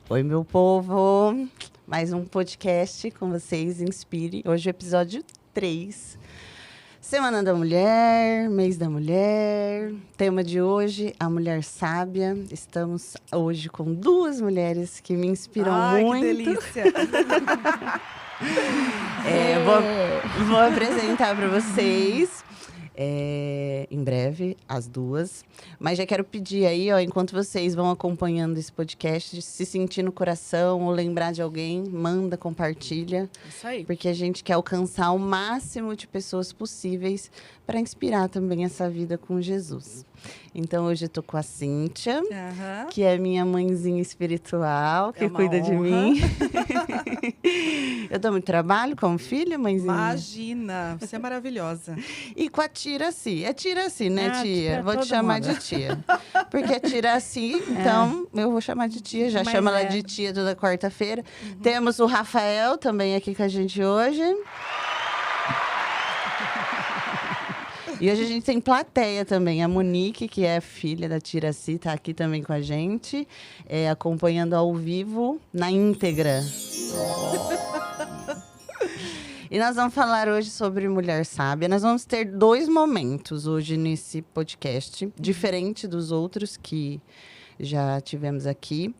Oi, meu povo! Mais um podcast com vocês, Inspire. Hoje é o episódio 3. Semana da Mulher, mês da mulher. Tema de hoje, a mulher sábia. Estamos hoje com duas mulheres que me inspiram muito. Que delícia! Vou apresentar para vocês em breve as duas. Mas já quero pedir aí, enquanto vocês vão acompanhando esse podcast, se sentir no coração ou lembrar de alguém, manda, compartilha. Isso aí. Porque a gente quer alcançar o máximo de pessoas possíveis para inspirar também essa vida com Jesus. Então, hoje eu tô com a Cíntia, que é minha mãezinha espiritual, que cuida de mim. Eu dou muito trabalho como filha, mãezinha? Imagina, você é maravilhosa. E com a Tiraci. É Tiraci, né, tia? Vou te chamar de tia. Porque é Tiraci, então eu vou chamar de tia. Já chamo ela de tia toda quarta-feira. Temos o Rafael também aqui com a gente hoje. E hoje a gente tem plateia também. A Monique, que é filha da Tiraci, está aqui também com a gente, acompanhando ao vivo, na íntegra. E nós vamos falar hoje sobre mulher sábia. Nós vamos ter 2 momentos hoje nesse podcast, diferente dos outros que já tivemos aqui.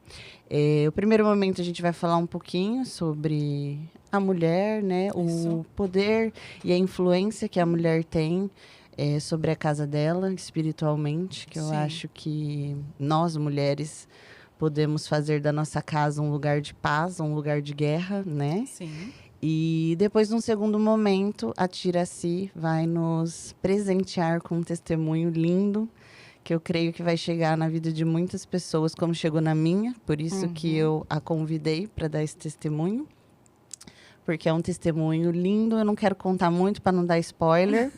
O primeiro momento a gente vai falar um pouquinho sobre a mulher, né? O poder e a influência que a mulher tem sobre a casa dela, espiritualmente, que eu acho que nós, mulheres, podemos fazer da nossa casa um lugar de paz, um lugar de guerra, né? Sim. E depois, num segundo momento, a Tiraci vai nos presentear com um testemunho lindo, que eu creio que vai chegar na vida de muitas pessoas, como chegou na minha. Por isso que eu a convidei para dar esse testemunho. Porque é um testemunho lindo. Eu não quero contar muito para não dar spoiler.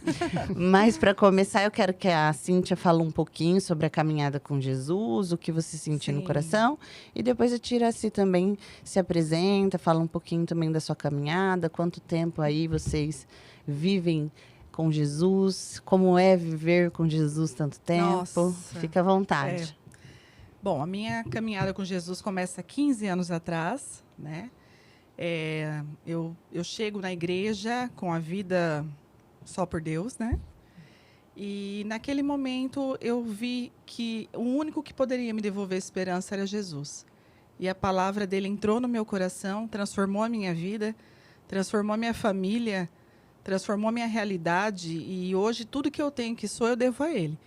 Mas, para começar, eu quero que a Cíntia fale um pouquinho sobre a caminhada com Jesus, o que você sentiu no coração. E depois a Tiraci também se apresenta, fala um pouquinho também da sua caminhada, quanto tempo aí vocês vivem com Jesus, como é viver com Jesus tanto tempo. Nossa. Fica à vontade. Bom, a minha caminhada com Jesus começa 15 anos atrás, né? Eu chego na igreja com a vida só por Deus, né? E naquele momento eu vi que o único que poderia me devolver esperança era Jesus. E a palavra dele entrou no meu coração, transformou a minha vida, transformou a minha família, transformou a minha realidade. E hoje tudo que eu tenho, que sou, eu devo a ele.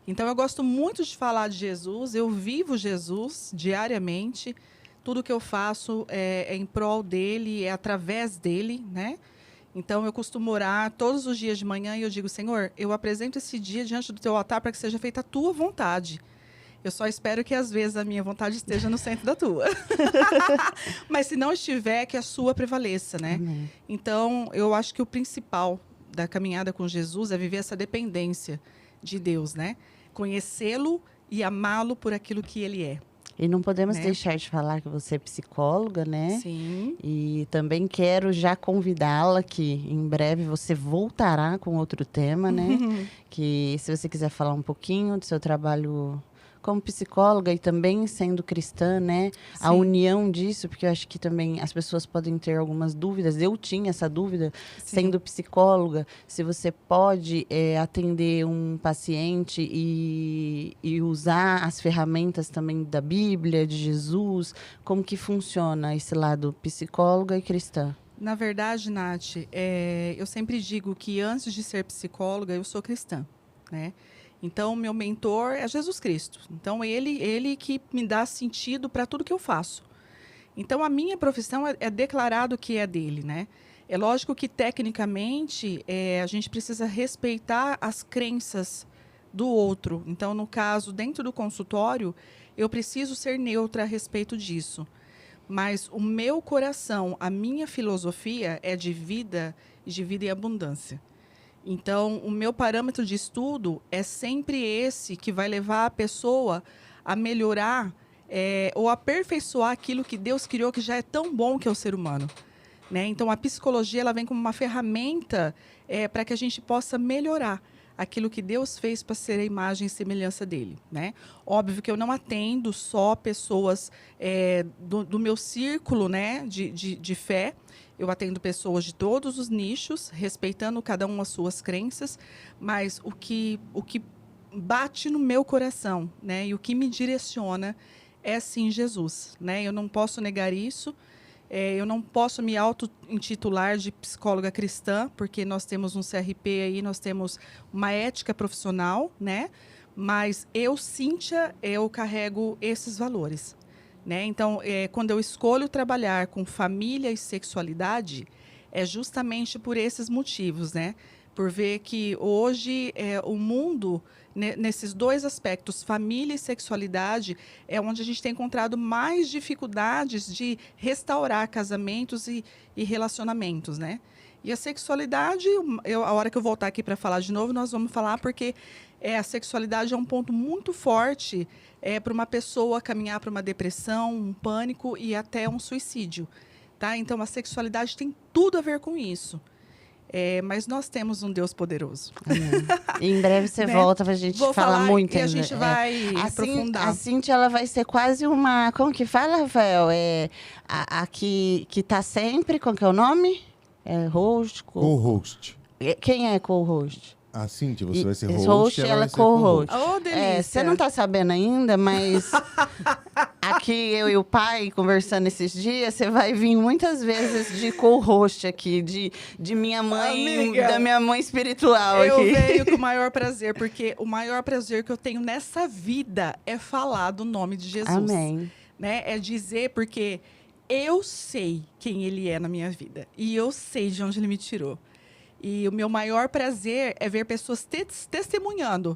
Então eu gosto muito de falar de Jesus, eu vivo Jesus diariamente. Tudo que eu faço é em prol dele, é através dele, né? Então, eu costumo orar todos os dias de manhã e eu digo, Senhor, eu apresento esse dia diante do teu altar para que seja feita a tua vontade. Eu só espero que, às vezes, a minha vontade esteja no centro da tua. Mas, se não estiver, que a sua prevaleça, né? Amém. Então, eu acho que o principal da caminhada com Jesus é viver essa dependência de Deus, né? Conhecê-lo e amá-lo por aquilo que ele é. E não podemos deixar de falar que você é psicóloga, né? Sim. E também quero já convidá-la que em breve você voltará com outro tema, né? Que se você quiser falar um pouquinho do seu trabalho como psicóloga e também sendo cristã, né? Sim. A união disso, porque eu acho que também as pessoas podem ter algumas dúvidas. Eu tinha essa dúvida, sendo psicóloga, se você pode atender um paciente e usar as ferramentas também da Bíblia, de Jesus, como que funciona esse lado psicóloga e cristã? Na verdade, Nath, eu sempre digo que antes de ser psicóloga, eu sou cristã, né? Então, meu mentor é Jesus Cristo. Então, ele que me dá sentido para tudo que eu faço. Então, a minha profissão é declarado que é dele, né? É lógico que, tecnicamente, a gente precisa respeitar as crenças do outro. Então, no caso, dentro do consultório, eu preciso ser neutra a respeito disso. Mas o meu coração, a minha filosofia é de vida e abundância. Então, o meu parâmetro de estudo é sempre esse que vai levar a pessoa a melhorar ou aperfeiçoar aquilo que Deus criou, que já é tão bom, que é o ser humano. Né? Então, a psicologia ela vem como uma ferramenta para que a gente possa melhorar aquilo que Deus fez para ser a imagem e semelhança dele, né? Óbvio que eu não atendo só pessoas do meu círculo, né, de fé. Eu atendo pessoas de todos os nichos, respeitando cada uma as suas crenças, mas o que bate no meu coração, né, e o que me direciona é sim Jesus, né? Eu não posso negar isso. Eu não posso me auto-intitular de psicóloga cristã, porque nós temos um CRP aí, nós temos uma ética profissional, né? Mas eu, Cíntia, eu carrego esses valores, né? Então, quando eu escolho trabalhar com família e sexualidade, é justamente por esses motivos, né? Por ver que hoje o mundo, nesses dois aspectos, família e sexualidade, é onde a gente tem encontrado mais dificuldades de restaurar casamentos e relacionamentos, né? E a sexualidade, a hora que eu voltar aqui para falar de novo, nós vamos falar porque a sexualidade é um ponto muito forte para uma pessoa caminhar para uma depressão, um pânico e até um suicídio, tá? Então, a sexualidade tem tudo a ver com isso. Mas nós temos um Deus poderoso. E em breve você volta pra gente falar muito. E a gente vai aprofundar. A Cíntia, ela vai ser quase uma... Como que fala, Rafael? A que tá sempre... Como que é o nome? Host? Co-host. Quem é co-host? A Cíntia, você vai ser host, ela é co-host. Oh, delícia. Você não tá sabendo ainda, mas aqui eu e o pai conversando esses dias, você vai vir muitas vezes de co-host aqui, de minha mãe, amiga, da minha mãe espiritual eu aqui. Eu venho com o maior prazer, porque o maior prazer que eu tenho nessa vida é falar do nome de Jesus. Amém. Né? É dizer, porque eu sei quem ele é na minha vida. E eu sei de onde ele me tirou. E o meu maior prazer é ver pessoas testemunhando,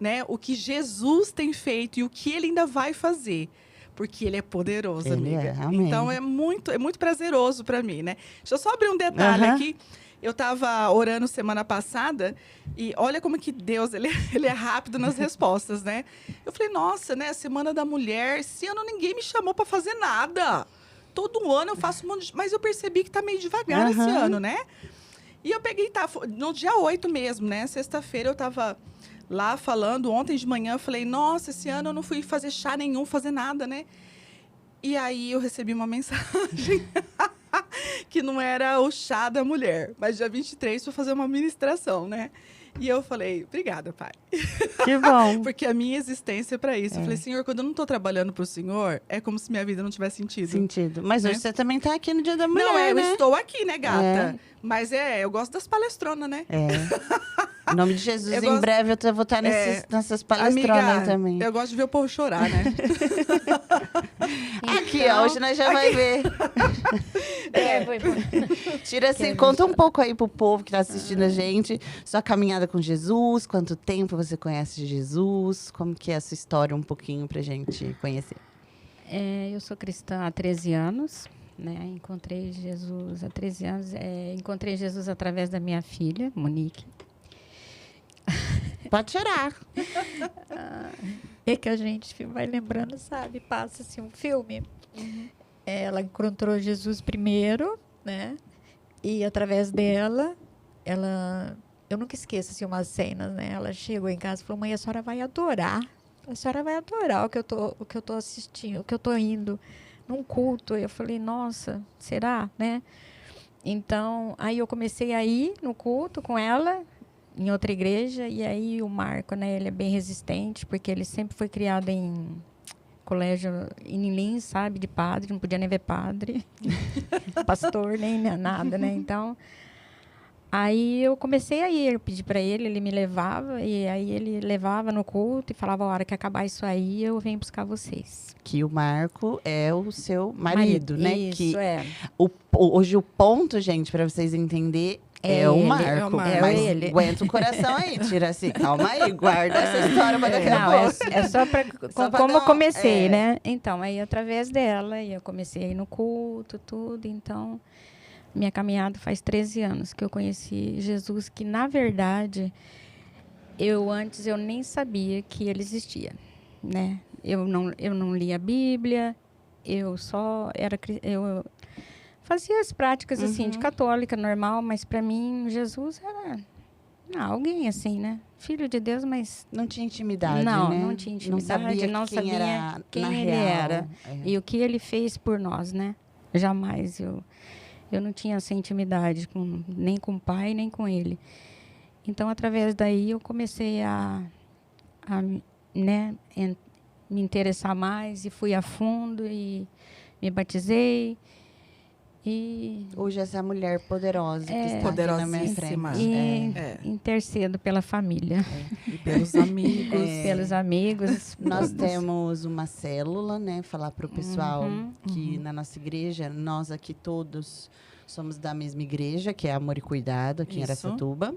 né, o que Jesus tem feito e o que ele ainda vai fazer. Porque ele é poderoso, amiga. Então, é muito prazeroso para mim, né? Deixa eu só abrir um detalhe aqui. Eu estava orando semana passada e olha como que Deus, ele é rápido nas respostas, né? Eu falei, nossa, né, Semana da Mulher, esse ano ninguém me chamou para fazer nada. Todo ano eu faço um monte de... Mas eu percebi que tá meio devagar esse ano, né? E eu peguei, no dia 8 mesmo, né? Sexta-feira eu estava lá falando. Ontem de manhã eu falei, nossa, esse ano eu não fui fazer chá nenhum, fazer nada, né? E aí eu recebi uma mensagem que não era o chá da mulher, mas dia 23 foi fazer uma ministração, né? E eu falei, obrigada, pai. Que bom. Porque a minha existência é para isso. Eu falei, Senhor, quando eu não estou trabalhando para o Senhor, é como se minha vida não tivesse sentido. Mas hoje você também está aqui no Dia da Mulher, não, né? Eu estou aqui, né, gata? Mas eu gosto das palestronas, né? Em nome de Jesus, em breve eu vou estar nessas palestronas aí também. Eu gosto de ver o povo chorar, né? Aqui, ó, hoje nós já vai ver. Tira assim, conta um pouco aí pro povo que tá assistindo a gente, sua caminhada com Jesus, quanto tempo você conhece Jesus, como que é a sua história um pouquinho pra gente conhecer. Eu sou cristã há 13 anos, né? Encontrei Jesus há 13 anos, encontrei Jesus através da minha filha, Monique. Pode chorar. É que a gente vai lembrando, sabe? Passa-se um filme. Ela encontrou Jesus primeiro, né? E através dela, eu nunca esqueço assim, umas cenas, né? Ela chegou em casa e falou, mãe, a senhora vai adorar. A senhora vai adorar o que eu tô assistindo, o que eu tô indo num culto. Eu falei, nossa, será, né? Então, aí eu comecei a ir no culto com ela, em outra igreja, e aí o Marco, né, ele é bem resistente, porque ele sempre foi criado em colégio em Lins, sabe, de padre, não podia nem ver padre, pastor, nem nada, né, então, aí eu comecei a ir, eu pedi para ele me levava, e aí ele levava no culto e falava, a hora que acabar isso aí, eu venho buscar vocês. Que o Marco é o seu marido, né? Isso, que é. Hoje o ponto, gente, para vocês entenderem, é o Marco. Mas ele. Aguenta o coração aí, tira assim, calma aí, guarda essa história para daqui a pouco. É só para como eu comecei, né? Então, aí através dela, eu comecei a ir no culto, tudo, então... Minha caminhada faz 13 anos que eu conheci Jesus, que, na verdade, antes eu nem sabia que ele existia, né? Eu não lia a Bíblia, eu fazia as práticas, assim, de católica, normal, mas, para mim, Jesus Alguém assim, né? Filho de Deus, mas Não tinha intimidade, não, né? não tinha intimidade, não sabia quem era quem na ele real. era É. e o que ele fez por nós, né? Jamais eu não tinha essa intimidade nem com o pai, nem com ele. Então, através daí, eu comecei a né, me interessar mais e fui a fundo e me batizei. E Hoje essa mulher poderosa que está aqui na minha Poderosíssima. frente. intercedo pela família, E pelos amigos. pelos amigos. Nós todos. temos uma célula, né? Falar para o pessoal que Uhum. na nossa igreja, nós aqui todos somos da mesma igreja, que é Amor e Cuidado, aqui em Isso. Araçatuba.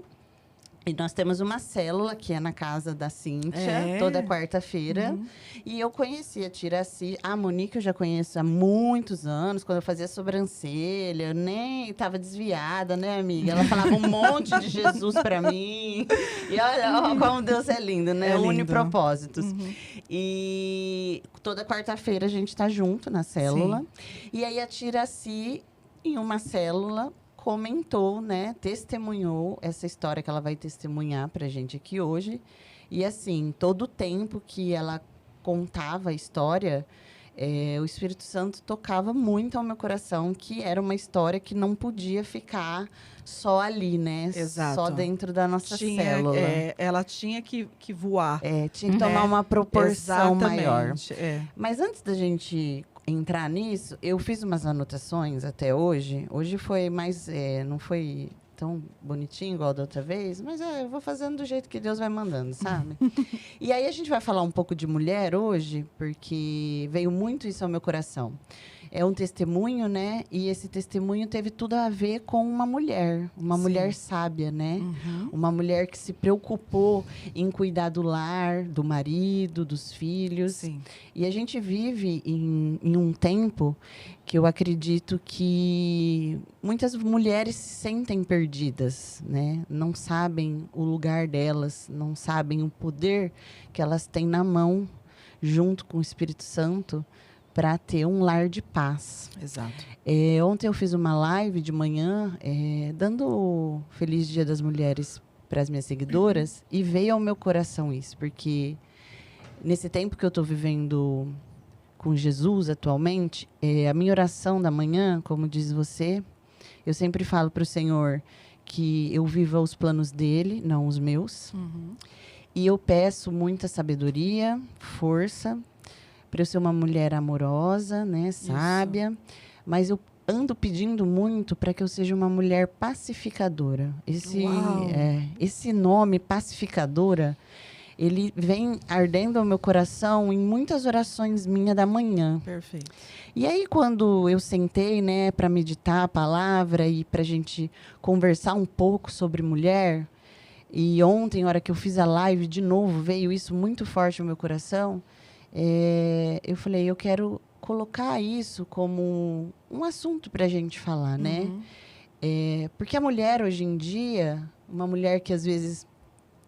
E nós temos uma célula que é na casa da Cíntia, É. toda quarta-feira. Uhum. E eu conheci a Tiraci. A Monique eu já conheço há muitos anos, quando eu fazia sobrancelha. Eu nem estava desviada, né, amiga? Ela falava um monte de Jesus para mim. E olha ó, como Deus é lindo, né? É lindo. Une propósitos. Uhum. E toda quarta-feira a gente está junto na célula. E aí a Tiraci, em uma célula, comentou, né, testemunhou essa história que ela vai testemunhar para a gente aqui hoje. E assim, todo o tempo que ela contava a história, o Espírito Santo tocava muito ao meu coração, que era uma história que não podia ficar só ali, né? Exato. Só dentro da nossa célula. Ela tinha que voar. Tinha que tomar uma proporção maior. Exatamente. É. Mas antes da gente entrar nisso, eu fiz umas anotações até hoje. Hoje foi mais... não foi tão bonitinho igual da outra vez, mas eu vou fazendo do jeito que Deus vai mandando, sabe? E aí a gente vai falar um pouco de mulher hoje, porque veio muito isso ao meu coração. É um testemunho, né? E esse testemunho teve tudo a ver com uma mulher Sim. sábia, né? Uhum. Uma mulher que se preocupou em cuidar do lar, do marido, dos filhos. Sim. E a gente vive em um tempo que eu acredito que muitas mulheres se sentem perdidas, né? Não sabem o lugar delas, não sabem o poder que elas têm na mão, junto com o Espírito Santo, para ter um lar de paz. Exato. Ontem eu fiz uma live de manhã, dando o Feliz Dia das Mulheres para as minhas seguidoras, e veio ao meu coração isso, porque nesse tempo que eu estou vivendo com Jesus atualmente, a minha oração da manhã, como diz você, eu sempre falo para o Senhor que eu viva os planos dele, não os meus. Uhum. E eu peço muita sabedoria, força, para eu ser uma mulher amorosa, né, sábia. Mas eu ando pedindo muito para que eu seja uma mulher pacificadora. Uau. Esse nome, pacificadora, ele vem ardendo ao meu coração em muitas orações minhas da manhã. Perfeito. E aí, quando eu sentei, né, para meditar a palavra e para a gente conversar um pouco sobre mulher, e ontem, na hora que eu fiz a live, de novo, veio isso muito forte no meu coração, eu falei, eu quero colocar isso como um assunto para a gente falar, né? Uhum. Porque a mulher, hoje em dia, uma mulher que às vezes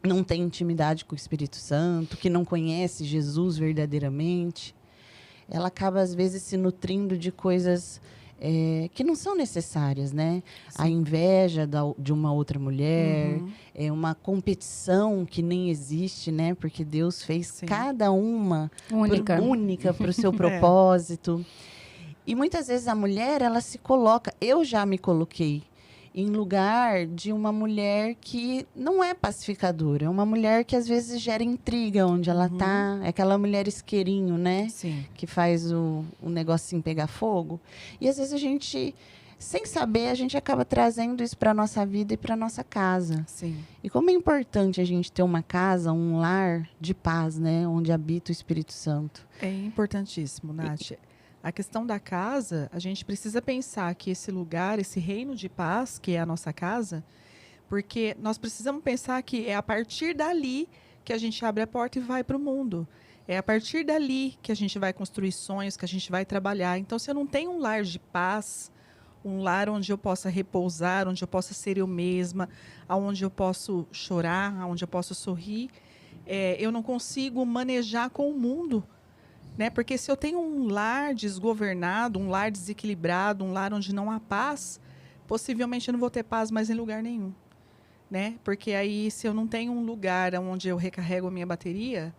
não tem intimidade com o Espírito Santo, que não conhece Jesus verdadeiramente, ela acaba, às vezes, se nutrindo de coisas que não são necessárias, né? Sim. A inveja de uma outra mulher, Uhum. uma competição que nem existe, né? Porque Deus fez Sim. cada uma Única. para o seu propósito. E muitas vezes a mulher, ela se coloca... Eu já me coloquei em lugar de uma mulher que não é pacificadora. É uma mulher que, às vezes, gera intriga onde ela está. É aquela mulher isqueirinho, né? Sim. Que faz o negocinho pegar fogo. E, às vezes, a gente... Sem saber, a gente acaba trazendo isso para a nossa vida e para a nossa casa. Sim. E como é importante a gente ter uma casa, um lar de paz, né? Onde habita o Espírito Santo. É importantíssimo, Nath. A questão da casa, a gente precisa pensar que esse lugar, esse reino de paz, que é a nossa casa, porque nós precisamos pensar que é a partir dali que a gente abre a porta e vai para o mundo. É a partir dali que a gente vai construir sonhos, que a gente vai trabalhar. Então, se eu não tenho um lar de paz, um lar onde eu possa repousar, onde eu possa ser eu mesma, onde eu posso chorar, onde eu posso sorrir, eu não consigo manejar com o mundo. Né? Porque se eu tenho um lar desgovernado, um lar desequilibrado, um lar onde não há paz, possivelmente eu não vou ter paz mais em lugar nenhum. né? Porque aí, se eu não tenho um lugar onde eu recarrego a minha bateria,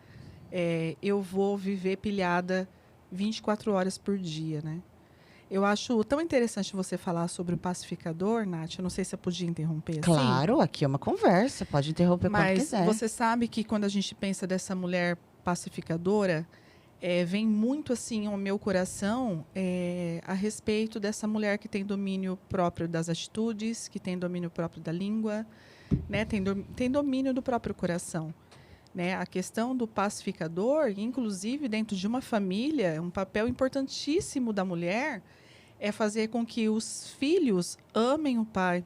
eu vou viver pilhada 24 horas por dia, né? Eu acho tão interessante você falar sobre o pacificador, Nath. Eu não sei se eu podia interromper assim. Claro, aqui é uma conversa, pode interromper quando Mas quiser. você sabe que quando a gente pensa dessa mulher pacificadora, vem muito assim ao meu coração a respeito dessa mulher que tem domínio próprio das atitudes, que tem domínio próprio da língua, né? Tem domínio do próprio coração. Né? A questão do pacificador, inclusive dentro de uma família, um papel importantíssimo da mulher é fazer com que os filhos amem o pai,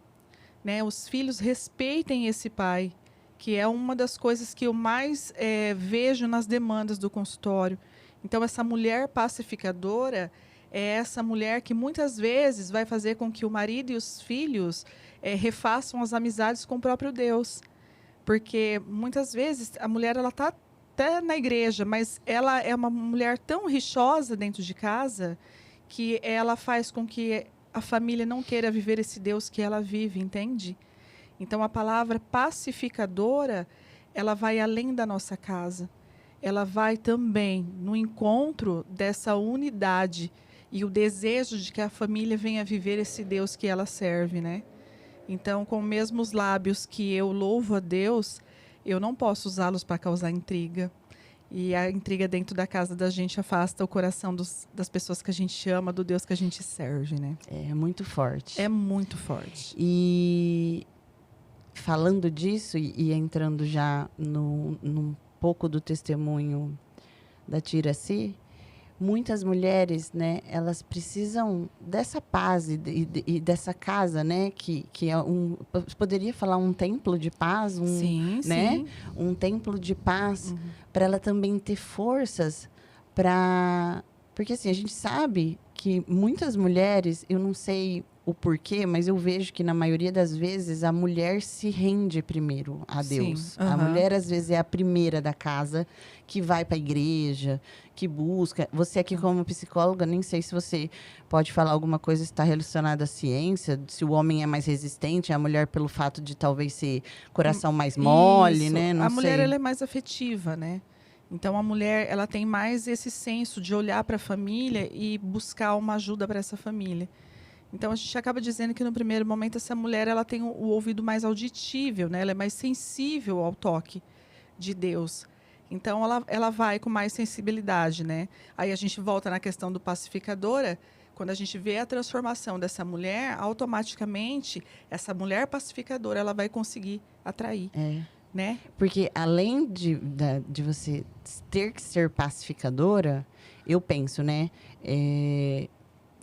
né? Os filhos respeitem esse pai, que é uma das coisas que eu mais vejo nas demandas do consultório. Então, essa mulher pacificadora é essa mulher que muitas vezes vai fazer com que o marido e os filhos refaçam as amizades com o próprio Deus. Porque muitas vezes a mulher ela está até na igreja, mas ela é uma mulher tão rixosa dentro de casa que ela faz com que a família não queira viver esse Deus que ela vive, entende? Então, a palavra pacificadora, ela vai além da nossa casa. Ela vai também no encontro dessa unidade e o desejo de que a família venha viver esse Deus que ela serve, né? Então, com os mesmos lábios que eu louvo a Deus, eu não posso usá-los para causar intriga. E a intriga dentro da casa da gente afasta o coração das pessoas que a gente ama, do Deus que a gente serve, né? É muito forte. É muito forte. E falando disso e entrando já num pouco do testemunho da Tiraci, muitas mulheres, né, elas precisam dessa paz e dessa casa, né, que é poderia falar um templo de paz, Sim, né, sim. um templo de paz, para ela também ter forças porque assim, a gente sabe que muitas mulheres, eu não sei o porquê, mas eu vejo que na maioria das vezes a mulher se rende primeiro a Deus. Sim, A mulher às vezes é a primeira da casa que vai para a igreja, que busca. Você aqui como psicóloga, nem sei se você pode falar alguma coisa que está relacionada à ciência, se o homem é mais resistente, a mulher pelo fato de talvez ser coração mais mole, Isso. né? Não a mulher sei. ela é mais afetiva, né? Então a mulher ela tem mais esse senso de olhar para a família e buscar uma ajuda para essa família. Então a gente acaba dizendo que no primeiro momento essa mulher ela tem o ouvido mais auditível, né? Ela é mais sensível ao toque de Deus. Então ela vai com mais sensibilidade, né? Aí a gente volta na questão do pacificadora. Quando a gente vê a transformação dessa mulher, automaticamente essa mulher pacificadora ela vai conseguir atrair, né? Porque além de você ter que ser pacificadora, eu penso, né?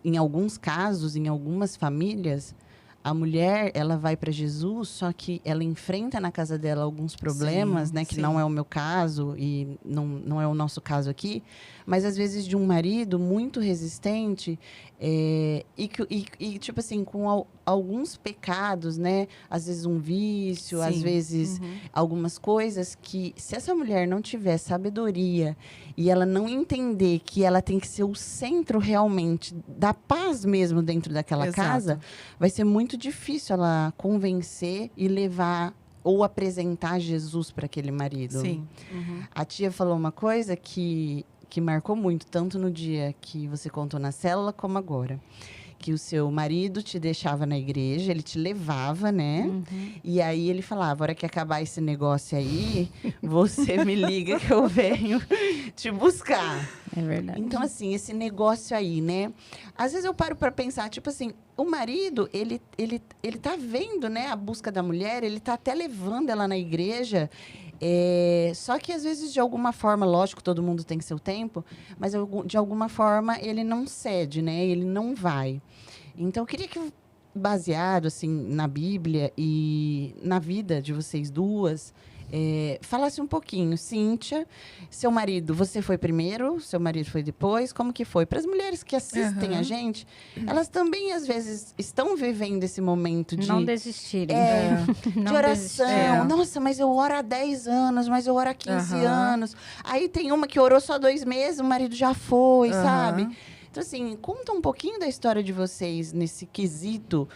Em alguns casos, em algumas famílias, a mulher ela vai para Jesus, só que ela enfrenta na casa dela alguns problemas, Sim, né? Que sim. não é o meu caso e não é o nosso caso aqui. Mas, às vezes, de um marido muito resistente e tipo assim, com alguns pecados, né? Às vezes um vício, às Sim. vezes algumas coisas que, se essa mulher não tiver sabedoria e ela não entender que ela tem que ser o centro realmente da paz mesmo dentro daquela Exato. casa, vai ser muito difícil ela convencer e levar ou apresentar Jesus para aquele marido. Sim. A tia falou uma coisa que marcou muito, tanto no dia que você contou na célula, como agora. Que o seu marido te deixava na igreja, ele te levava, né? E aí ele falava, a hora que acabar esse negócio aí, você me liga que eu venho te buscar. É verdade. Então, assim, esse negócio aí, né? Às vezes eu paro para pensar, tipo assim, o marido, ele tá vendo, né, a busca da mulher, ele tá até levando ela na igreja. Só que, às vezes, de alguma forma, lógico, todo mundo tem seu tempo, mas de alguma forma ele não cede, né? Ele não vai. Então, eu queria que, baseado assim, na Bíblia e na vida de vocês duas, falasse um pouquinho. Cíntia, seu marido, você foi primeiro, seu marido foi depois, como que foi? Para as mulheres que assistem a gente, elas também, às vezes, estão vivendo esse momento de... Não desistirem. de Não oração. desistir. Nossa, mas eu oro há 10 anos, mas eu oro há 15 anos. Aí tem uma que orou só 2 meses, o marido já foi, sabe? Então, assim, conta um pouquinho da história de vocês nesse quesito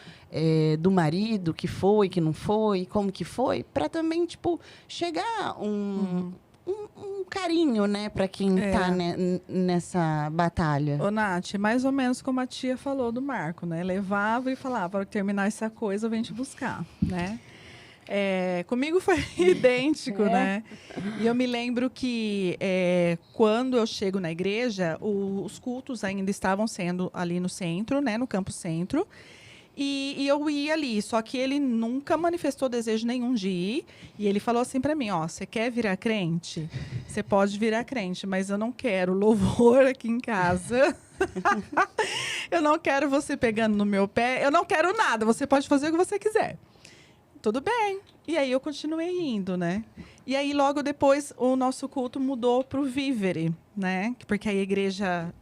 do marido, que foi, que não foi, como que foi, para também, tipo, chegar um carinho, né, para quem tá nessa batalha. Ô, Nath, mais ou menos como a tia falou do Marco, né? Levava e falava, para terminar essa coisa, eu venho te buscar, né? Comigo foi idêntico, né? E eu me lembro que quando eu chego na igreja, os cultos ainda estavam sendo ali no centro, né? No Campo Centro. E eu ia ali, só que ele nunca manifestou desejo nenhum de ir. E ele falou assim para mim, ó, você quer virar crente? Você pode virar crente, mas eu não quero louvor aqui em casa. Eu não quero você pegando no meu pé. Eu não quero nada, você pode fazer o que você quiser. Tudo bem. E aí eu continuei indo, né? E aí logo depois o nosso culto mudou para o Vívere, né? Porque a igreja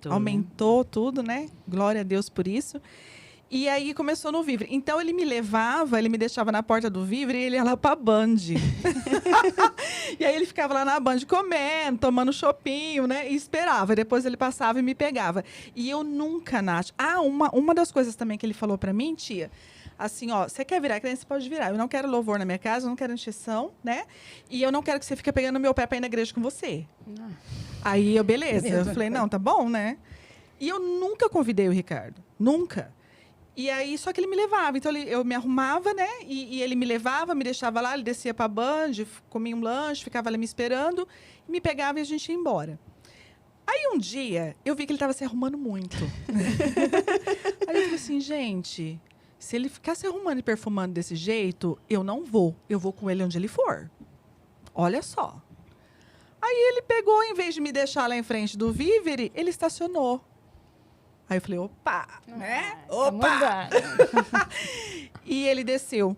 aumentou tudo, né? Glória a Deus por isso. E aí começou no Vívere. Então ele me levava, ele me deixava na porta do Vívere e ele ia lá pra Band. E aí ele ficava lá na Band comendo, tomando chopinho, né? E esperava. E depois ele passava e me pegava. E eu nunca, Nath... uma das coisas também que ele falou pra mim, tia... Assim, ó, você quer virar crente, você pode virar. Eu não quero louvor na minha casa, eu não quero encheção, né? E eu não quero que você fique pegando no meu pé pra ir na igreja com você. Aí eu, beleza. Eu falei, não, tá bom, né? E eu nunca convidei o Ricardo. Nunca. E aí, só que ele me levava. Então, eu me arrumava, né? E ele me levava, me deixava lá, ele descia pra Band, comia um lanche, ficava ali me esperando, me pegava e a gente ia embora. Aí, um dia, eu vi que ele tava se arrumando muito. Aí eu falei assim, gente... Se ele ficar se arrumando e perfumando desse jeito, eu não vou. Eu vou com ele onde ele for. Olha só. Aí ele pegou, em vez de me deixar lá em frente do Vívere, ele estacionou. Aí eu falei, opa, né? Opa! E ele desceu.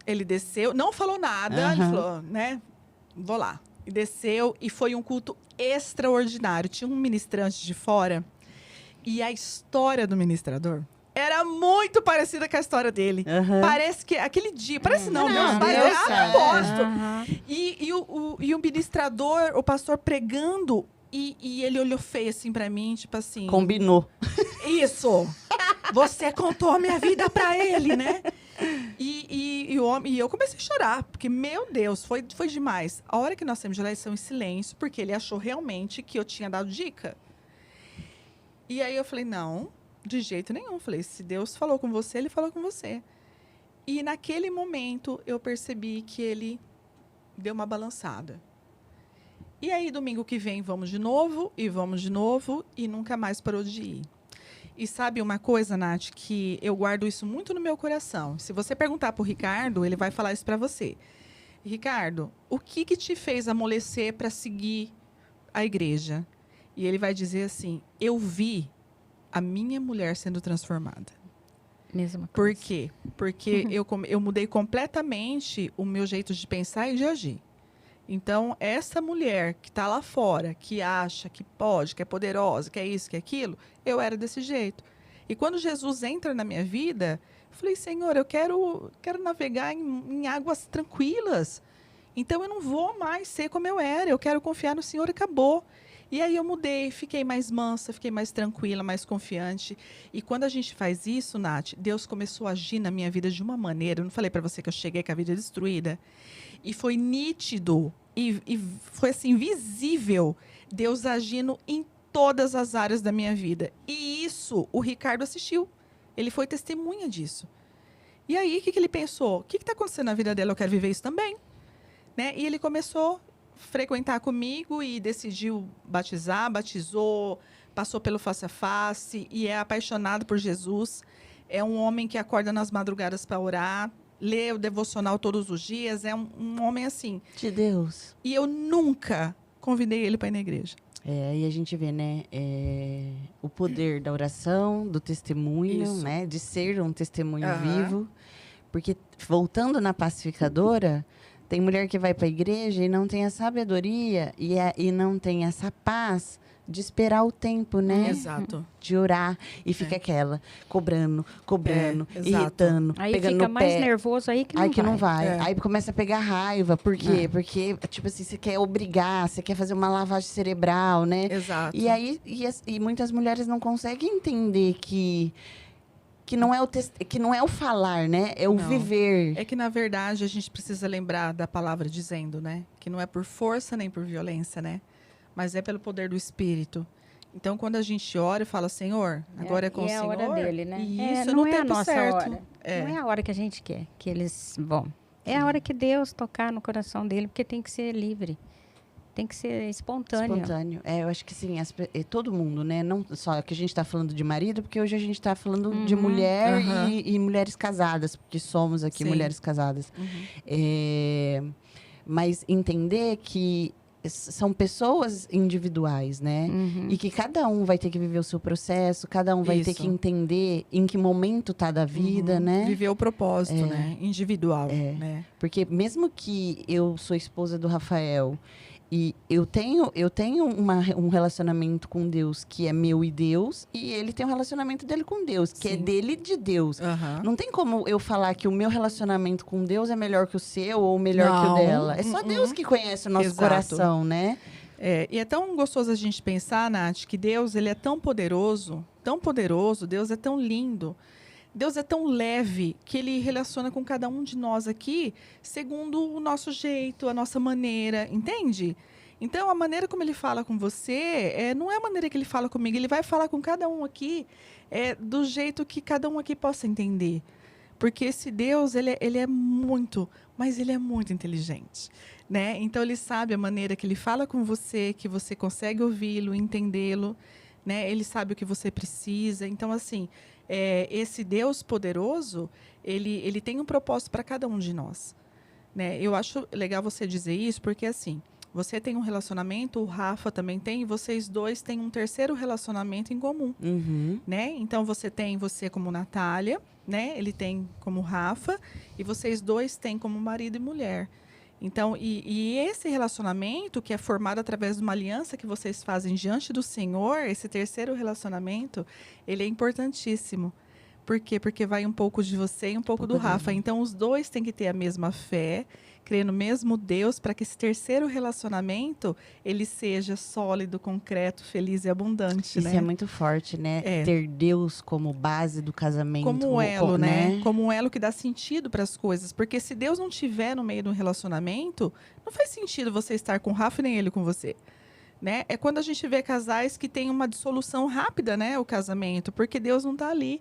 Ele desceu, não falou nada. Ele falou, né? Vou lá. E desceu e foi um culto extraordinário. Tinha um ministrante de fora. E a história do ministrador... era muito parecida com a história dele. Parece que aquele dia... Parece não, Deus aposto. E o ministrador, o pastor pregando, e ele olhou feio assim pra mim, tipo assim... Combinou. Isso! Você contou a minha vida pra ele, né? E eu comecei a chorar, porque, meu Deus, foi demais. A hora que nós temos de oração em silêncio, porque ele achou realmente que eu tinha dado dica. E aí eu falei, não... De jeito nenhum. Falei, se Deus falou com você, ele falou com você. E naquele momento, eu percebi que ele deu uma balançada. E aí, domingo que vem, vamos de novo, e nunca mais parou de ir. E sabe uma coisa, Nath, que eu guardo isso muito no meu coração. Se você perguntar para o Ricardo, ele vai falar isso para você. Ricardo, o que te fez amolecer para seguir a igreja? E ele vai dizer assim, eu vi a minha mulher sendo transformada. Mesma coisa. Por quê? Porque eu mudei completamente o meu jeito de pensar e de agir. Então, essa mulher que está lá fora, que acha que pode, que é poderosa, que é isso, que é aquilo, eu era desse jeito. E quando Jesus entra na minha vida, eu falei, Senhor, eu quero navegar em águas tranquilas. Então, eu não vou mais ser como eu era. Eu quero confiar no Senhor e acabou. E aí eu mudei, fiquei mais mansa, fiquei mais tranquila, mais confiante. E quando a gente faz isso, Nath, Deus começou a agir na minha vida de uma maneira. Eu não falei para você que eu cheguei com a vida destruída. E foi nítido, e foi assim, visível, Deus agindo em todas as áreas da minha vida. E isso o Ricardo assistiu. Ele foi testemunha disso. E aí, o que ele pensou? O que está acontecendo na vida dela? Eu quero viver isso também. Né? E ele começou frequentar comigo e decidiu batizar, batizou, passou pelo face a face e é apaixonado por Jesus. É um homem que acorda nas madrugadas para orar, lê o devocional todos os dias, é um homem assim. De Deus. E eu nunca convidei ele para ir na igreja. Aí a gente vê, né, o poder da oração, do testemunho, Isso. né, de ser um testemunho vivo. Porque, voltando na pacificadora, tem mulher que vai para a igreja e não tem a sabedoria e não tem essa paz de esperar o tempo, né? Exato. De orar. E fica aquela, cobrando, exato. irritando, Aí pegando fica no mais pé. nervoso aí que não Aí que não vai. É. Aí começa a pegar raiva. Por quê? Porque, tipo assim, você quer obrigar, você quer fazer uma lavagem cerebral, né? Exato. E aí, e muitas mulheres não conseguem entender que não é que não é o falar, né? É o Não. viver. É que, na verdade, a gente precisa lembrar da palavra dizendo, né? Que não é por força nem por violência, né? Mas é pelo poder do Espírito. Então, quando a gente ora e fala, Senhor, agora é com o e é a Senhor. hora dele, né? Isso, não no é a tempo nossa certo. hora. É. Não é a hora que a gente quer que eles vão. É a hora que Deus tocar no coração dele, porque tem que ser livre. Tem que ser espontâneo. Espontâneo. Eu acho que sim, todo mundo, né? Não só que a gente está falando de marido, porque hoje a gente está falando de mulher Aham. e mulheres casadas, porque somos aqui Sim. mulheres casadas. Mas entender que são pessoas individuais, né? E que cada um vai ter que viver o seu processo, cada um vai ter Isso. que entender em que momento tá da vida, né? Viver o propósito, né? Individual, né? Porque mesmo que eu sou esposa do Rafael e eu tenho um relacionamento com Deus que é meu e Deus, e ele tem um relacionamento dele com Deus, que é Sim. dele e de Deus. Aham. Não tem como eu falar que o meu relacionamento com Deus é melhor que o seu ou melhor que Não. o dela. É só Deus que conhece o nosso Exato. coração, né? E é tão gostoso a gente pensar, Nath, que Deus ele é tão poderoso, Deus é tão lindo, Deus é tão leve, que ele relaciona com cada um de nós aqui segundo o nosso jeito, a nossa maneira, entende? Então, a maneira como ele fala com você, não é a maneira que ele fala comigo, ele vai falar com cada um aqui do jeito que cada um aqui possa entender. Porque esse Deus, ele é muito, mas ele é muito inteligente, né? Então, ele sabe a maneira que ele fala com você, que você consegue ouvi-lo, entendê-lo, né? Ele sabe o que você precisa. Então, assim, esse Deus poderoso, ele tem um propósito para cada um de nós, né? Eu acho legal você dizer isso, porque, assim, você tem um relacionamento, o Rafa também tem, e vocês dois têm um terceiro relacionamento em comum, né? Então, você como Natália, né? Ele tem como Rafa, e vocês dois têm como marido e mulher. Então, e esse relacionamento, que é formado através de uma aliança que vocês fazem diante do Senhor, esse terceiro relacionamento, ele é importantíssimo. Por quê? Porque vai um pouco de você e um pouco do Rafa. Então, os dois têm que ter a mesma fé, crer no mesmo Deus, para que esse terceiro relacionamento, ele seja sólido, concreto, feliz e abundante, Isso né? é muito forte, né? Ter Deus como base do casamento. Como um elo, né? Como um elo que dá sentido para as coisas. Porque se Deus não estiver no meio do relacionamento, não faz sentido você estar com o Rafa nem ele com você. Né? É quando a gente vê casais que tem uma dissolução rápida, né? O casamento, porque Deus não está ali.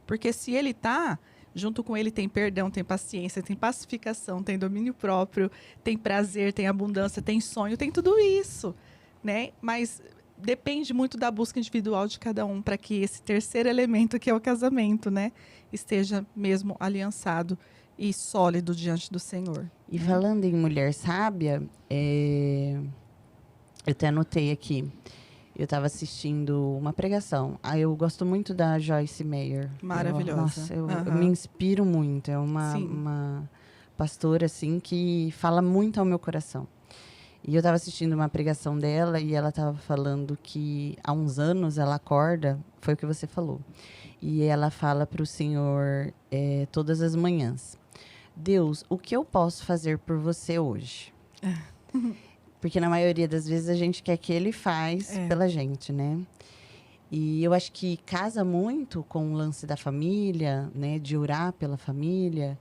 Porque se ele está, junto com ele tem perdão, tem paciência, tem pacificação, tem domínio próprio, tem prazer, tem abundância, tem sonho, tem tudo isso, né? Mas depende muito da busca individual de cada um para que esse terceiro elemento, que é o casamento, né, esteja mesmo aliançado e sólido diante do Senhor. E falando em mulher sábia, eu até anotei aqui. Eu estava assistindo uma pregação. Eu gosto muito da Joyce Meyer. Maravilhosa. Eu me inspiro muito. É uma pastora, assim, que fala muito ao meu coração. E eu estava assistindo uma pregação dela e ela estava falando que há uns anos ela acorda, foi o que você falou. E ela fala para o Senhor todas as manhãs: Deus, o que eu posso fazer por você hoje? Porque na maioria das vezes a gente quer que ele faz pela gente, né? E eu acho que casa muito com o lance da família, né? De orar pela família.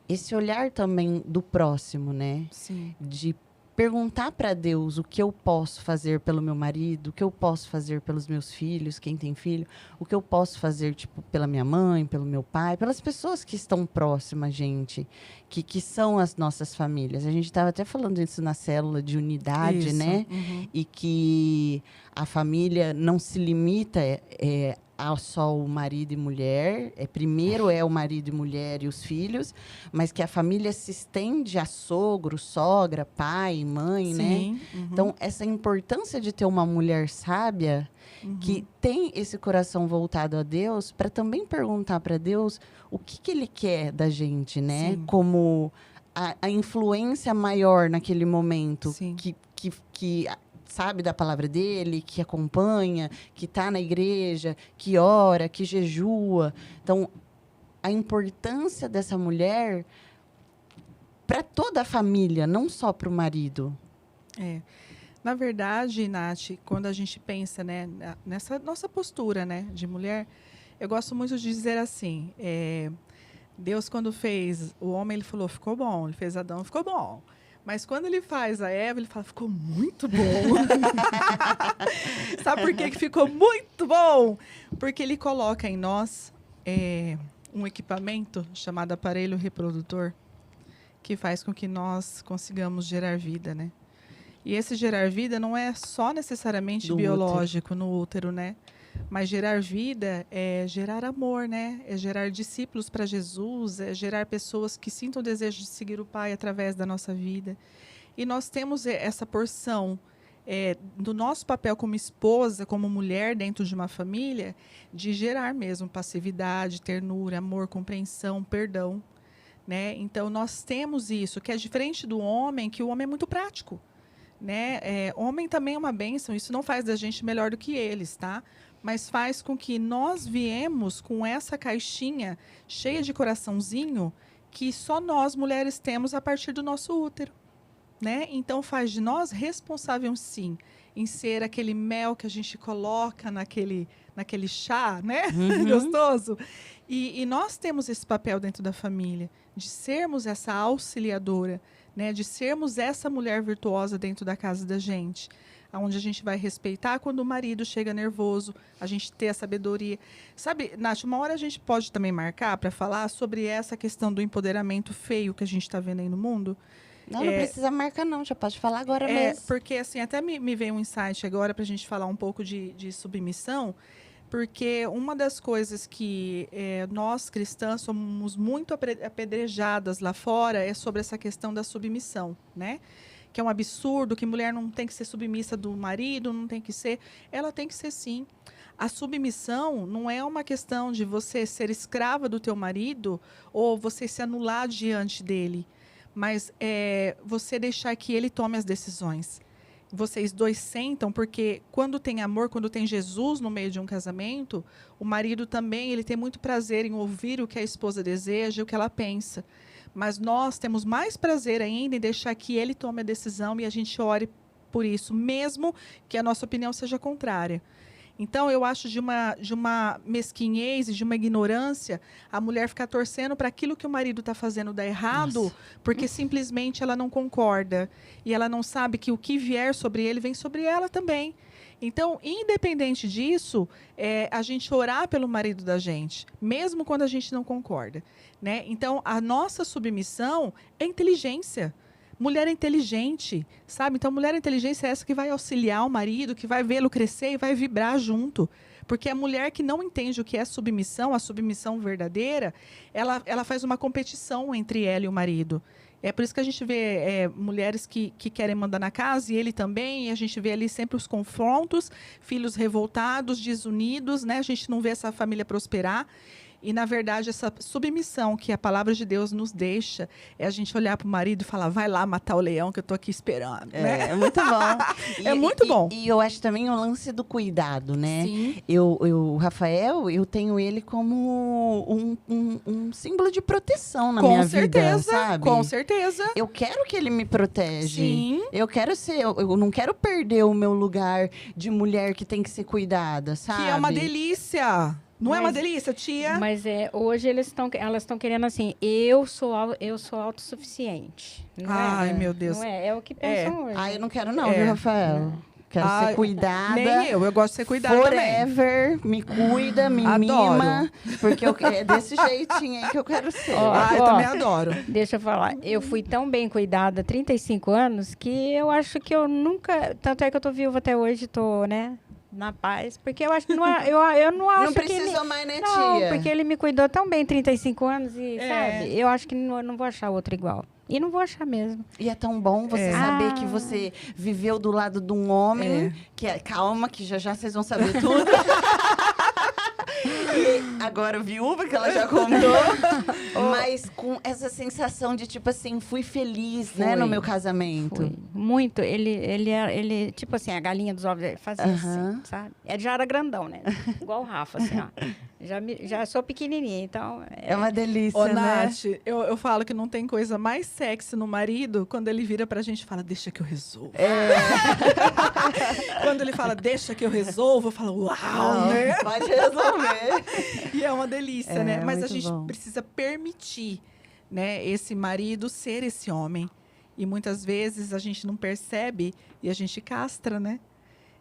Esse olhar também do próximo, né? Sim. De perguntar para Deus o que eu posso fazer pelo meu marido, o que eu posso fazer pelos meus filhos, quem tem filho, o que eu posso fazer, tipo, pela minha mãe, pelo meu pai, pelas pessoas que estão próximas, gente, que são as nossas famílias. A gente estava até falando isso na célula de unidade, Isso. né? E que a família não se limita a só o marido e mulher. Primeiro é o marido e mulher e os filhos, mas que a família se estende a sogro, sogra, pai, mãe, né? Então, essa importância de ter uma mulher sábia que tem esse coração voltado a Deus, para também perguntar para Deus o que ele quer da gente, né? Sim. Como a influência maior naquele momento Sim. que sabe da palavra dele, que acompanha, que está na igreja, que ora, que jejua. Então, a importância dessa mulher para toda a família, não só para o marido. Na verdade, Nath, quando a gente pensa, né, nessa nossa postura, né, de mulher, eu gosto muito de dizer assim, Deus, quando fez o homem, ele falou, ficou bom. Ele fez Adão, ficou bom. Mas quando ele faz a Eva, ele fala, ficou muito bom. Sabe por que ficou muito bom? Porque ele coloca em nós um equipamento chamado aparelho reprodutor, que faz com que nós consigamos gerar vida, né? E esse gerar vida não é só necessariamente Do biológico no útero, né? Mas gerar vida é gerar amor, né? É gerar discípulos para Jesus, é gerar pessoas que sintam o desejo de seguir o Pai através da nossa vida. E nós temos essa porção do nosso papel como esposa, como mulher dentro de uma família, de gerar mesmo passividade, ternura, amor, compreensão, perdão, né? Então, nós temos isso, que é diferente do homem, que o homem é muito prático, né? Homem também é uma bênção, isso não faz da gente melhor do que eles, tá? Mas faz com que nós viemos com essa caixinha cheia de coraçãozinho que só nós, mulheres, temos a partir do nosso útero, né? Então, faz de nós responsável, sim, em ser aquele mel que a gente coloca naquele chá, né? Uhum. Gostoso. E nós temos esse papel dentro da família, de sermos essa auxiliadora, né? De sermos essa mulher virtuosa dentro da casa da gente, onde a gente vai respeitar quando o marido chega nervoso, a gente ter a sabedoria. Sabe, Nath, uma hora a gente pode também marcar para falar sobre essa questão do empoderamento feio que a gente está vendo aí no mundo. Não precisa marcar, não. Já pode falar agora mesmo. Porque, assim, até me veio um insight agora para a gente falar um pouco de submissão, porque uma das coisas que nós, cristãs, somos muito apedrejadas lá fora é sobre essa questão da submissão, né? Que é um absurdo, que mulher não tem que ser submissa do marido, não tem que ser. Ela tem que ser, sim. A submissão não é uma questão de você ser escrava do teu marido ou você se anular diante dele, mas você deixar que ele tome as decisões. Vocês dois sentam, porque quando tem amor, quando tem Jesus no meio de um casamento, o marido também ele tem muito prazer em ouvir o que a esposa deseja, o que ela pensa. Mas nós temos mais prazer ainda em deixar que ele tome a decisão e a gente ore por isso, mesmo que a nossa opinião seja contrária. Então, eu acho de uma mesquinhez e de uma ignorância a mulher ficar torcendo para aquilo que o marido está fazendo dar errado, nossa, porque simplesmente ela não concorda. E ela não sabe que o que vier sobre ele vem sobre ela também. Então, independente disso, a gente orar pelo marido da gente, mesmo quando a gente não concorda, né? Então, a nossa submissão é inteligência. Mulher é inteligente, sabe? Então, mulher inteligente é essa que vai auxiliar o marido, que vai vê-lo crescer e vai vibrar junto. Porque a mulher que não entende o que é submissão, a submissão verdadeira, ela faz uma competição entre ela e o marido. É por isso que a gente vê mulheres que querem mandar na casa, e ele também, e a gente vê ali sempre os confrontos, filhos revoltados, desunidos, né? A gente não vê essa família prosperar. E, na verdade, essa submissão que a palavra de Deus nos deixa é a gente olhar para o marido e falar, vai lá matar o leão que eu estou aqui esperando. Né? É muito bom. Muito bom. E eu acho também o lance do cuidado, né? Sim. O Rafael, eu tenho ele como um símbolo de proteção na minha vida, sabe? Com certeza. Eu quero que ele me protege. Sim. Eu quero ser, eu não quero perder o meu lugar de mulher que tem que ser cuidada, sabe? Que é uma delícia. Não é uma delícia, tia? Mas hoje elas estão querendo assim, eu sou autossuficiente. Ai, meu Deus. Não é o que pensam hoje. Eu não quero não, viu, Rafael? Quero ser cuidada. Nem eu gosto de ser cuidada forever, também. Me cuida, me mima. Porque é desse jeitinho aí que eu quero ser. Eu também adoro. Deixa eu falar. Eu fui tão bem cuidada há 35 anos que eu acho que eu nunca... Tanto é que eu tô viúva até hoje, tô, né? Na paz, porque eu acho que não, eu não acho não que precisou mais, né, tia? Não, porque ele me cuidou tão bem 35 anos e, sabe, eu acho que não vou achar outro igual. E não vou achar mesmo. E é tão bom você saber que você viveu do lado de um homem, calma, que já vocês vão saber tudo. E agora viúva, que ela já contou. Mas com essa sensação de, tipo assim, fui feliz, né, no meu casamento. Foi. Muito. Ele, tipo assim, a galinha dos ovos, ele fazia assim, sabe? Ele já era grandão, né? Igual o Rafa, assim, ó. Já sou pequenininha, então... É uma delícia, Ô, né? Nath, eu falo que não tem coisa mais sexy no marido quando ele vira pra gente e fala, deixa que eu resolvo. Quando ele fala, deixa que eu resolvo, eu falo, uau, né? Pode resolver. E é uma delícia, né? Mas a muito gente bom. precisa permitir, né, esse marido ser esse homem. E muitas vezes a gente não percebe e a gente castra, né?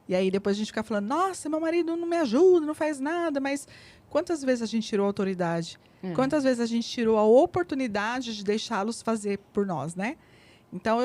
E aí depois a gente fica falando, nossa, meu marido não me ajuda, não faz nada, mas quantas vezes a gente tirou a autoridade? Quantas vezes a gente tirou a oportunidade de deixá-los fazer por nós, né? Então,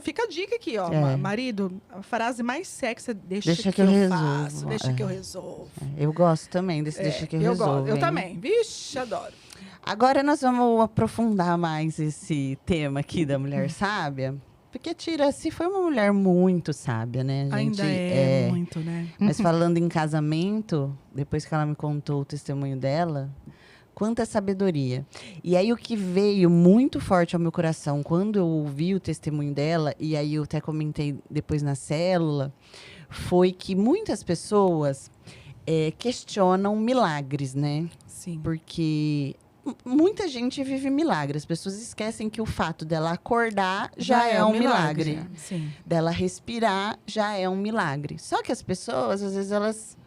fica a dica aqui, ó. Marido, a frase mais sexy é deixa que eu faço, deixa que eu resolvo. Eu gosto também desse deixa que eu resolvo. Eu também. Vixe, adoro. Agora nós vamos aprofundar mais esse tema aqui da mulher sábia. Porque Tiraci foi uma mulher muito sábia, né? A gente, ainda é muito, né? Mas falando em casamento, depois que ela me contou o testemunho dela, quanta sabedoria. E aí o que veio muito forte ao meu coração quando eu ouvi o testemunho dela, e aí eu até comentei depois na célula, foi que muitas pessoas questionam milagres, né? Sim. Porque muita gente vive milagres. As pessoas esquecem que o fato dela acordar já é um milagre. Sim. Dela respirar já é um milagre. Só que as pessoas, às vezes, elas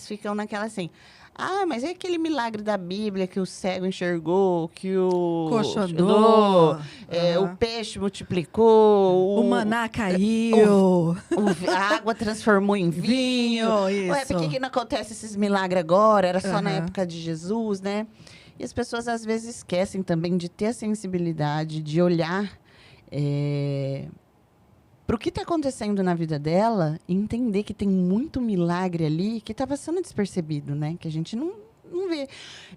ficam naquela assim... Ah, mas é aquele milagre da Bíblia que o cego enxergou, que o coxo andou, o peixe multiplicou, o maná caiu, a água transformou em vinho. Isso. Ué, por que não acontece esses milagres agora? Era só na Uhum. época de Jesus, né? E as pessoas, às vezes, esquecem também de ter a sensibilidade, de olhar para o que está acontecendo na vida dela e entender que tem muito milagre ali que estava sendo despercebido, né? Que a gente não vê.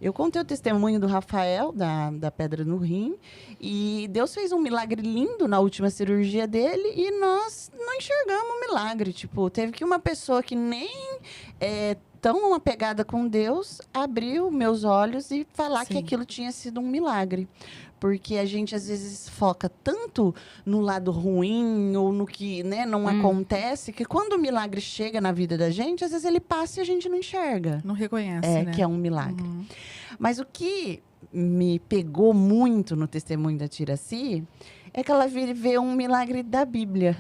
Eu contei o testemunho do Rafael, da pedra no rim, e Deus fez um milagre lindo na última cirurgia dele e nós não enxergamos o milagre. Tipo, teve que uma pessoa que nem tão apegada com Deus abriu meus olhos e falar que aquilo tinha sido um milagre. Porque a gente, às vezes, foca tanto no lado ruim ou no que, né, não acontece, que quando o milagre chega na vida da gente, às vezes ele passa e a gente não enxerga. Não reconhece, né? Que é um milagre. Mas o que me pegou muito no testemunho da Tiraci é que ela viveu um milagre da Bíblia.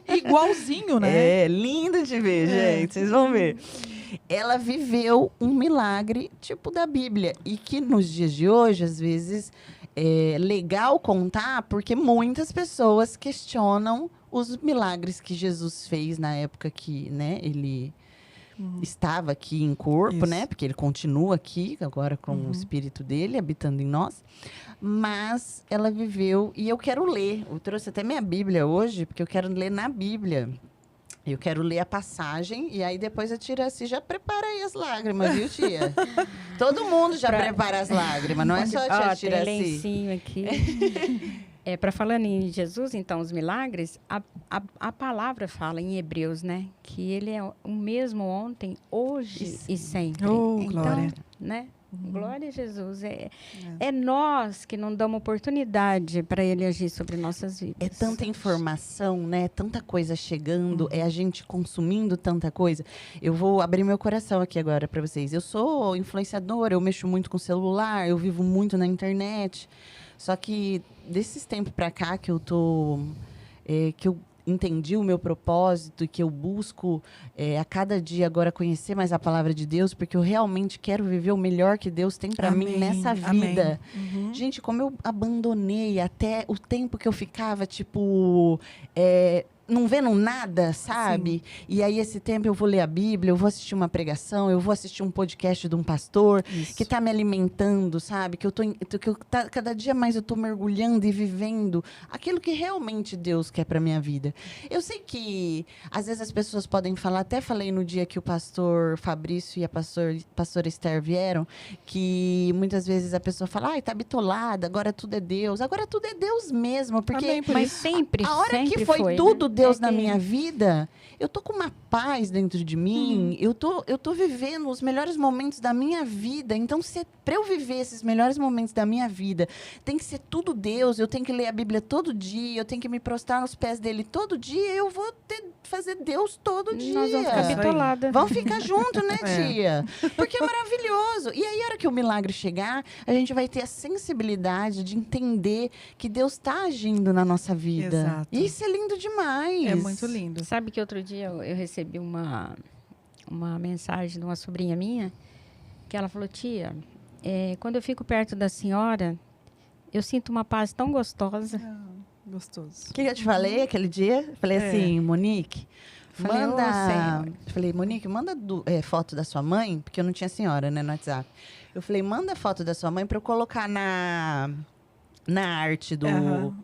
Igualzinho, né? É, lindo de ver, gente. Vocês vão ver. Ela viveu um milagre tipo da Bíblia. E que nos dias de hoje, às vezes, é legal contar, porque muitas pessoas questionam os milagres que Jesus fez na época que, né, ele estava aqui em corpo, né? Porque ele continua aqui, agora com o Espírito dele, habitando em nós. Mas ela viveu, e eu quero ler. Eu trouxe até minha Bíblia hoje, porque eu quero ler na Bíblia. Eu quero ler a passagem e aí depois a Tiraci já prepara aí as lágrimas, viu, tia? Todo mundo já prepara as lágrimas, não é só a tia Tiraci. Tem lencinho aqui. Para falando em Jesus, então, os milagres, a palavra fala em Hebreus, né? Que ele é o mesmo ontem, hoje e sempre. Oh, então, glória. Né? Glória a Jesus. É nós que não damos oportunidade para ele agir sobre nossas vidas. É tanta informação, né? Tanta coisa chegando, é a gente consumindo tanta coisa. Eu vou abrir meu coração aqui agora para vocês. Eu sou influenciadora, eu mexo muito com celular, eu vivo muito na internet. Só que desses tempos para cá que eu tô, que eu entendi o meu propósito e que eu busco a cada dia agora conhecer mais a palavra de Deus, porque eu realmente quero viver o melhor que Deus tem para mim nessa vida. Gente, como eu abandonei até o tempo que eu ficava, tipo... não vendo nada, sabe? Sim. E aí, esse tempo, eu vou ler a Bíblia, eu vou assistir uma pregação, eu vou assistir um podcast de um pastor que está me alimentando, sabe? Cada dia mais eu estou mergulhando e vivendo aquilo que realmente Deus quer para minha vida. Eu sei que, às vezes, as pessoas podem falar, até falei no dia que o pastor Fabrício e a pastora Esther vieram, que muitas vezes a pessoa fala, ai, tá bitolada, agora tudo é Deus. Agora tudo é Deus mesmo, porque... Mas sempre, a hora sempre que foi tudo Deus, Deus É na que- minha vida, eu tô com uma paz dentro de mim, eu tô vivendo os melhores momentos da minha vida. Então, para eu viver esses melhores momentos da minha vida, tem que ser tudo Deus, eu tenho que ler a Bíblia todo dia, eu tenho que me prostrar nos pés dele todo dia, eu vou fazer Deus todo dia. Nós vamos ficar bitoladas. Vamos ficar junto, né, É. tia? Porque é maravilhoso. E aí, a hora que o milagre chegar, a gente vai ter a sensibilidade de entender que Deus está agindo na nossa vida. Exato. E isso é lindo demais. É muito lindo. Sabe que outro dia eu recebi uma mensagem de uma sobrinha minha, que ela falou, tia, quando eu fico perto da senhora, eu sinto uma paz tão gostosa. Gostoso. O que eu te falei aquele dia? Falei assim, Monique, Falei, "Ô, Senhor." Falei, Monique, manda foto da sua mãe, porque eu não tinha senhora, né, no WhatsApp. Eu falei, manda foto da sua mãe para eu colocar na arte da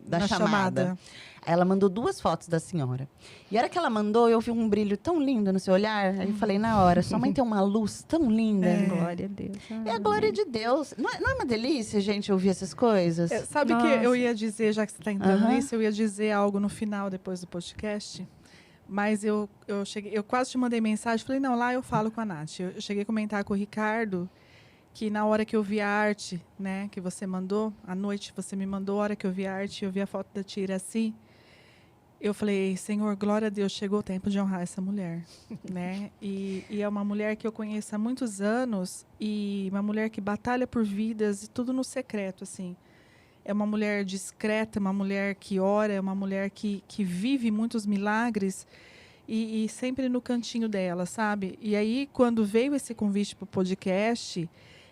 na chamada. Aí ela mandou 2 fotos da senhora. E a hora que ela mandou, eu vi um brilho tão lindo no seu olhar. Aí eu falei, na hora, sua mãe tem uma luz tão linda. Glória a Deus. É a glória de Deus. Não é uma delícia, gente, ouvir essas coisas? Sabe que Nossa. eu ia dizer, já que você está entrando Aham. nisso, eu ia dizer algo no final, depois do podcast. Mas eu quase te mandei mensagem, falei, não, lá eu falo com a Nath. Eu cheguei a comentar com o Ricardo que na hora que eu vi a arte, né, que você mandou, à noite você me mandou, a hora que eu vi a arte, eu vi a foto da tia Iraci, eu falei, Senhor, glória a Deus, chegou o tempo de honrar essa mulher, né? E é uma mulher que eu conheço há muitos anos e uma mulher que batalha por vidas e tudo no secreto, assim. É uma mulher discreta, uma mulher que ora, é uma mulher que vive muitos milagres e sempre no cantinho dela, sabe? E aí, quando veio esse convite para o podcast,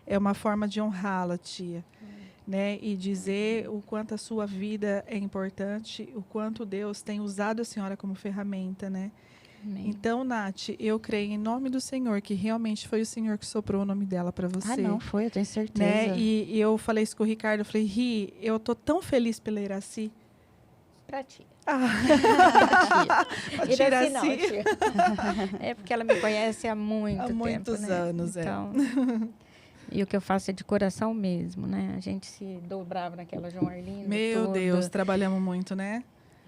é uma forma de honrá-la, tia. Né? E dizer o quanto a sua vida é importante, o quanto Deus tem usado a senhora como ferramenta, né? Amém. Então, Nath, eu creio em nome do Senhor, que realmente foi o Senhor que soprou o nome dela para você. Ah, não, foi, eu tenho certeza. Né? E eu falei isso com o Ricardo, eu falei, Ri, eu tô tão feliz pela Iraci. Pra ti. A tia Iraci não, Iraci. tia. É porque ela me conhece há muito Há tempo, muitos né? anos, então, E o que eu faço é de coração mesmo, né? A gente se dobrava naquela João Arlindo. Meu Deus, trabalhamos muito, né?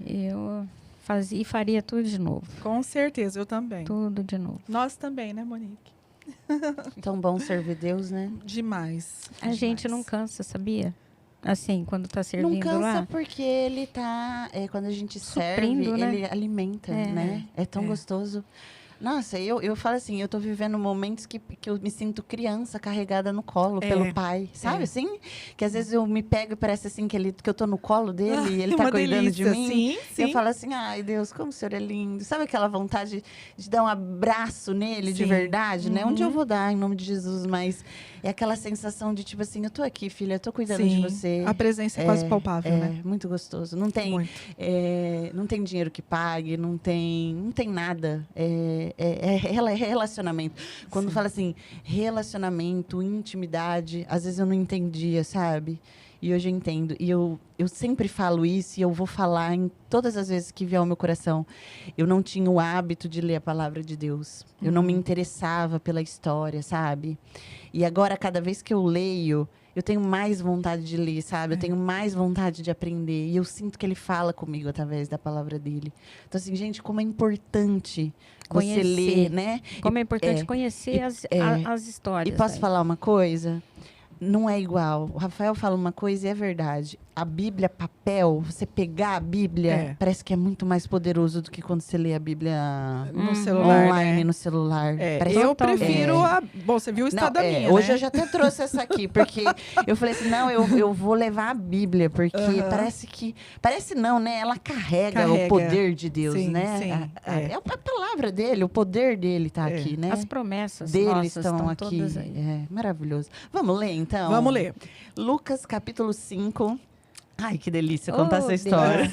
Eu fazia e faria tudo de novo. Com certeza, eu também. Tudo de novo. Nós também, né, Monique? Tão bom servir Deus, né? Demais. A gente não cansa, sabia? Assim, quando tá servindo Não cansa lá. porque ele tá... quando a gente serve, Suprindo, né? ele alimenta, né? É tão gostoso. Nossa, eu falo assim, eu tô vivendo momentos que eu me sinto criança carregada no colo pelo pai. Sabe assim? Que às vezes eu me pego e parece assim que eu tô no colo dele e ele tá Uma cuidando de delícia. mim. Sim, E sim. eu falo assim, ai Deus, como o senhor é lindo. Sabe aquela vontade de dar um abraço nele de Sim. verdade, né? Um dia eu Uhum. vou dar, em nome de Jesus, mas é aquela sensação de tipo assim, eu tô aqui, filha, eu tô cuidando de Sim. você. A presença é quase palpável, né? Muito gostoso. Não tem, Muito. não tem dinheiro que pague, não tem nada. É relacionamento. Quando fala assim, relacionamento, intimidade, às vezes eu não entendia, sabe? E hoje eu entendo. E eu sempre falo isso e eu vou falar em todas as vezes que vier ao meu coração. Eu não tinha o hábito de ler a palavra de Deus. Eu não me interessava pela história, sabe? E agora, cada vez que eu leio, eu tenho mais vontade de ler, sabe? Eu tenho mais vontade de aprender. E eu sinto que ele fala comigo através da palavra dele. Então, assim, gente, como é importante você Conhecer. ler, né? Como é importante É, conhecer as histórias. E posso aí. falar uma coisa? Não é igual. O Rafael fala uma coisa e é verdade. A Bíblia, papel, você pegar a Bíblia, parece que é muito mais poderoso do que quando você lê a Bíblia No celular, online, né? no celular. É, Parece eu totalmente. prefiro a... Bom, você viu o estado da minha, hoje né? eu já até trouxe essa aqui, porque eu falei assim, não, eu vou levar a Bíblia, porque parece que... Parece não, né? Ela carrega o poder de Deus, Sim, né? sim, É a palavra dele, o poder dele tá aqui, né? As promessas Deles nossas estão aqui. todas aí. É maravilhoso. Vamos ler, então? Vamos ler. Lucas, capítulo 5. Ai, que delícia Oh, contar essa história.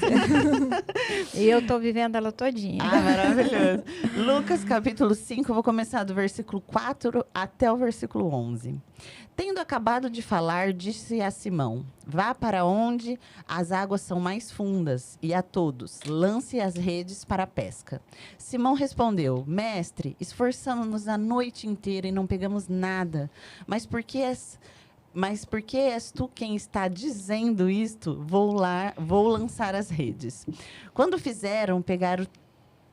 E eu tô vivendo ela todinha. Ah, maravilhoso. Lucas, capítulo 5, eu vou começar do versículo 4 até o versículo 11. Tendo acabado de falar, disse a Simão, vá para onde as águas são mais fundas, e a todos, lance as redes para a pesca. Simão respondeu, mestre, esforçamo-nos a noite inteira e não pegamos nada, mas Mas porque és tu quem está dizendo isto, vou lançar as redes. Quando fizeram, pegaram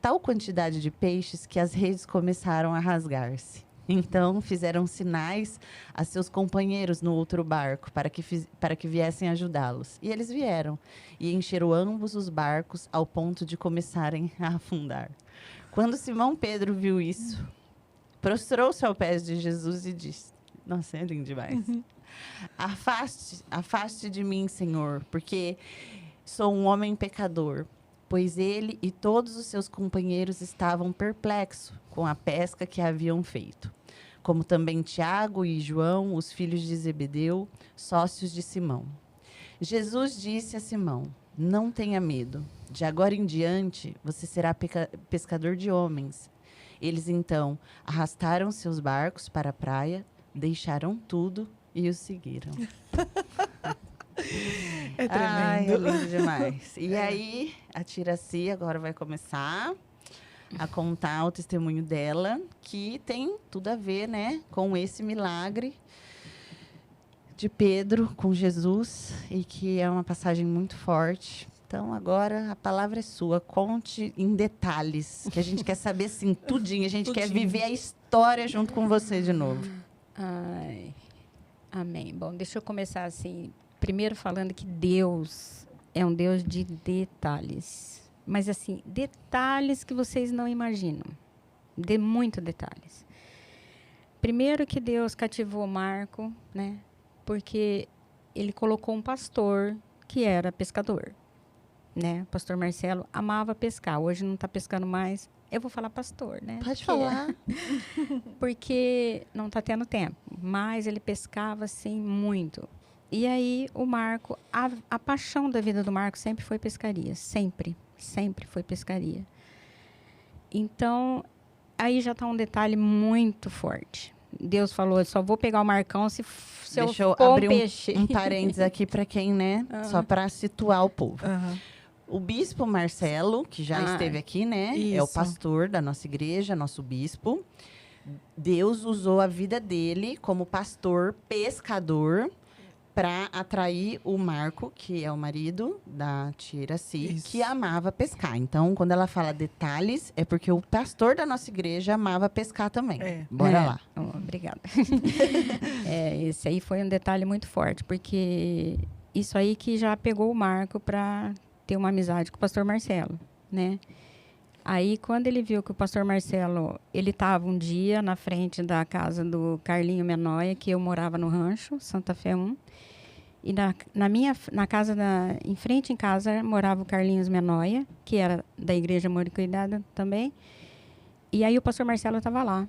tal quantidade de peixes que as redes começaram a rasgar-se. Então, fizeram sinais a seus companheiros no outro barco para que viessem ajudá-los. E eles vieram e encheram ambos os barcos ao ponto de começarem a afundar. Quando Simão Pedro viu isso, prostrou-se aos pés de Jesus e disse... Nossa, é lindo demais. Afaste de mim, Senhor, porque sou um homem pecador. Pois ele e todos os seus companheiros estavam perplexos com a pesca que haviam feito. Como também Tiago e João, os filhos de Zebedeu, sócios de Simão. Jesus disse a Simão, não tenha medo. De agora em diante, você será pescador de homens. Eles, então, arrastaram seus barcos para a praia, deixaram tudo e o seguiram. É tremendo. Ai, é lindo demais. E aí, a Tiraci agora vai começar a contar o testemunho dela, que tem tudo a ver, né, com esse milagre de Pedro com Jesus, e que é uma passagem muito forte. Então, agora, a palavra é sua. Conte em detalhes, que a gente quer saber, assim, tudinho. A gente quer viver a história junto com você de novo. Ai, amém. Bom, deixa eu começar assim, primeiro falando que Deus é um Deus de detalhes. Mas assim, detalhes que vocês não imaginam. De muito detalhes. Primeiro que Deus cativou Marco, né? Porque ele colocou um pastor que era pescador, né? O pastor Marcelo amava pescar. Hoje não está pescando mais. Eu vou falar pastor, né? Pode falar. Porque não está tendo tempo. Mas ele pescava, assim, muito. E aí, o Marco... A paixão da vida do Marco sempre foi pescaria. Sempre. Sempre foi pescaria. Então, aí já está um detalhe muito forte. Deus falou, eu só vou pegar o Marcão se Deixa eu eu abrir peixe. um parênteses aqui para quem, né? Só para situar o povo. O bispo Marcelo, que já esteve aqui, né? Isso. É o pastor da nossa igreja, nosso bispo. Deus usou a vida dele como pastor pescador para atrair o Marco, que é o marido da Tiraci, Isso. que amava pescar. Então, quando ela fala detalhes, é porque o pastor da nossa igreja amava pescar também. Bora lá. Obrigada. Esse aí foi um detalhe muito forte, porque isso aí que já pegou o Marco para ter uma amizade com o pastor Marcelo, né? Aí, quando ele viu que o pastor Marcelo, ele estava um dia na frente da casa do Carlinho Menóia, que eu morava no Rancho, Santa Fé 1, e na casa, em frente em casa, morava o Carlinhos Menóia, que era da Igreja Amor e Cuidado também, e aí o pastor Marcelo estava lá.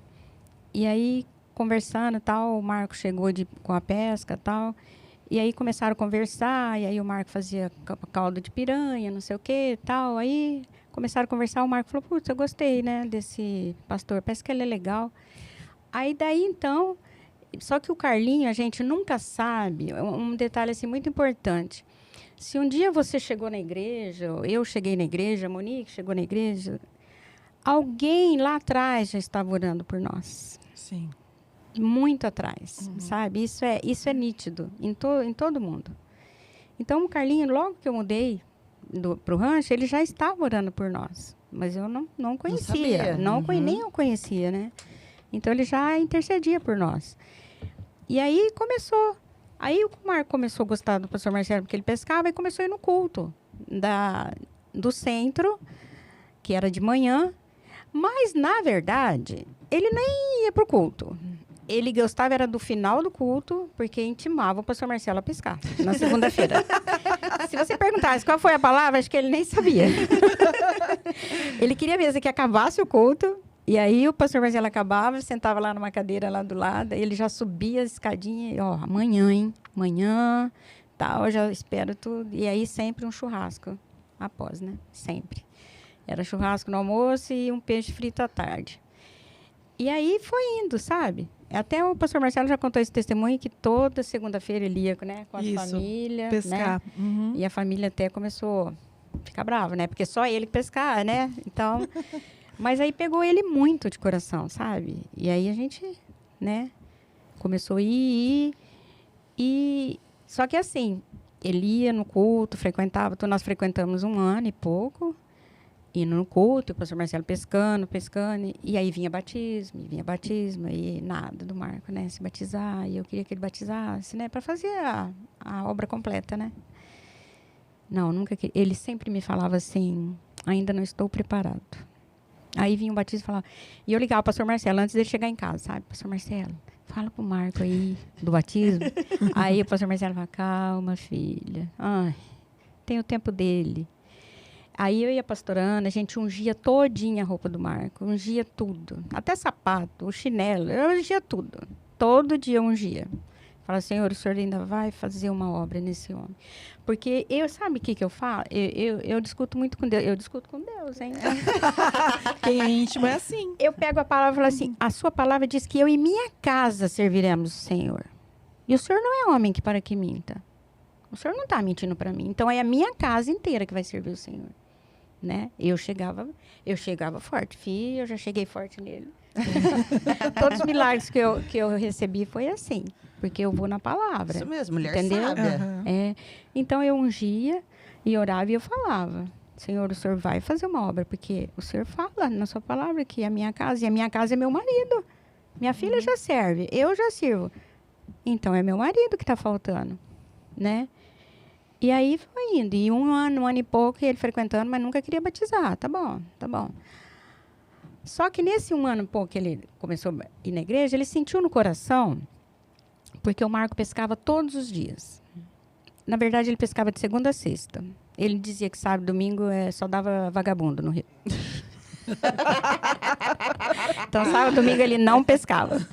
E aí, conversando e tal, o Marco chegou com a pesca e tal, e aí começaram a conversar, e aí o Marco fazia caldo de piranha, não sei o que e tal. Aí começaram a conversar, o Marco falou, putz, eu gostei, né, desse pastor, parece que ele é legal. Aí daí, então, só que o Carlinho, a gente nunca sabe, um detalhe assim muito importante. Se um dia você chegou na igreja, eu cheguei na igreja, a Monique chegou na igreja, alguém lá atrás já estava orando por nós. Sim. Muito atrás, sabe? Isso é nítido em todo mundo. Então, o Carlinho, logo que eu mudei para o rancho, ele já estava orando por nós. Mas eu não conhecia. Nem eu conhecia, né? Então, ele já intercedia por nós. E aí, começou. Aí, o Marco começou a gostar do pastor Marcelo, porque ele pescava, e começou a ir no culto do centro, que era de manhã. Mas, na verdade, ele nem ia para o culto. Ele gostava era do final do culto, porque intimava o pastor Marcelo a pescar, na segunda-feira. Se você perguntasse qual foi a palavra, acho que ele nem sabia. Ele queria mesmo que acabasse o culto, e aí o pastor Marcelo acabava, sentava lá numa cadeira lá do lado, ele já subia a escadinha, e, ó, amanhã, hein? Amanhã, tal, eu já espero tudo. E aí sempre um churrasco após, né? Sempre. Era churrasco no almoço e um peixe frito à tarde. E aí foi indo, sabe? Até o pastor Marcelo já contou esse testemunho que toda segunda-feira ele ia, né, com a família, pescar. Né? E a família até começou a ficar brava, né? Porque só ele que pescar, né? Então, mas aí pegou ele muito de coração, sabe? E aí a gente, né, começou a ir. E só que assim, ele ia no culto, frequentava, então nós frequentamos 1 ano e pouco, indo no culto, o pastor Marcelo pescando, e aí vinha batismo, e nada do Marco, né, se batizar, e eu queria que ele batizasse, né, para fazer a obra completa, né. Não, nunca queria. Ele sempre me falava assim, ainda não estou preparado. Aí vinha o batismo e falava, e eu ligava o pastor Marcelo antes dele chegar em casa, sabe, pastor Marcelo, fala pro Marco aí do batismo. Aí o pastor Marcelo fala, calma, filha, ai, tem o tempo dele. Aí eu e a pastora Ana, a gente ungia todinha a roupa do Marco, ungia tudo, até sapato, o chinelo, eu ungia tudo. Todo dia eu ungia. Fala, Senhor, o Senhor ainda vai fazer uma obra nesse homem. Porque sabe o que eu falo? Eu discuto muito com Deus. Eu discuto com Deus, hein? Quem é íntimo é assim. Eu pego a palavra e falo assim, a sua palavra diz que eu e minha casa serviremos o Senhor. E o Senhor não é homem que para que minta. O Senhor não está mentindo para mim. Então, é a minha casa inteira que vai servir o Senhor. Né? Eu chegava forte. Filho, eu já cheguei forte nele. Todos os milagres que eu recebi foi assim. Porque eu vou na palavra. Isso mesmo, mulher entendeu? sábia. É, então, eu ungia e orava e eu falava. Senhor, o Senhor vai fazer uma obra. Porque o Senhor fala na sua palavra que é a minha casa. E a minha casa é meu marido. Minha filha já serve. Eu já sirvo. Então, é meu marido que está faltando. Né? E aí foi indo. E 1 ano e pouco, ele frequentando, mas nunca queria batizar. Tá bom, tá bom. Só que nesse 1 ano e pouco que ele começou a ir na igreja, ele sentiu no coração, porque o Marco pescava todos os dias. Na verdade, ele pescava de segunda a sexta. Ele dizia que sábado e domingo só dava vagabundo no rio. Então, sábado e domingo ele não pescava.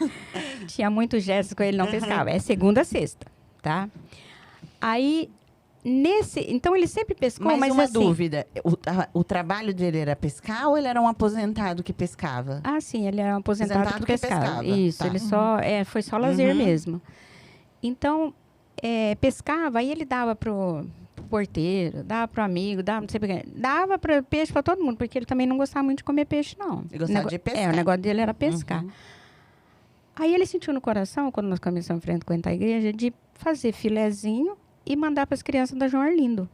Tinha muitos gestos com ele, não pescava. É segunda a sexta, tá? Aí... Então, ele sempre pescou, mas uma assim... dúvida. O trabalho dele era pescar ou ele era um aposentado que pescava? Ah, sim, ele era um aposentado que pescava. Isso, tá. ele foi só lazer mesmo. Então, pescava, aí ele dava pro porteiro, dava pro amigo, dava, não sei porque, dava peixe para todo mundo, porque ele também não gostava muito de comer peixe, não. Ele gostava de pescar. O negócio dele era pescar. Aí ele sentiu no coração, quando nós começamos a frequentar a igreja, de fazer filezinho e mandar para as crianças da João Arlindo.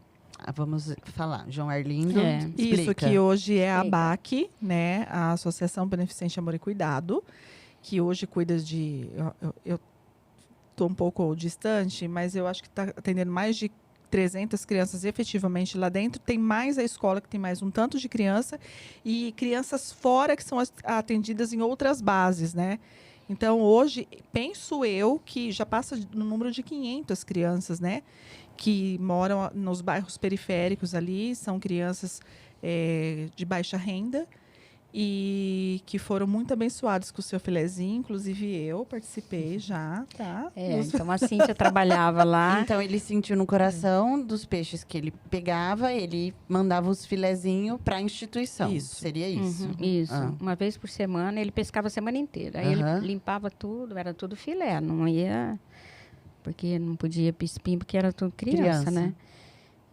Vamos falar. João Arlindo, Isso explica. que hoje é a ABAC, né? A Associação Beneficente Amor e Cuidado, que hoje cuida de... Eu estou um pouco distante, mas eu acho que está atendendo mais de 300 crianças efetivamente lá dentro. Tem mais a escola, que tem mais um tanto de criança, e crianças fora que são atendidas em outras bases, né? Então, hoje, penso eu que já passa no número de 500 crianças, né? Que moram nos bairros periféricos ali, são crianças de baixa renda e que foram muito abençoadas com o seu filezinho. Inclusive, eu participei já, tá? Então, a Cíntia trabalhava lá. Então, ele sentiu no coração dos peixes que ele pegava, ele mandava os filezinhos para a instituição. Isso. Seria isso? Isso. Uma vez por semana, ele pescava a semana inteira. Aí ele limpava tudo, era tudo filé. Não ia... Porque não podia pispim, porque era tudo criança, né?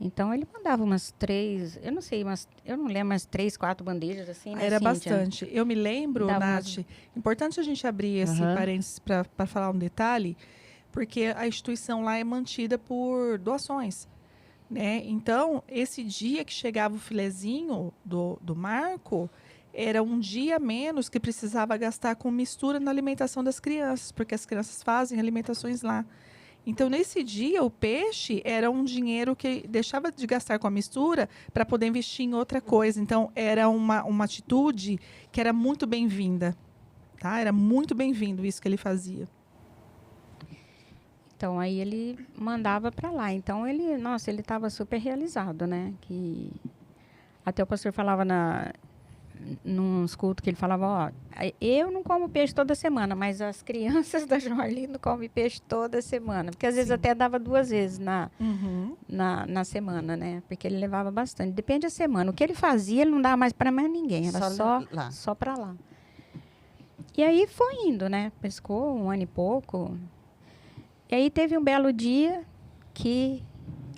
Então, ele mandava umas 3... Eu não sei, eu não lembro, umas 3, 4 bandejas, assim, né, Era Cíntia? bastante. Eu me lembro, Nath, importante a gente abrir esse parênteses para falar um detalhe, porque a instituição lá é mantida por doações, né? Então, esse dia que chegava o filezinho do Marco, era um dia a menos que precisava gastar com mistura na alimentação das crianças, porque as crianças fazem alimentações lá. Então, nesse dia, o peixe era um dinheiro que deixava de gastar com a mistura para poder investir em outra coisa. Então, era uma atitude que era muito bem-vinda. Tá? Era muito bem-vindo isso que ele fazia. Então, aí ele mandava para lá. Então, ele estava super realizado, né? Que até o pastor falava nos cultos que ele falava, ó, eu não como peixe toda semana, mas as crianças da João Arlindo comem peixe toda semana. Porque às vezes até dava 2 vezes na semana, né? Porque ele levava bastante. Depende da semana. O que ele fazia, ele não dava mais para mais ninguém. Era só para lá. E aí foi indo, né? Pescou 1 ano e pouco. E aí teve um belo dia que...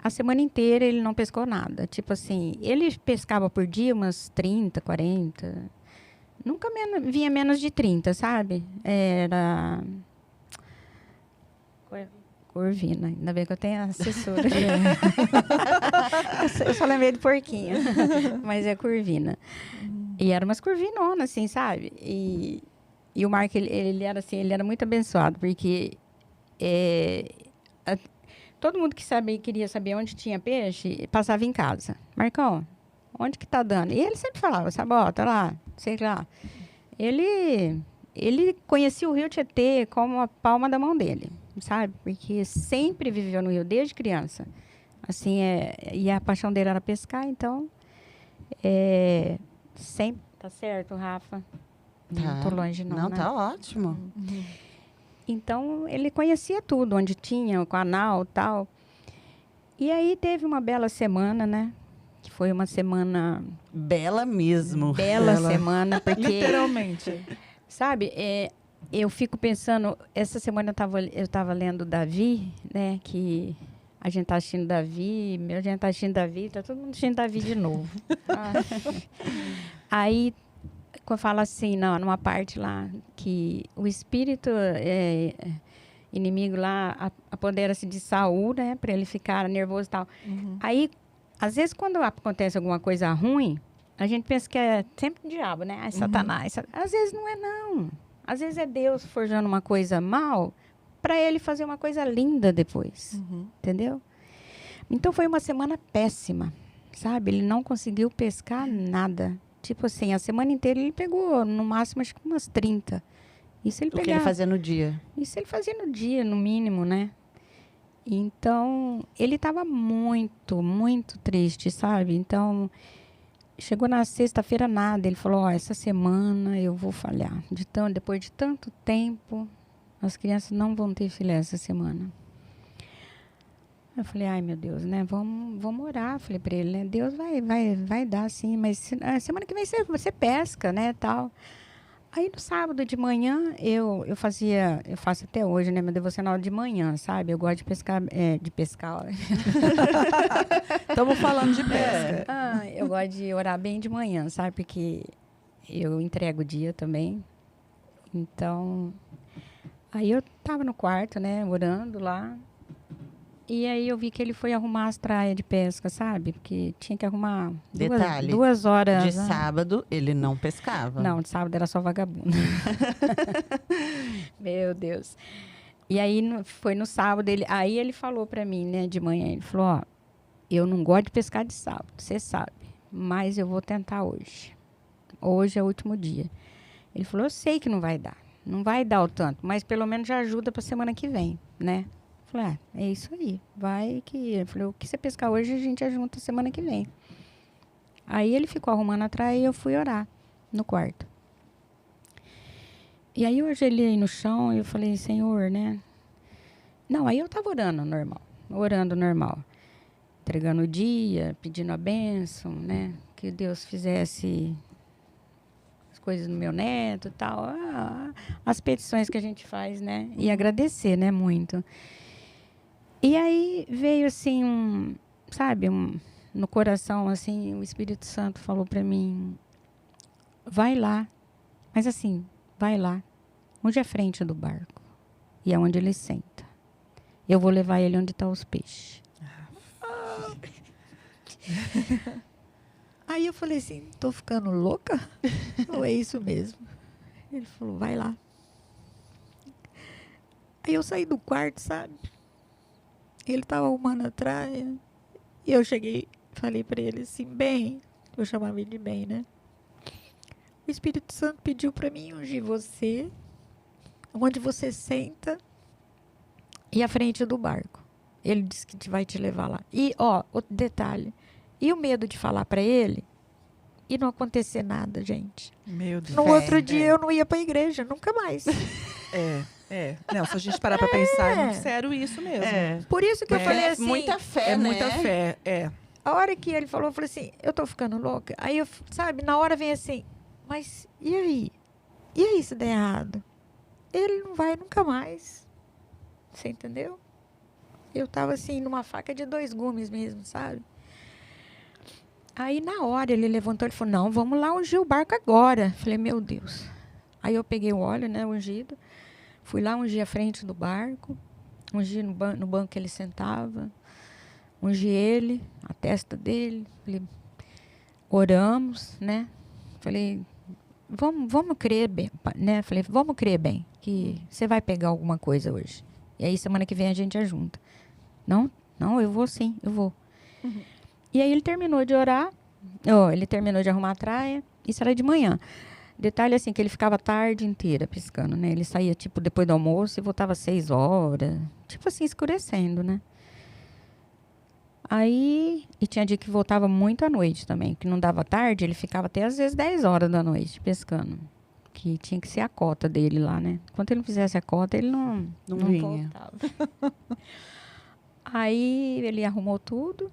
A semana inteira ele não pescou nada. Tipo assim, ele pescava por dia umas 30, 40. Nunca vinha menos de 30, sabe? Era... Corvina. Ainda bem que eu tenho a assessora. Eu só lembrei de porquinho. Mas é Corvina. E era umas corvinonas, assim, sabe? E o Marco, ele era assim, ele era muito abençoado, porque todo mundo que queria saber onde tinha peixe, passava em casa. Marcão, onde que tá dando? E ele sempre falava, Sabota, lá, sei lá. Ele conhecia o Rio Tietê como a palma da mão dele, sabe? Porque sempre viveu no Rio, desde criança. Assim, e a paixão dele era pescar, então... sempre... Tá certo, Rafa? Não tô longe, não, Não, né? tá ótimo. Então, ele conhecia tudo, onde tinha, o canal e tal. E aí, teve uma bela semana, né? Que foi uma semana... Bela mesmo. Bela semana, porque... Literalmente. Sabe, eu fico pensando... Essa semana eu tava lendo Davi, né? Que a gente tá assistindo Davi, a gente tá assistindo Davi, tá todo mundo assistindo Davi de novo. Aí... Quando fala assim, numa parte lá, que o espírito inimigo lá apodera-se de Saul, né? Para ele ficar nervoso e tal. Aí, às vezes, quando acontece alguma coisa ruim, a gente pensa que é sempre o diabo, né? É Satanás. Às vezes não é, não. Às vezes é Deus forjando uma coisa mal para ele fazer uma coisa linda depois. Entendeu? Então, foi uma semana péssima, sabe? Ele não conseguiu pescar nada. Tipo assim, a semana inteira ele pegou, no máximo, acho que umas 30. Isso ele O que pegava. ele fazia no dia. Isso ele fazia no dia, no mínimo, né? Então, ele estava muito, muito triste, sabe? Então, chegou na sexta-feira, nada. Ele falou, essa semana eu vou falhar. Depois de tanto tempo, as crianças não vão ter filé essa semana. Eu falei, ai, meu Deus, né? Vamos orar. Falei para ele, né? Deus vai dar, sim, mas semana que vem você pesca, né, tal. Aí, no sábado de manhã, eu faço até hoje, né, meu devocional de manhã, sabe? Eu gosto de pescar, ó. Estamos falando de pesca. Eu gosto de orar bem de manhã, sabe? Porque eu entrego o dia também. Então, aí eu tava no quarto, né, orando lá. E aí eu vi que ele foi arrumar as traias de pesca, sabe? Porque tinha que arrumar Detalhe, 2 horas. De sábado, ele não pescava. Não, de sábado era só vagabundo. Meu Deus. E aí foi no sábado, aí ele falou pra mim, né, de manhã, ele falou, eu não gosto de pescar de sábado, você sabe, mas eu vou tentar hoje. Hoje é o último dia. Ele falou, eu sei que não vai dar o tanto, mas pelo menos já ajuda pra semana que vem, né? Falei, é isso aí, vai que... Eu falei, o que você pescar hoje, a gente ajunta semana que vem. Aí ele ficou arrumando atrás e eu fui orar no quarto. E aí eu ajoelhei no chão e eu falei, Senhor, né? Não, aí eu tava orando normal. Entregando o dia, pedindo a bênção, né? Que Deus fizesse as coisas no meu neto e tal. As petições que a gente faz, né? E agradecer, né? Muito. E aí veio assim, no coração, assim, o Espírito Santo falou para mim, vai lá, mas assim, vai lá, onde é a frente do barco, e é onde ele senta. Eu vou levar ele onde estão os peixes. Aí eu falei assim, tô ficando louca? Ou é isso mesmo? Ele falou, vai lá. Aí eu saí do quarto, sabe? Ele estava arrumando a traia. E eu cheguei, falei para ele assim, bem, eu chamava ele de bem, né? O Espírito Santo pediu para mim ungir você, onde você senta e à frente do barco. Ele disse que vai te levar lá. E, outro detalhe. E o medo de falar para ele e não acontecer nada, gente. Meu Deus. No outro dia eu não ia para a igreja, nunca mais. Não, se a gente parar para pensar, é muito sério isso mesmo. Por isso que eu falei assim... Muita fé, É né? muita fé, A hora que ele falou, eu falei assim, eu tô ficando louca. Aí, eu, sabe, na hora vem assim, mas e aí? E aí se der errado? Ele não vai nunca mais. Você entendeu? Eu tava assim, numa faca de 2 gumes mesmo, sabe? Aí, na hora, ele levantou e falou, não, vamos lá ungir o barco agora. Falei, meu Deus. Aí eu peguei o óleo, né, ungido. Fui lá ungir a frente do barco. ungi no banco que ele sentava, ungi ele, a testa dele. Falei, oramos, né? Falei, vamos crer bem, né? Falei, vamos crer bem, que você vai pegar alguma coisa hoje. E aí, semana que vem, a gente junta. Não, eu vou sim, eu vou. Uhum. E aí, ele terminou de orar, ele terminou de arrumar a traia, isso era de manhã. Detalhe assim, que ele ficava a tarde inteira pescando, né? Ele saía, tipo, depois do almoço e voltava às 6 horas. Tipo assim, escurecendo, né? Aí, e tinha dia que voltava muito à noite também, que não dava tarde, ele ficava até às vezes 10 horas da noite pescando. Que tinha que ser a cota dele lá, né? Enquanto ele não fizesse a cota, ele não vinha. voltava. Aí, ele arrumou tudo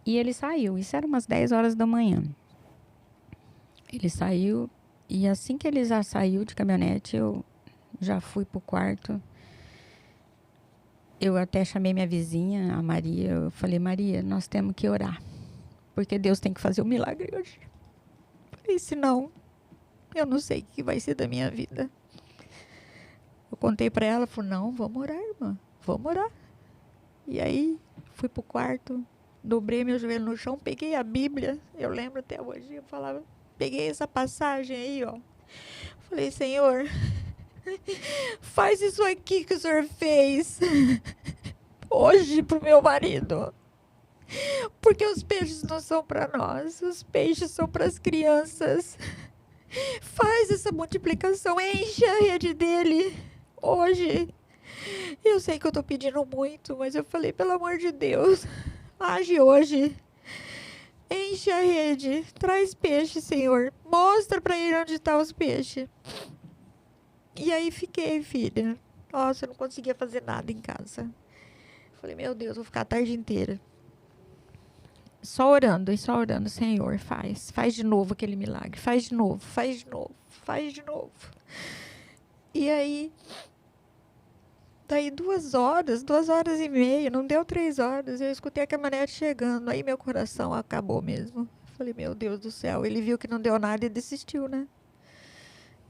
e ele saiu. Isso era umas 10 horas da manhã. Ele saiu. E assim que ele já saiu de caminhonete, eu já fui pro quarto. Eu até chamei minha vizinha, a Maria. Eu falei, Maria, nós temos que orar. Porque Deus tem que fazer um milagre hoje. Falei, senão, eu não sei o que vai ser da minha vida. Eu contei para ela, falei, não, vamos orar, irmã. Vamos orar. E aí, fui pro quarto, dobrei meu joelho no chão, peguei a Bíblia. Eu lembro até hoje, eu falava... Peguei essa passagem aí, ó. Falei, Senhor, faz isso aqui que o Senhor fez hoje pro meu marido. Porque os peixes não são para nós, os peixes são para as crianças. Faz essa multiplicação, enche a rede dele hoje. Eu sei que eu tô pedindo muito, mas eu falei, pelo amor de Deus, age hoje. Enche a rede, traz peixe, Senhor. Mostra para ele onde estão os peixes. E aí fiquei, filha. Nossa, eu não conseguia fazer nada em casa. Falei, meu Deus, vou ficar a tarde inteira. Só orando, Senhor, faz. Faz de novo aquele milagre. Faz de novo, faz de novo, faz de novo. E aí... Daí 2 horas e meia, não deu 3 horas, eu escutei a caminhonete chegando, aí meu coração acabou mesmo. Falei, meu Deus do céu, ele viu que não deu nada e desistiu, né?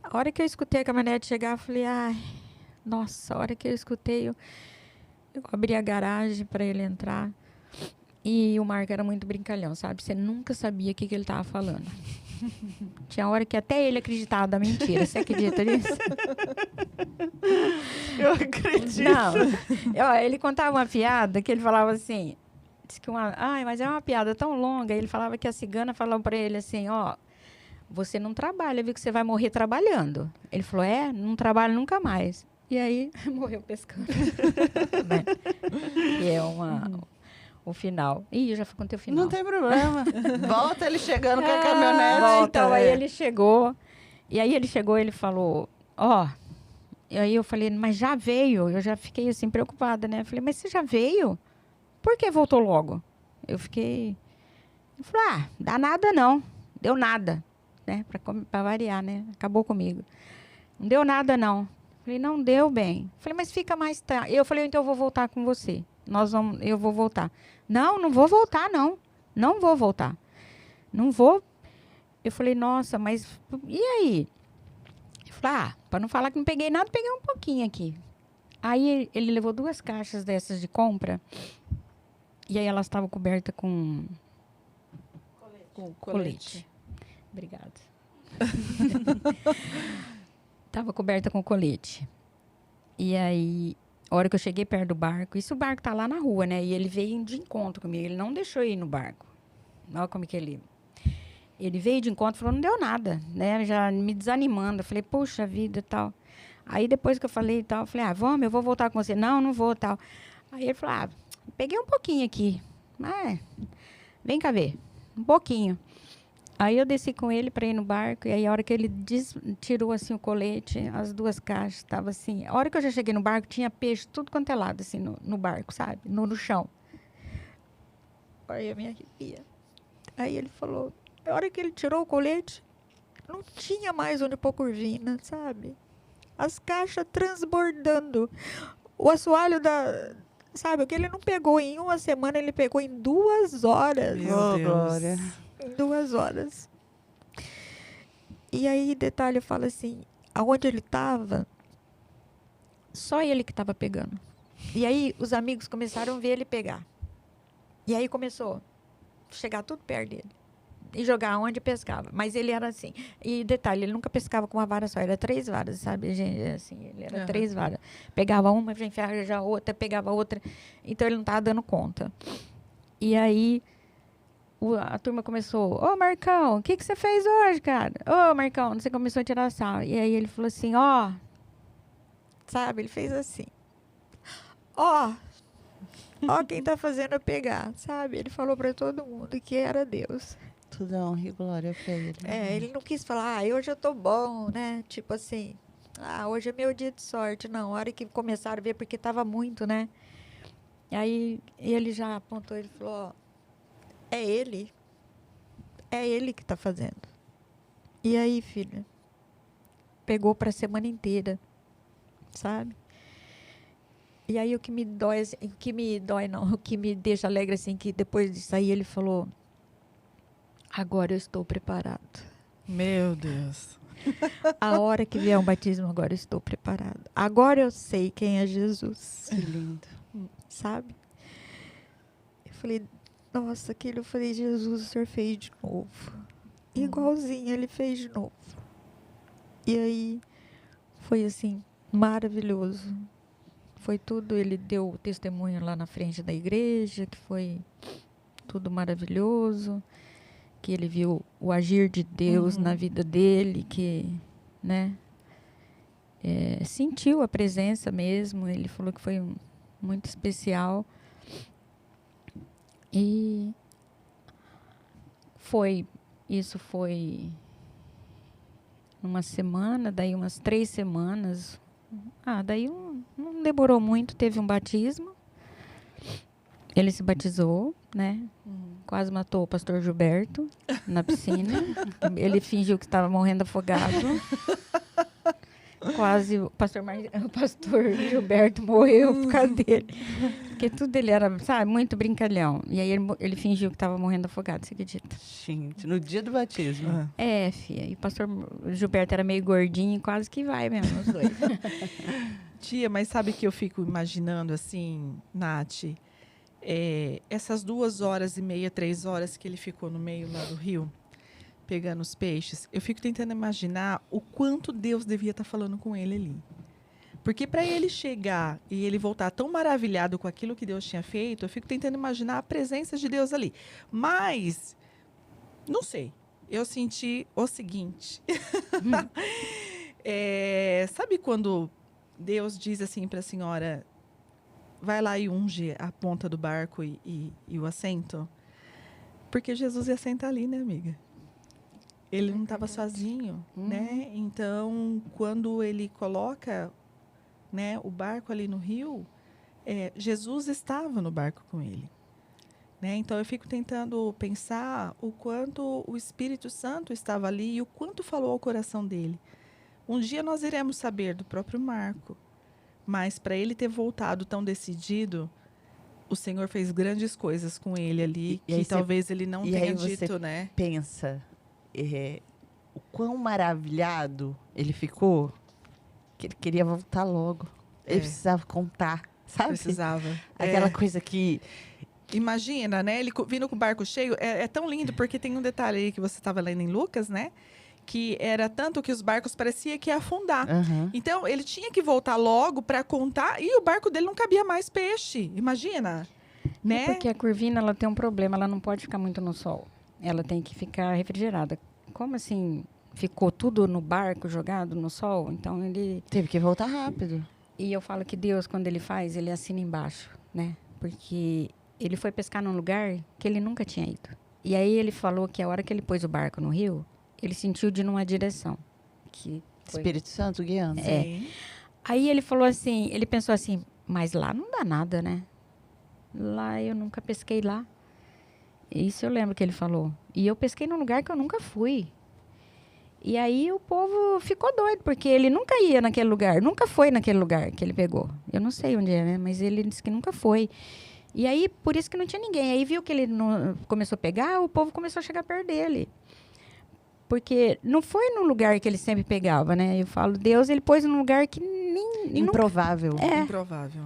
A hora que eu escutei a caminhonete chegar, eu falei, ai, nossa, a hora que eu escutei, eu abri a garagem para ele entrar. E o Marco era muito brincalhão, sabe? Você nunca sabia o que ele estava falando. Tinha hora que até ele acreditava da mentira. Você acredita nisso? Eu acredito. Não. Ele contava uma piada que ele falava assim... Disse que mas é uma piada tão longa. Ele falava que a cigana falou para ele assim, você não trabalha, viu que você vai morrer trabalhando. Ele falou, não trabalho nunca mais. E aí, morreu pescando. Né? E é o final. Ih, eu já contei o final. Não tem problema. Volta ele chegando com a caminhonete. Volta, então, aí ele chegou. E aí ele chegou e ele falou, E aí eu falei, mas já veio? Eu já fiquei assim, preocupada, né? Eu falei, mas você já veio? Por que voltou logo? Eu fiquei... Eu falei, dá nada não. Deu nada. Né? Pra variar, né? Acabou comigo. Não deu nada não. Eu falei, não deu bem. Eu falei, mas fica mais tarde. Eu falei, então eu vou voltar com você. Eu vou voltar. Não vou voltar, não. Não vou voltar. Não vou. Eu falei, nossa, mas... E aí? Eu falei, para não falar que não peguei nada, peguei um pouquinho aqui. Aí ele levou 2 caixas dessas de compra. E aí elas estavam cobertas com... Colete. Obrigada. Estava coberta com colete. E aí... A hora que eu cheguei perto do barco, o barco tá lá na rua, né? E ele veio de encontro comigo, ele não deixou eu ir no barco. Olha como que ele veio de encontro e falou, não deu nada, né? Já me desanimando. Eu falei, puxa vida e tal. Aí depois que eu falei e tal, eu falei, vamos, eu vou voltar com você. Não vou tal. Aí ele falou, peguei um pouquinho aqui. Vem cá ver, um pouquinho. Aí eu desci com ele para ir no barco, e aí a hora que ele tirou assim o colete, as 2 caixas estavam assim. A hora que eu já cheguei no barco, tinha peixe tudo quanto é lado, assim, no barco, sabe? No chão. Aí eu me arrepia. Aí ele falou, a hora que ele tirou o colete, não tinha mais onde pôr corvina, sabe? As caixas transbordando. O assoalho sabe, o que ele não pegou em 1 semana, ele pegou em 2 horas. Meu Deus. Glória. Em 2 horas. E aí, detalhe, fala assim, aonde ele estava, só ele que estava pegando. E aí os amigos começaram a ver ele pegar. E aí começou a chegar tudo perto dele. E jogar onde pescava. Mas ele era assim. E detalhe, ele nunca pescava com uma vara só. Era 3 varas, sabe, gente? Assim, ele era 3 varas. Pegava uma, enfiava já outra, pegava outra. Então ele não estava dando conta. E aí a turma começou, ô Marcão, o que você fez hoje, cara? Ô Marcão, você começou a tirar sarro. E aí ele falou assim, ó, sabe, ele fez assim, ó quem tá fazendo eu pegar, sabe? Ele falou para todo mundo que era Deus. Tudo é honra e glória pra ele. Ele não quis falar, hoje eu tô bom, né? Tipo assim, hoje é meu dia de sorte. Não, a hora que começaram a ver, porque tava muito, né? E aí ele já apontou, ele falou, ó, é ele que tá fazendo. E aí, filha, pegou pra semana inteira, sabe? E aí o que me dói, o que me deixa alegre, assim, que depois disso aí ele falou, agora eu estou preparado. Meu Deus. A hora que vier um batismo, agora eu estou preparado. Agora eu sei quem é Jesus. Que lindo. Sabe? Eu falei, nossa, eu falei, Jesus, o Senhor fez de novo. Igualzinho ele fez de novo. E aí, foi assim, maravilhoso. Foi tudo, ele deu o testemunho lá na frente da igreja, que foi tudo maravilhoso. Que ele viu o agir de Deus na vida dele, que, né, sentiu a presença mesmo. Ele falou que foi muito especial. E isso foi uma semana, daí umas 3 semanas. Daí não demorou muito, teve um batismo. Ele se batizou, né? Quase matou o pastor Gilberto na piscina. Ele fingiu que estava morrendo afogado. Quase o pastor Gilberto morreu por causa dele. Porque tudo ele era, sabe, muito brincalhão. E aí ele fingiu que estava morrendo afogado, você acredita? Gente, no dia do batismo. Filha. E o pastor Gilberto era meio gordinho, quase que vai mesmo, os dois. Tia, mas sabe que eu fico imaginando assim, Nath? Essas 2h30, 3 horas que ele ficou no meio lá do rio, pegando os peixes, eu fico tentando imaginar o quanto Deus devia estar falando com ele ali. Porque para ele chegar e ele voltar tão maravilhado com aquilo que Deus tinha feito, eu fico tentando imaginar a presença de Deus ali. Mas, não sei, eu senti o seguinte. Sabe quando Deus diz assim para a senhora, vai lá e unge a ponta do barco e o assento? Porque Jesus ia sentar ali, né, amiga? Ele não estava sozinho, né? Então, quando ele coloca, né, o barco ali no rio, Jesus estava no barco com ele. Né? Então, eu fico tentando pensar o quanto o Espírito Santo estava ali e o quanto falou ao coração dele. Um dia nós iremos saber do próprio Marco. Mas para ele ter voltado tão decidido, o Senhor fez grandes coisas com ele ali, que talvez ele não tenha dito, né? Pensa, o quão maravilhado ele ficou, que ele queria voltar logo. Ele precisava contar, sabe? Precisava. Aquela coisa que... Imagina, né? Ele vindo com o barco cheio. É tão lindo, porque tem um detalhe aí que você estava lendo em Lucas, né? Que era tanto que os barcos parecia que ia afundar. Então, ele tinha que voltar logo para contar e o barco dele não cabia mais peixe. Imagina, né? Porque a curvina, ela tem um problema, ela não pode ficar muito no sol. Ela tem que ficar refrigerada. Como assim ficou tudo no barco jogado no sol? Então, ele... Teve que voltar rápido. E eu falo que Deus, quando ele faz, ele assina embaixo, né? Porque ele foi pescar num lugar que ele nunca tinha ido. E aí ele falou que a hora que ele pôs o barco no rio, ele sentiu de numa direção. Que foi... Espírito Santo guiando. Aí ele falou assim, ele pensou assim, mas lá não dá nada, né? Lá eu nunca pesquei lá. Isso eu lembro que ele falou. E eu pesquei num lugar que eu nunca fui. E aí o povo ficou doido, porque ele nunca ia naquele lugar, nunca foi naquele lugar que ele pegou. Eu não sei onde é, né? Mas ele disse que nunca foi. E aí, por isso que não tinha ninguém. Aí viu que ele começou a pegar, o povo começou a chegar perto dele. Porque não foi no lugar que ele sempre pegava, né? Eu falo, Deus, ele pôs num lugar que nem Improvável. Improvável.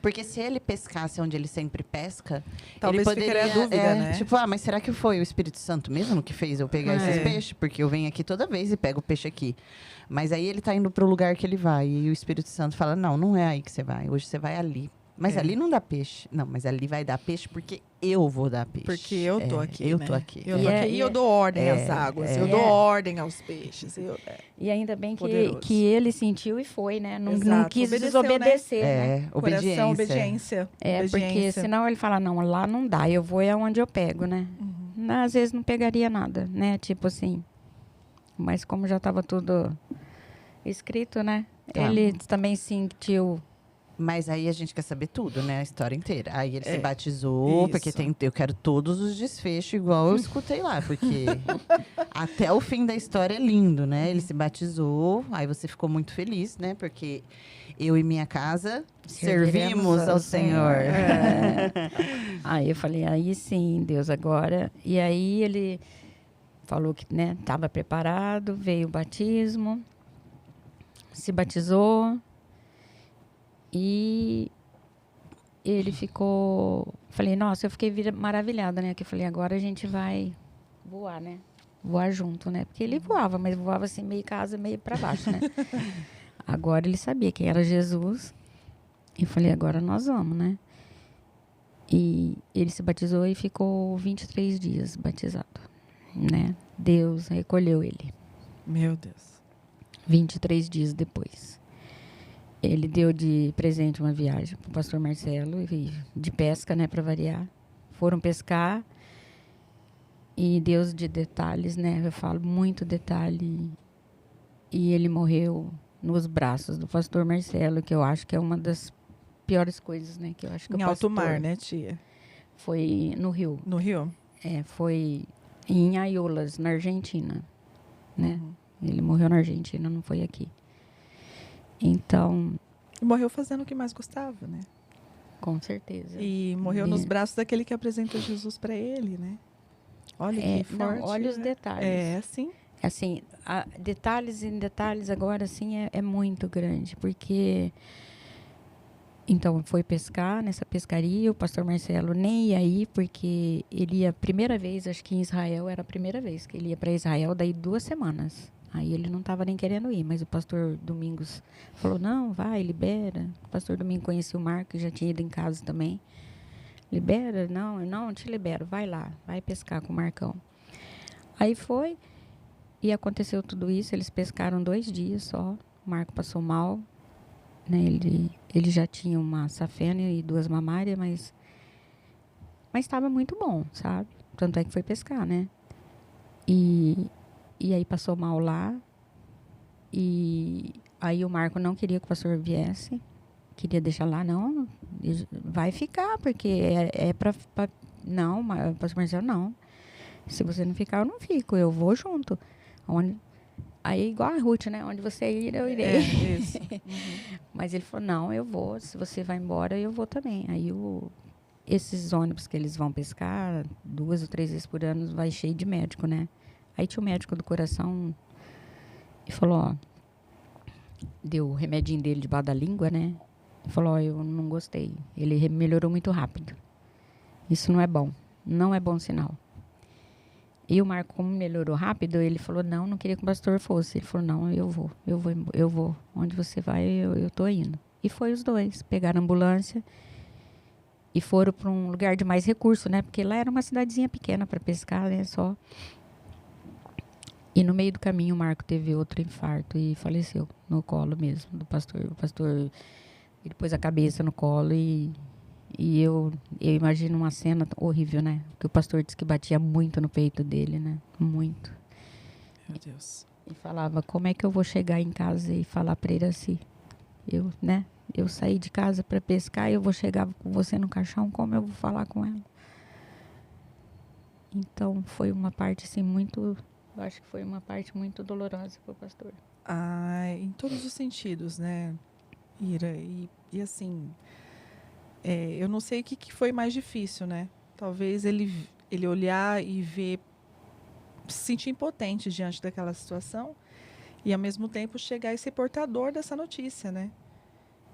Porque se ele pescasse onde ele sempre pesca, Talvez ele poderia, ficaria a dúvida, né? Tipo, mas será que foi o Espírito Santo mesmo que fez eu pegar esses peixes? Porque eu venho aqui toda vez e pego o peixe aqui. Mas aí ele tá indo pro lugar que ele vai. E o Espírito Santo fala, não é aí que você vai. Hoje você vai ali. Mas ali não dá peixe. Não, mas ali vai dar peixe porque eu vou dar peixe. Porque eu tô aqui, Eu né? tô aqui. Eu tô aqui e eu dou ordem às águas. Eu dou ordem aos peixes. E ainda bem Poderoso. que ele sentiu e foi, né? Não Exato. quis Obedeceu, desobedecer, né? Coração, obediência. obediência. Porque senão ele fala, não, lá não dá, eu vou é onde eu pego, né? Às vezes não pegaria nada, né? Tipo assim. Mas como já estava tudo escrito, né? Ele também sentiu. Mas aí a gente quer saber tudo, né? A história inteira. Aí ele se batizou, porque eu quero todos os desfechos, igual eu escutei lá. Porque até o fim da história é lindo, né? Ele se batizou, aí você ficou muito feliz, né? Porque eu e minha casa servimos ao Senhor. Aí eu falei, aí sim, Deus, agora. E aí ele falou que, né, estava preparado, veio o batismo, se batizou. E ele ficou... Falei, nossa, eu fiquei maravilhada, né? Que eu falei, agora a gente vai voar, né? Voar junto, né? Porque ele voava, mas voava assim, meio casa, meio para baixo, né? Agora ele sabia quem era Jesus. E eu falei, agora nós vamos, né? E ele se batizou e ficou 23 dias batizado, né? Deus recolheu ele. Meu Deus. 23 dias depois. Ele deu de presente uma viagem para o pastor Marcelo, de pesca, né, para variar. Foram pescar e Deus de detalhes, né? Eu falo muito detalhe. E ele morreu nos braços do pastor Marcelo, que eu acho que é uma das piores coisas, né? Que eu acho que em o pastor, alto mar, né, tia? Foi no Rio. No Rio? Foi em Aiolas, na Argentina, né? Ele morreu na Argentina, não foi aqui. Então... E morreu fazendo o que mais gostava, né? Com certeza. E morreu nos braços daquele que apresentou Jesus para ele, né? Olha que forte. Não, olha os detalhes. É, assim. Assim, detalhes em detalhes agora, assim, é muito grande. Porque... Então, foi pescar nessa pescaria. O pastor Marcelo nem ia ir, porque ele ia... Primeira vez, acho que em Israel, era a primeira vez que ele ia para Israel, daí 2 semanas. Aí ele não estava nem querendo ir, mas o pastor Domingos falou, não, vai, libera. O pastor Domingos conhecia o Marco, que já tinha ido em casa também. Libera? Não te libero, vai lá, vai pescar com o Marcão. Aí foi, e aconteceu tudo isso, eles pescaram 2 dias só, o Marco passou mal, né? Ele já tinha uma safena e 2 mamárias, mas estava muito bom, sabe? Tanto é que foi pescar, né? E aí passou mal lá. E aí o Marco não queria que o pastor viesse. Queria deixar lá, não. Vai ficar, porque é pra... Não, o pastor Marcelo, não. Se você não ficar, eu não fico. Eu vou junto. Aí igual a Ruth, né? Onde você ir, eu irei. Isso. Mas ele falou, não, eu vou. Se você vai embora, eu vou também. Aí esses ônibus que eles vão pescar, 2 ou 3 vezes por ano, vai cheio de médico, né? Aí tinha o médico do coração e falou, ó, deu o remedinho dele debaixo da língua, né? E falou, ó, eu não gostei. Ele melhorou muito rápido. Isso não é bom. Não é bom sinal. E o Marco, como melhorou rápido, ele falou, não queria que o pastor fosse. Ele falou, não, eu vou. Onde você vai, eu tô indo. E foi os 2. Pegaram a ambulância e foram para um lugar de mais recurso, né? Porque lá era uma cidadezinha pequena para pescar, né? Só... E no meio do caminho o Marco teve outro infarto e faleceu no colo mesmo do pastor. O pastor, ele pôs a cabeça no colo e eu imagino uma cena horrível, né? Que o pastor disse que batia muito no peito dele, né? Muito. Meu Deus. E falava, como é que eu vou chegar em casa e falar para ele assim? Eu saí de casa para pescar e eu vou chegar com você no caixão, como eu vou falar com ela? Então foi uma parte assim muito... Eu acho que foi uma parte muito dolorosa para o pastor. Em todos os sentidos, né, Ira? E assim, eu não sei o que foi mais difícil, né? Talvez ele olhar e ver se sentir impotente diante daquela situação e, ao mesmo tempo, chegar a ser portador dessa notícia, né?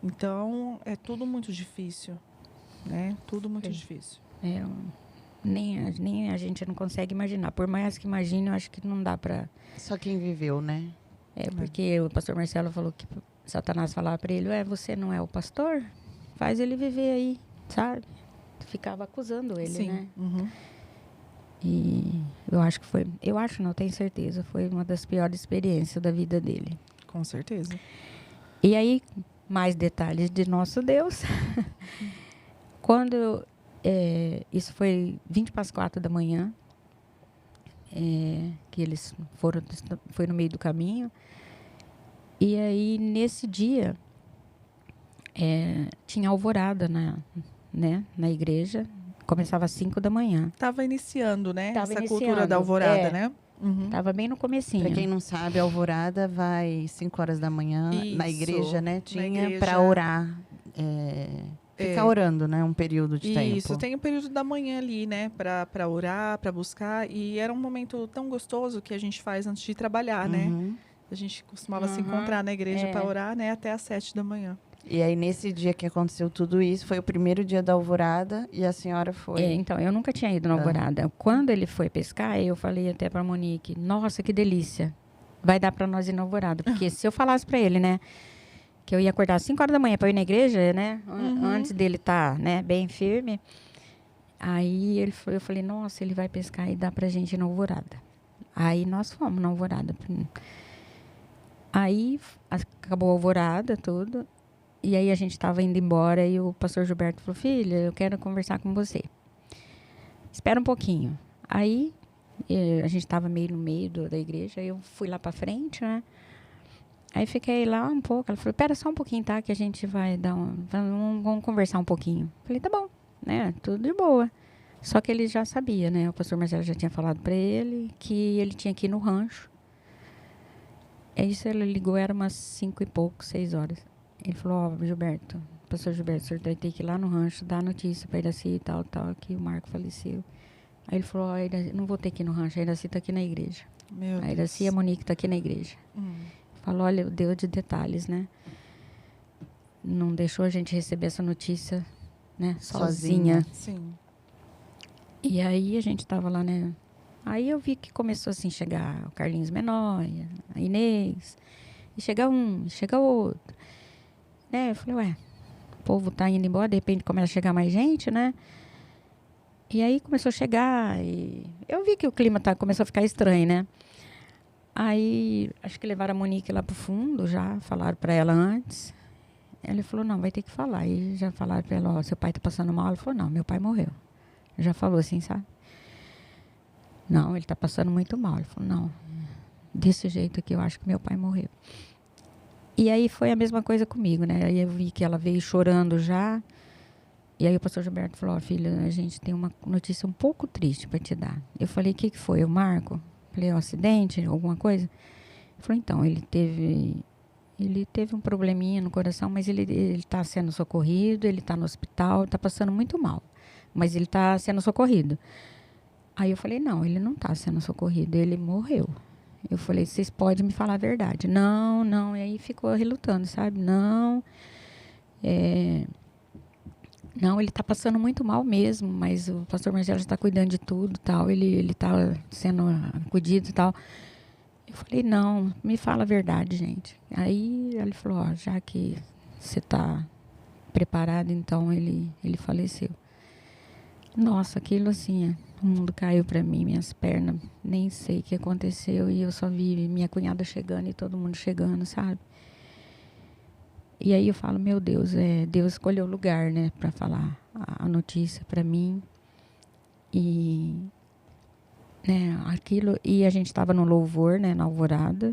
Então, é tudo muito difícil, né? Tudo muito difícil. Nem a gente não consegue imaginar. Por mais que imagine, eu acho que não dá para... Só quem viveu, né? Porque o pastor Marcelo falou que Satanás falava para ele, você não é o pastor? Faz ele viver aí, sabe? Ficava acusando ele, Sim. né? Uhum. E eu acho, não tenho certeza, foi uma das piores experiências da vida dele. Com certeza. E aí, mais detalhes de nosso Deus. Quando, isso foi 20 para as 4 da manhã, que eles foi no meio do caminho. E aí, nesse dia, tinha alvorada na igreja. Começava às 5 da manhã. Estava iniciando, né? Tava Essa iniciando, cultura da alvorada, né? Uhum. Tava bem no comecinho. Pra quem não sabe, a alvorada vai 5 horas da manhã na Isso, igreja, né? na Tinha igreja. para orar. Ficar orando, né? Um período de tempo. Isso, tem o período da manhã ali, né? Para orar, para buscar. E era um momento tão gostoso que a gente faz antes de trabalhar, né? Uhum. A gente costumava se encontrar na igreja para orar, né? Até às 7 da manhã. E aí, nesse dia que aconteceu tudo isso, foi o primeiro dia da alvorada e a senhora foi. Então, eu nunca tinha ido na alvorada. Quando ele foi pescar, eu falei até para Monique, nossa, que delícia. Vai dar para nós ir na alvorada. Porque se eu falasse para ele, né, que eu ia acordar às 5 horas da manhã para ir na igreja, né, antes dele estar, né, bem firme, aí eu falei, nossa, ele vai pescar e dá pra gente ir na alvorada. Aí nós fomos na alvorada. Aí acabou a alvorada, tudo. E aí a gente estava indo embora e o pastor Gilberto falou, filha, eu quero conversar com você. Espera um pouquinho. Aí a gente estava meio no meio da igreja, aí eu fui lá para frente, né? Aí fiquei lá um pouco. Ela falou, espera só um pouquinho, tá? Que a gente vai vamos conversar um pouquinho. Falei, tá bom, né? Tudo de boa. Só que ele já sabia, né? O pastor Marcelo já tinha falado para ele que ele tinha que ir no rancho. É isso, ele ligou, era umas 5 e pouco, 6 horas. Ele falou, Gilberto, pastor Gilberto, o senhor vai ter que ir lá no rancho, dar notícia para Iraci e tal, que o Marco faleceu. Aí ele falou, não vou ter que ir no rancho, a Iraci está aqui na igreja. A Iraci e a Monique está aqui na igreja. Falou, olha, Deus de detalhes, né? Não deixou a gente receber essa notícia, né? Sozinha. Sim. E aí a gente estava lá, né? Aí eu vi que começou assim, chegar o Carlinhos Menor, a Inês, e chega um, chega outro. Eu falei, o povo tá indo embora, de repente começa a chegar mais gente, né? E aí começou a chegar, e eu vi que o clima começou a ficar estranho, né? Aí, acho que levaram a Monique lá pro fundo, já falaram para ela antes. Ela falou, não, vai ter que falar. Aí já falaram para ela, seu pai tá passando mal. Ela falou, não, meu pai morreu. Já falou assim, sabe? Não, ele tá passando muito mal. Ele falou, não, desse jeito aqui eu acho que meu pai morreu. E aí foi a mesma coisa comigo, né? Aí eu vi que ela veio chorando já. E aí o pastor Gilberto falou, filha, a gente tem uma notícia um pouco triste para te dar. Eu falei, o que foi? O Marco? Falei, um acidente, alguma coisa? Ele falou, então, ele teve um probleminha no coração, mas ele está sendo socorrido, ele está no hospital, está passando muito mal. Mas ele está sendo socorrido. Aí eu falei, não, ele não está sendo socorrido, ele morreu. Eu falei, vocês podem me falar a verdade. Não, e aí ficou relutando, sabe? Não, ele está passando muito mal mesmo, mas o pastor Marcelo está cuidando de tudo, tal, ele está sendo acudido e tal. Eu falei, não, me fala a verdade, gente. Aí ele falou, já que você está preparado, então ele faleceu. Nossa, aquilo assim, o mundo caiu para mim, minhas pernas, nem sei o que aconteceu, e eu só vi minha cunhada chegando e todo mundo chegando, sabe? E aí eu falo, meu Deus, Deus escolheu o lugar, né, para falar a notícia para mim. E, né, aquilo, e a gente estava no louvor, né, na alvorada.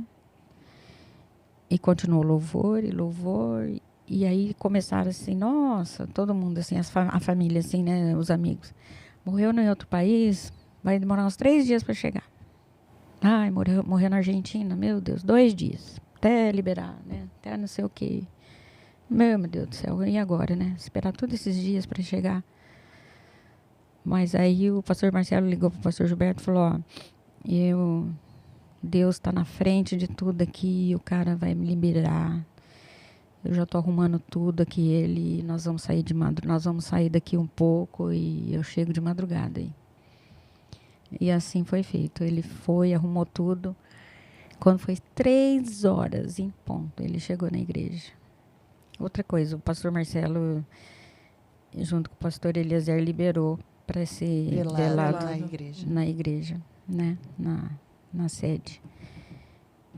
E continuou louvor e louvor. E aí começaram assim, nossa, todo mundo assim, a família assim, né, os amigos. Morreu em outro país, vai demorar uns 3 dias para chegar. Ai, morreu na Argentina, meu Deus, 2 dias, até liberar, né, até não sei o quê. Meu Deus do céu, e agora, né, esperar todos esses dias para chegar. Mas aí o pastor Marcelo ligou para o pastor Gilberto e falou, Deus está na frente de tudo aqui, o cara vai me liberar. Eu já estou arrumando tudo aqui, nós vamos sair daqui um pouco e eu chego de madrugada aí. E assim foi feito. Ele foi, arrumou tudo. Quando foi 3 horas em ponto, ele chegou na igreja. Outra coisa, o pastor Marcelo, junto com o pastor Eliezer, liberou para ser velado na igreja, né? Na sede.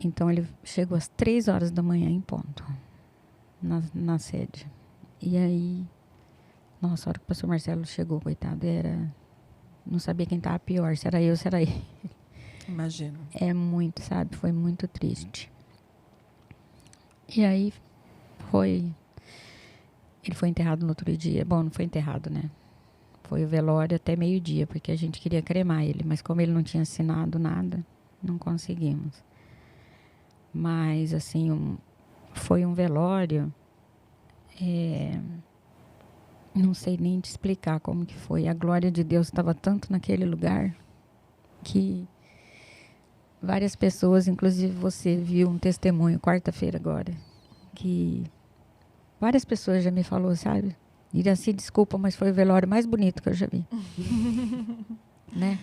Então ele chegou às 3 horas da manhã em ponto, na sede. E aí, nossa, a hora que o pastor Marcelo chegou, coitado, não sabia quem estava pior, se era eu, se era ele. Imagino. É muito, sabe? Foi muito triste. E aí ele foi enterrado no outro dia. Bom, não foi enterrado, né? Foi o velório até meio-dia, porque a gente queria cremar ele, mas como ele não tinha assinado nada, não conseguimos. Mas, assim, foi um velório, não sei nem te explicar como que foi. A glória de Deus estava tanto naquele lugar que várias pessoas, inclusive você, viu um testemunho quarta-feira agora, que várias pessoas já me falou, sabe? Iraci, desculpa, mas foi o velório mais bonito que eu já vi. Né?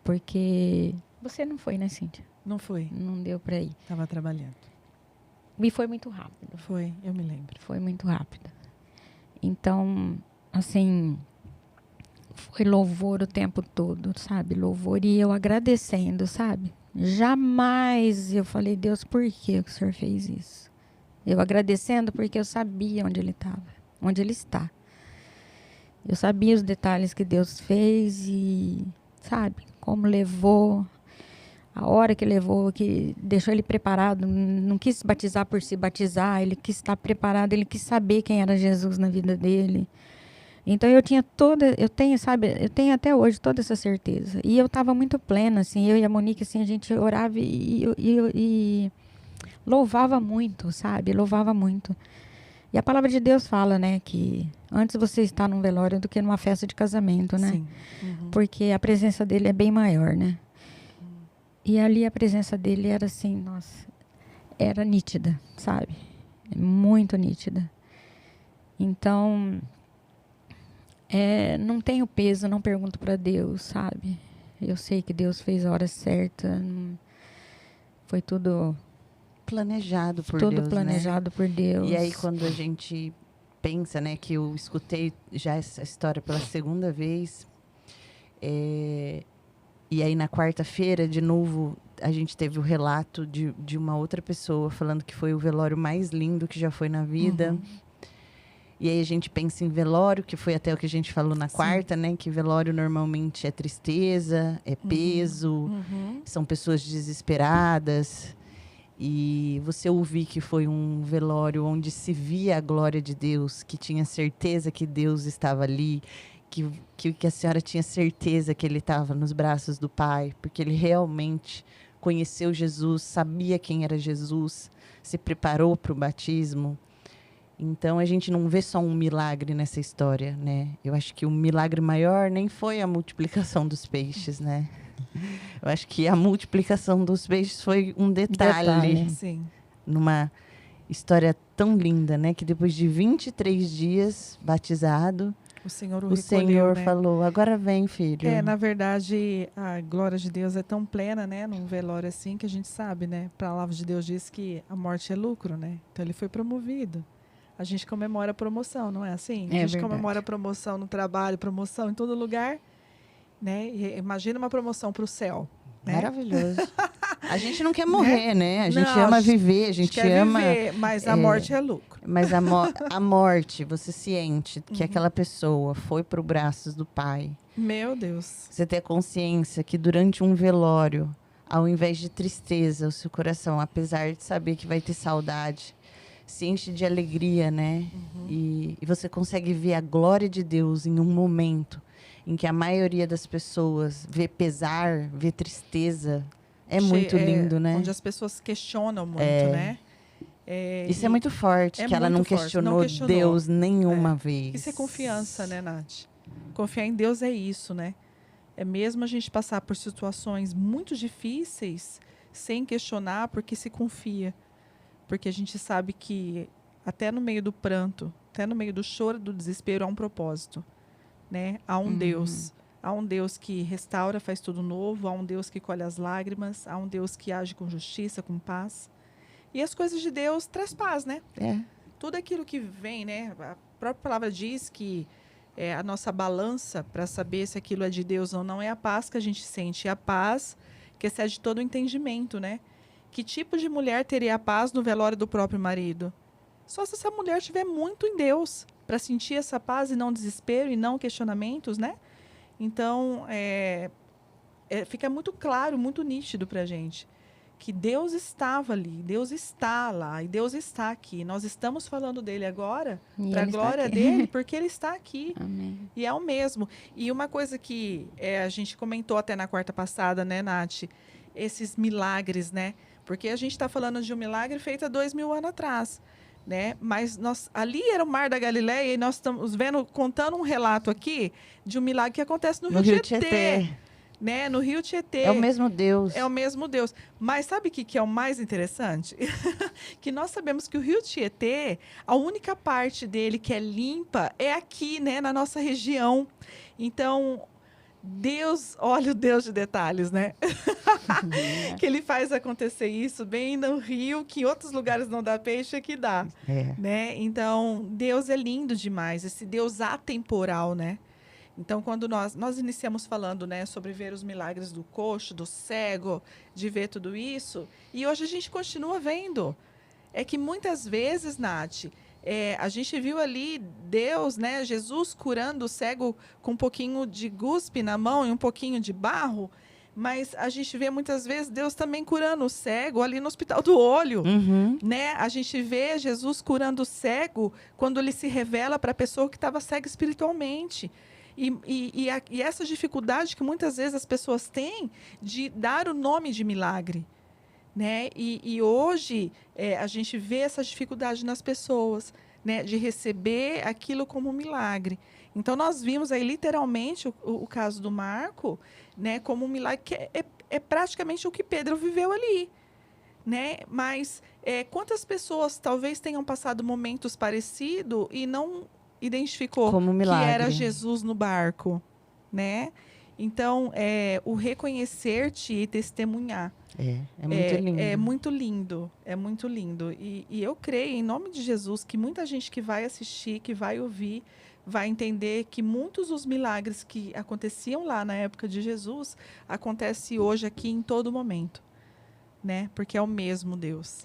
Porque você não foi, né, Cíntia? Não foi. Não deu para ir. Estava trabalhando. E foi muito rápido. Foi, eu me lembro. Foi muito rápido. Então, assim, foi louvor o tempo todo, sabe? Louvor e eu agradecendo, sabe? Jamais eu falei, Deus, por que o Senhor fez isso? Eu agradecendo porque eu sabia onde ele estava, onde ele está. Eu sabia os detalhes que Deus fez e, sabe, como levou, a hora que levou, que deixou ele preparado, não quis se batizar por se batizar, ele quis estar preparado, ele quis saber quem era Jesus na vida dele. Então eu tenho até hoje toda essa certeza. E eu estava muito plena, assim, eu e a Monique, assim, a gente orava e louvava muito, sabe? Louvava muito. E a palavra de Deus fala, né, que antes você está num velório do que numa festa de casamento, né? Sim. Uhum. Porque a presença dele é bem maior, né? E ali a presença dele era assim, nossa, era nítida, sabe? Muito nítida. Então, não tenho peso, não pergunto para Deus, sabe? Eu sei que Deus fez a hora certa. Foi tudo planejado por tudo Deus, planejado, né? Por Deus. E aí quando a gente pensa, né, que eu escutei já essa história pela segunda vez, e aí na quarta-feira, de novo, a gente teve o relato de uma outra pessoa falando que foi o velório mais lindo que já foi na vida. Uhum. E aí a gente pensa em velório, que foi até o que a gente falou na quarta, né? Que velório normalmente é tristeza, é peso, são pessoas desesperadas. E você ouvir que foi um velório onde se via a glória de Deus, que tinha certeza que Deus estava ali, que a senhora tinha certeza que ele estava nos braços do Pai, porque ele realmente conheceu Jesus, sabia quem era Jesus, se preparou para o batismo. Então, a gente não vê só um milagre nessa história, né? Eu acho que o milagre maior nem foi a multiplicação dos peixes, né? Eu acho que a multiplicação dos peixes foi um detalhe. Sim. Numa história tão linda, né? Que depois de 23 dias batizado, o Senhor Senhor né? falou, agora vem, filho. Na verdade, a glória de Deus é tão plena, né? Num velório assim, que a gente sabe, né? A palavra de Deus diz que a morte é lucro, né? Então, ele foi promovido. A gente comemora a promoção, não é assim? A gente comemora a promoção no trabalho, promoção em todo lugar, né? E imagina uma promoção para o céu. Né? Maravilhoso. A gente não quer morrer, né? A gente ama viver, a gente ama... viver, mas a morte é lucro. Mas a morte, você ciente que aquela pessoa foi para os braços do Pai. Meu Deus. Você ter consciência que durante um velório, ao invés de tristeza, o seu coração, apesar de saber que vai ter saudade, se enche de alegria, né? E você consegue ver a glória de Deus em um momento em que a maioria das pessoas vê pesar, vê tristeza. É muito lindo, né? Onde as pessoas questionam muito, né? Isso é muito forte, que ela não questionou Deus nenhuma vez. Isso é confiança, né, Nath? Confiar em Deus é isso, né? É mesmo a gente passar por situações muito difíceis sem questionar, porque se confia. Porque a gente sabe que até no meio do pranto, até no meio do choro, do desespero, há um propósito, né? Há um Deus. Há um Deus que restaura, faz tudo novo. Há um Deus que colhe as lágrimas. Há um Deus que age com justiça, com paz. E as coisas de Deus traz paz, né? Tudo aquilo que vem, né? A própria palavra diz que a nossa balança para saber se aquilo é de Deus ou não é a paz que a gente sente. É a paz que excede todo o entendimento, né? Que tipo de mulher teria a paz no velório do próprio marido? Só se essa mulher estiver muito em Deus para sentir essa paz e não desespero e não questionamentos, né? Então, fica muito claro, muito nítido para a gente que Deus estava ali, Deus está lá e Deus está aqui. Nós estamos falando dele agora para a glória dele, porque ele está aqui. Amém. E é o mesmo. E uma coisa que a gente comentou até na quarta passada, né, Nath? Esses milagres, né? Porque a gente está falando de um milagre feito há 2000 anos atrás, né? Mas ali era o Mar da Galileia e nós estamos contando um relato aqui de um milagre que acontece no Rio Tietê. Né? No Rio Tietê. É o mesmo Deus. É o mesmo Deus. Mas sabe o que é o mais interessante? Que nós sabemos que o Rio Tietê, a única parte dele que é limpa é aqui, né? Na nossa região. Então, Deus, olha o Deus de detalhes, né? Que ele faz acontecer isso bem no Rio, que em outros lugares não dá peixe, aqui dá. Né? Então, Deus é lindo demais. Esse Deus atemporal, né? Então, quando nós iniciamos falando, né, sobre ver os milagres do coxo, do cego, de ver tudo isso, e hoje a gente continua vendo. É que muitas vezes, Nath, a gente viu ali Deus, né, Jesus curando o cego com um pouquinho de guspe na mão e um pouquinho de barro, mas a gente vê muitas vezes Deus também curando o cego ali no Hospital do Olho. Né? A gente vê Jesus curando o cego quando ele se revela para a pessoa que estava cega espiritualmente. E essa dificuldade que muitas vezes as pessoas têm de dar o nome de milagre. Né? E hoje a gente vê essa dificuldade nas pessoas, né? De receber aquilo como um milagre. Então, nós vimos aí literalmente o caso do Marco, né? Como um milagre que é praticamente o que Pedro viveu ali. Né? Mas quantas pessoas talvez tenham passado momentos parecidos e não identificou como um que era Jesus no barco, né? Então, o reconhecer-te e testemunhar. É muito lindo. É muito lindo, é muito lindo. E eu creio, em nome de Jesus, que muita gente que vai assistir, que vai ouvir, vai entender que muitos dos milagres que aconteciam lá na época de Jesus, acontece hoje aqui em todo momento, né? Porque é o mesmo Deus.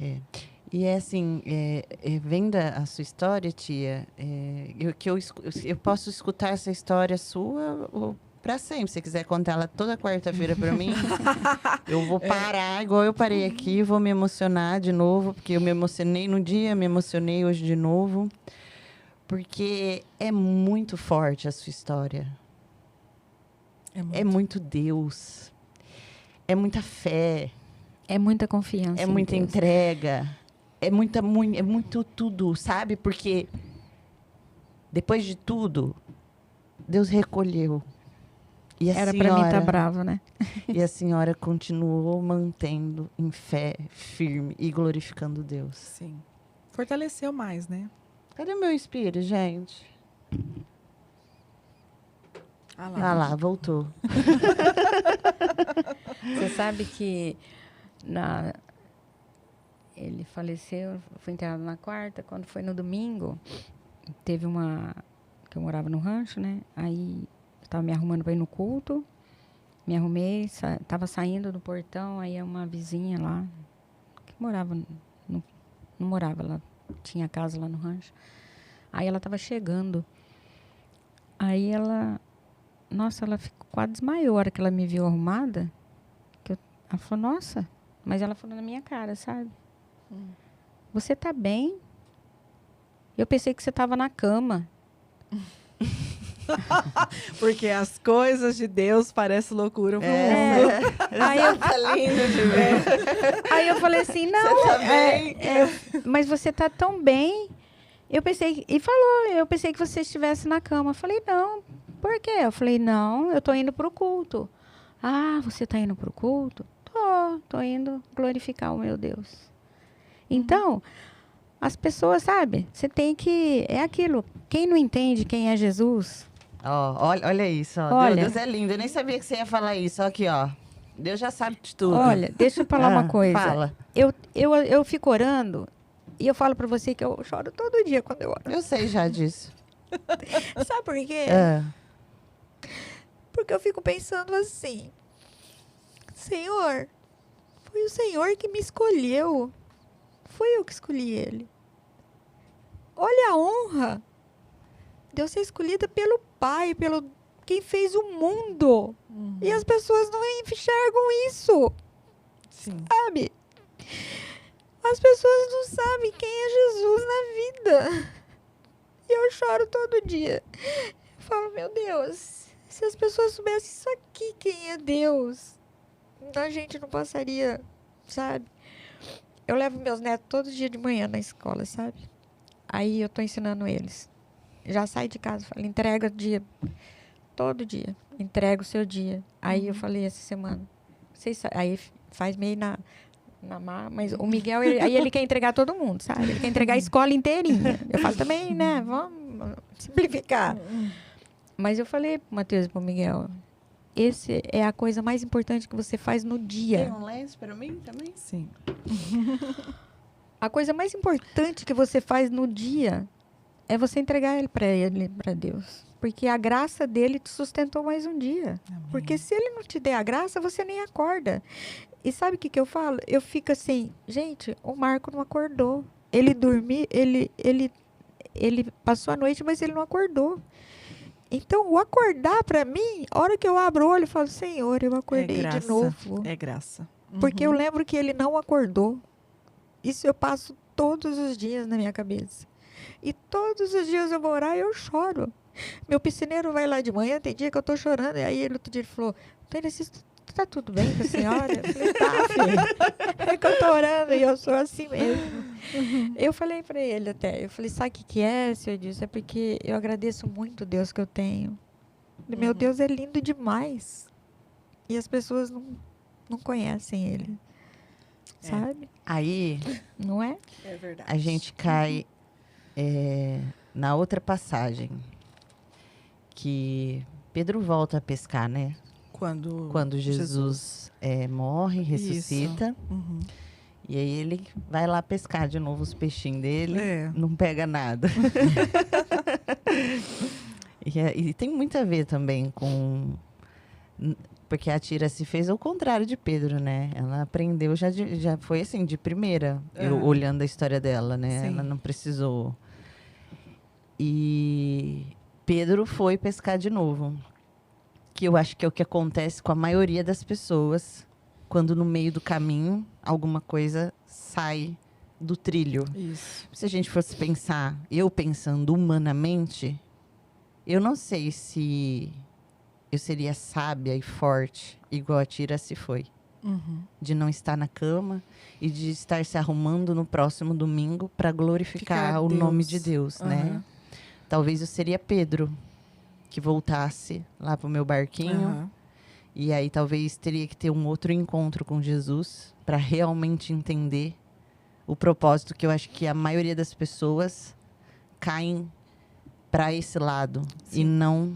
E assim, vendo a sua história, tia, eu posso escutar essa história sua para sempre. Se você quiser contar ela toda quarta-feira para mim, eu vou parar, igual eu parei aqui, vou me emocionar de novo, porque eu me emocionei no dia, me emocionei hoje de novo, porque é muito forte a sua história. É muito Deus. É muita fé. É muita confiança. É muita entrega. É muito tudo, sabe? Porque depois de tudo, Deus recolheu. E era para mim estar bravo, né? E a senhora continuou mantendo em fé firme e glorificando Deus. Sim. Fortaleceu mais, né? Cadê meu espírito, gente? Ah lá, voltou. Você sabe que ele faleceu, foi enterrado na quarta, quando foi no domingo, teve que eu morava no rancho, né? Aí estava me arrumando para ir no culto, me arrumei, estava saindo do portão, aí uma vizinha lá, que morava, não morava lá, tinha casa lá no rancho, aí ela estava chegando, aí ela quase desmaiou a hora que ela me viu arrumada, ela falou, nossa, mas ela falou na minha cara, sabe? Você tá bem? Eu pensei que você estava na cama. Porque as coisas de Deus parecem loucura pro mundo. Aí eu falei assim, não, você tá bem? Mas você tá tão bem. Eu pensei que você estivesse na cama. Eu falei, não, Por quê? Eu falei, não, eu tô indo pro culto. Ah, você tá indo pro culto? Tô indo glorificar o meu Deus. Então, as pessoas, sabe? Você tem que... É aquilo. Quem não entende quem é Jesus... Ó, olha isso, ó. Olha. Deus é lindo. Eu nem sabia que você ia falar isso. Ó, aqui, ó. Deus já sabe de tudo. Olha, deixa eu falar uma coisa. Fala. Eu fico orando e eu falo pra você que eu choro todo dia quando eu oro. Eu sei já disso. Sabe por quê? Ah, Porque eu fico pensando assim: Senhor, foi o Senhor que me escolheu. Foi eu que escolhi ele. Olha a honra de eu ser escolhida pelo Pai, pelo quem fez o mundo. E as pessoas não enxergam isso, Sim. sabe? As pessoas não sabem quem é Jesus na vida. E eu choro todo dia. Eu falo, meu Deus, se as pessoas soubessem isso aqui, quem é Deus, a gente não passaria, sabe? Eu levo meus netos todo dia de manhã na escola, sabe? Aí eu tô ensinando eles. Já sai de casa, falo, entrega dia, todo dia. Entrega o seu dia. Aí eu falei essa semana. Aí faz meio na mas o Miguel, aí ele quer entregar todo mundo, sabe? Ele quer entregar a escola inteirinha. Eu falo também, né? Vamos simplificar. Mas eu falei pro Matheus e pro Miguel, esse é a coisa mais importante que você faz no tem dia. um lenço pra mim também? Sim. A coisa mais importante que você faz no dia é você entregar ele, para Deus. Porque a graça dele te sustentou mais um dia. Amém. Porque se ele não te der a graça, você nem acorda. E sabe o que eu falo? Eu fico assim, gente, o Marco não acordou. Ele dormiu, ele passou a noite, mas ele não acordou. Então, o acordar para mim, a hora que eu abro o olho, eu falo, Senhor, eu acordei de novo. É graça. Porque eu lembro que ele não acordou. Isso eu passo todos os dias na minha cabeça. E todos os dias eu vou orar e eu choro. Meu piscineiro vai lá de manhã, tem dia que eu tô chorando. E aí ele outro dia ele falou, Tênis, tá tudo bem com a senhora? Eu falei, tá, filho. É que eu tô orando e eu sou assim mesmo. Eu falei pra ele até, eu falei, sabe o que é, senhor Edilson? É porque eu agradeço muito Deus que eu tenho. Meu Deus é lindo demais. E as pessoas não conhecem ele. Sabe? Aí, Não é? É verdade. a gente cai na outra passagem. Que Pedro volta a pescar, né? Quando Jesus morre, ressuscita. Uhum. E aí ele vai lá pescar de novo os peixinhos dele. É. Não pega nada. E tem muito a ver também com... Porque a Tira se fez ao contrário de Pedro, né? Ela aprendeu, já foi assim, de primeira, olhando a história dela, né? Sim. Ela não precisou. E Pedro foi pescar de novo. Que eu acho que é o que acontece com a maioria das pessoas quando no meio do caminho alguma coisa sai do trilho. Isso. Se a gente fosse pensar, eu pensando humanamente, eu não sei se eu seria sábia e forte igual a Tira se foi. Uhum. De não estar na cama e de estar se arrumando no próximo domingo para glorificar Ficar o Deus. nome de Deus, né? Aham. Talvez eu seria Pedro, que voltasse lá pro meu barquinho. Aham. E aí talvez teria que ter um outro encontro com Jesus para realmente entender o propósito, que eu acho que a maioria das pessoas caem para esse lado. Sim. E não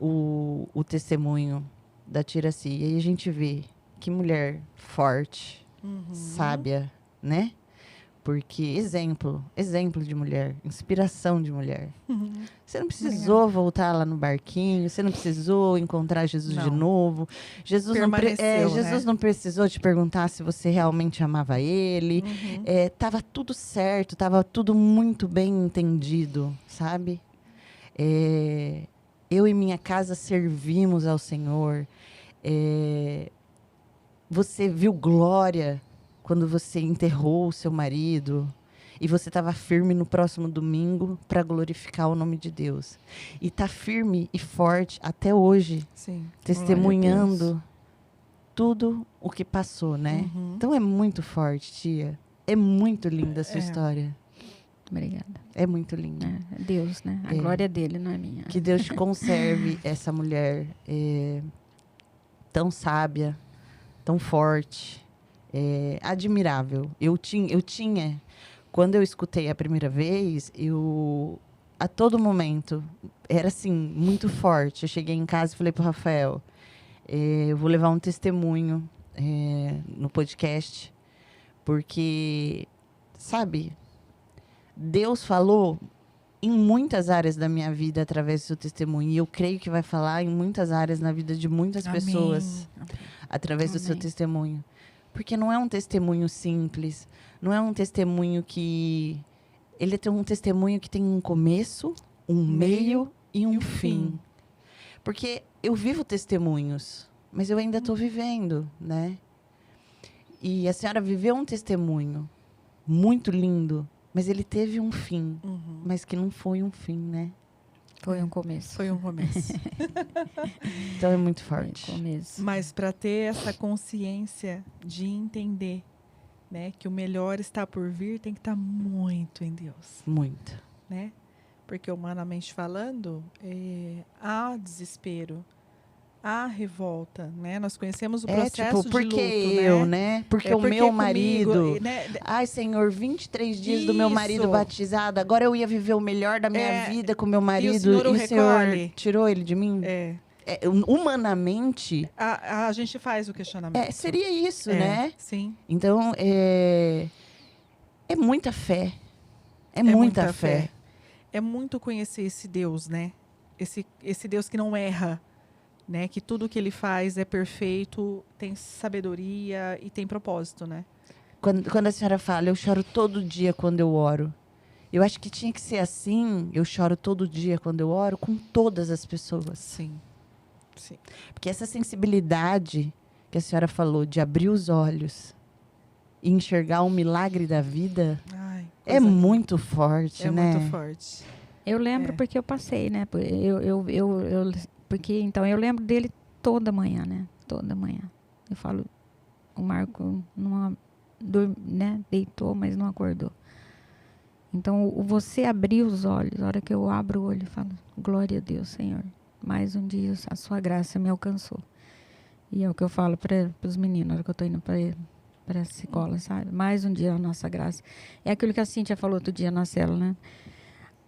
o testemunho da Tiraci. E aí a gente vê que mulher forte, sábia, né? Porque exemplo de mulher, inspiração de mulher. Você não precisou voltar lá no barquinho, você não precisou encontrar Jesus de Não. novo. Jesus Permaneceu, não precisou te perguntar se você realmente amava ele. Tava tudo certo, tava tudo muito bem entendido, sabe? Eu e minha casa servimos ao Senhor. Você viu glória quando você enterrou o seu marido e você estava firme no próximo domingo para glorificar o nome de Deus. E está firme e forte até hoje, Sim. testemunhando tudo o que passou, né? Uhum. Então é muito forte, tia. É muito linda a sua história. Obrigada. É muito lindo. É Deus, né? A glória é dele, não é minha. Que Deus te conserve essa mulher tão sábia, tão forte, admirável. Eu tinha, quando eu escutei a primeira vez, a todo momento, era assim, muito forte. Eu cheguei em casa e falei pro Rafael, eu vou levar um testemunho no podcast, porque, sabe, Deus falou em muitas áreas da minha vida através do seu testemunho. E eu creio que vai falar em muitas áreas na vida de muitas pessoas através do seu testemunho. Porque não é um testemunho simples. Não é um testemunho que... Ele tem um testemunho que tem um começo, um meio e um fim. Porque eu vivo testemunhos, mas eu ainda estou vivendo, né? E a senhora viveu um testemunho muito lindo, mas ele teve um fim, mas que não foi um fim, né? Foi um começo. Foi um começo. Então é muito forte. Foi um começo. Mas para ter essa consciência de entender, né, que o melhor está por vir, tem que estar muito em Deus, Muito. né? Porque humanamente falando, há desespero, há revolta, né? Nós conhecemos o processo tipo, porque de luto, eu, né? Porque o meu marido... comigo, né? Ai, Senhor, 23 dias do meu marido Isso. batizado. Agora eu ia viver o melhor da minha vida com meu marido. Senhor o E o Senhor recolhe. tirou ele de mim? Humanamente, A gente faz o questionamento. seria isso, né? Sim. Então, é muita fé. É muita fé. É muito conhecer esse Deus, né? Esse Deus que não erra, né? Que tudo que ele faz é perfeito, tem sabedoria e tem propósito, né? Quando a senhora fala, eu choro todo dia quando eu oro. Eu acho que tinha que ser assim, eu choro todo dia quando eu oro, com todas as pessoas. Sim. Sim. Porque essa sensibilidade que a senhora falou, de abrir os olhos e enxergar o milagre da vida, Ai, é coisa muito forte, É né? muito forte. Eu lembro porque eu passei, né? Porque então eu lembro dele toda manhã, né? Toda manhã. Eu falo, o Marco né? Deitou, mas não acordou. Então, você abrir os olhos, a hora que eu abro o olho, eu falo, glória a Deus, Senhor. Mais um dia a sua graça me alcançou. E é o que eu falo para os meninos, na hora que eu estou indo para a escola, sabe? Mais um dia a nossa graça. É aquilo que a Cíntia falou outro dia na célula, né?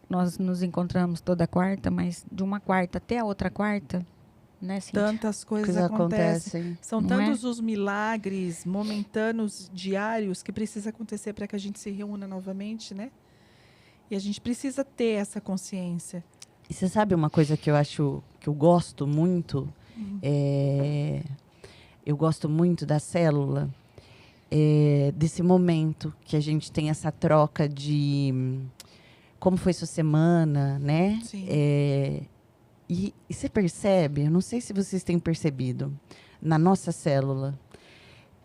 Nós nos encontramos toda quarta, mas de uma quarta até a outra quarta, né, Cíntia? Tantas coisas acontecem. São Não tantos os milagres momentâneos, diários, que precisa acontecer para que a gente se reúna novamente, né? E a gente precisa ter essa consciência. E você sabe uma coisa que eu acho, que eu gosto muito? Eu gosto muito da célula, desse momento que a gente tem essa troca de como foi sua semana, né? Sim. E você percebe, eu não sei se vocês têm percebido, na nossa célula,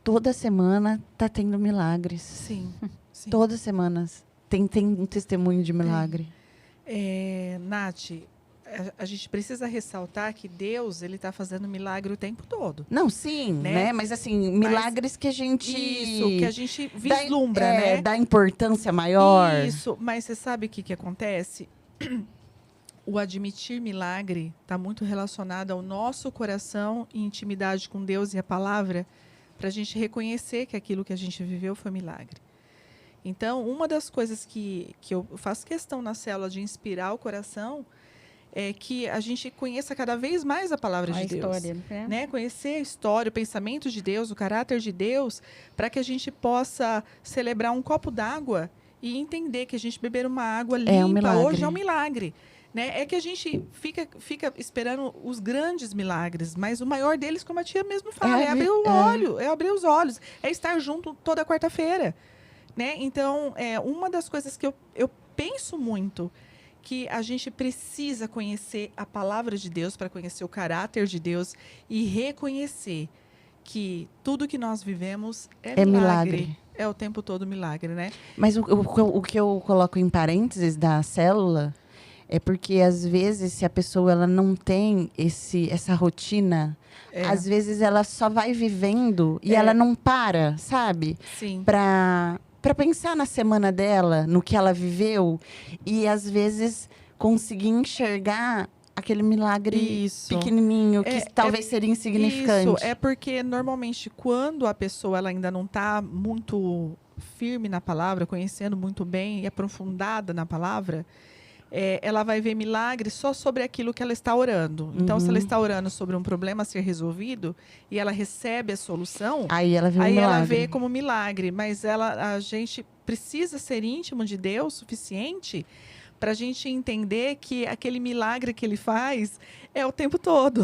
toda semana tá tendo milagres. Sim. Sim. Todas semanas tem um testemunho de milagre. Nath, a gente precisa ressaltar que Deus, ele está fazendo milagre o tempo todo. Não, sim, né? Mas assim, milagres que a gente... Isso, que a gente vislumbra, né? Dá importância maior. Isso, mas você sabe o que acontece? O admitir milagre está muito relacionado ao nosso coração e intimidade com Deus e a palavra, para a gente reconhecer que aquilo que a gente viveu foi milagre. Então, uma das coisas que eu faço questão na célula de inspirar o coração é que a gente conheça cada vez mais a palavra de Deus. História, né? Conhecer a história, o pensamento de Deus, o caráter de Deus, para que a gente possa celebrar um copo d'água e entender que a gente beber uma água limpa um milagre. hoje é um milagre. Né? É que a gente fica esperando os grandes milagres, mas o maior deles, como a tia mesmo fala, é abrir o olho, é abrir os olhos, é estar junto toda quarta-feira. Né? Então, uma das coisas que eu penso muito, que a gente precisa conhecer a palavra de Deus para conhecer o caráter de Deus e reconhecer que tudo que nós vivemos é milagre. É o tempo todo milagre, né? Mas o que eu coloco em parênteses da célula é porque, às vezes, se a pessoa ela não tem essa rotina, às vezes ela só vai vivendo e ela não para, sabe? Sim. Para para pensar na semana dela, no que ela viveu, e às vezes conseguir enxergar aquele milagre Isso. pequenininho, que talvez seria insignificante. Isso, é porque normalmente quando a pessoa ela ainda não está muito firme na palavra, conhecendo muito bem e aprofundada na palavra, ela vai ver milagres só sobre aquilo que ela está orando. Então, se ela está orando sobre um problema a ser resolvido e ela recebe a solução, Aí ela vê um aí milagre. ela vê como milagre. Mas a gente precisa ser íntimo de Deus o suficiente para a gente entender que aquele milagre que ele faz é o tempo todo,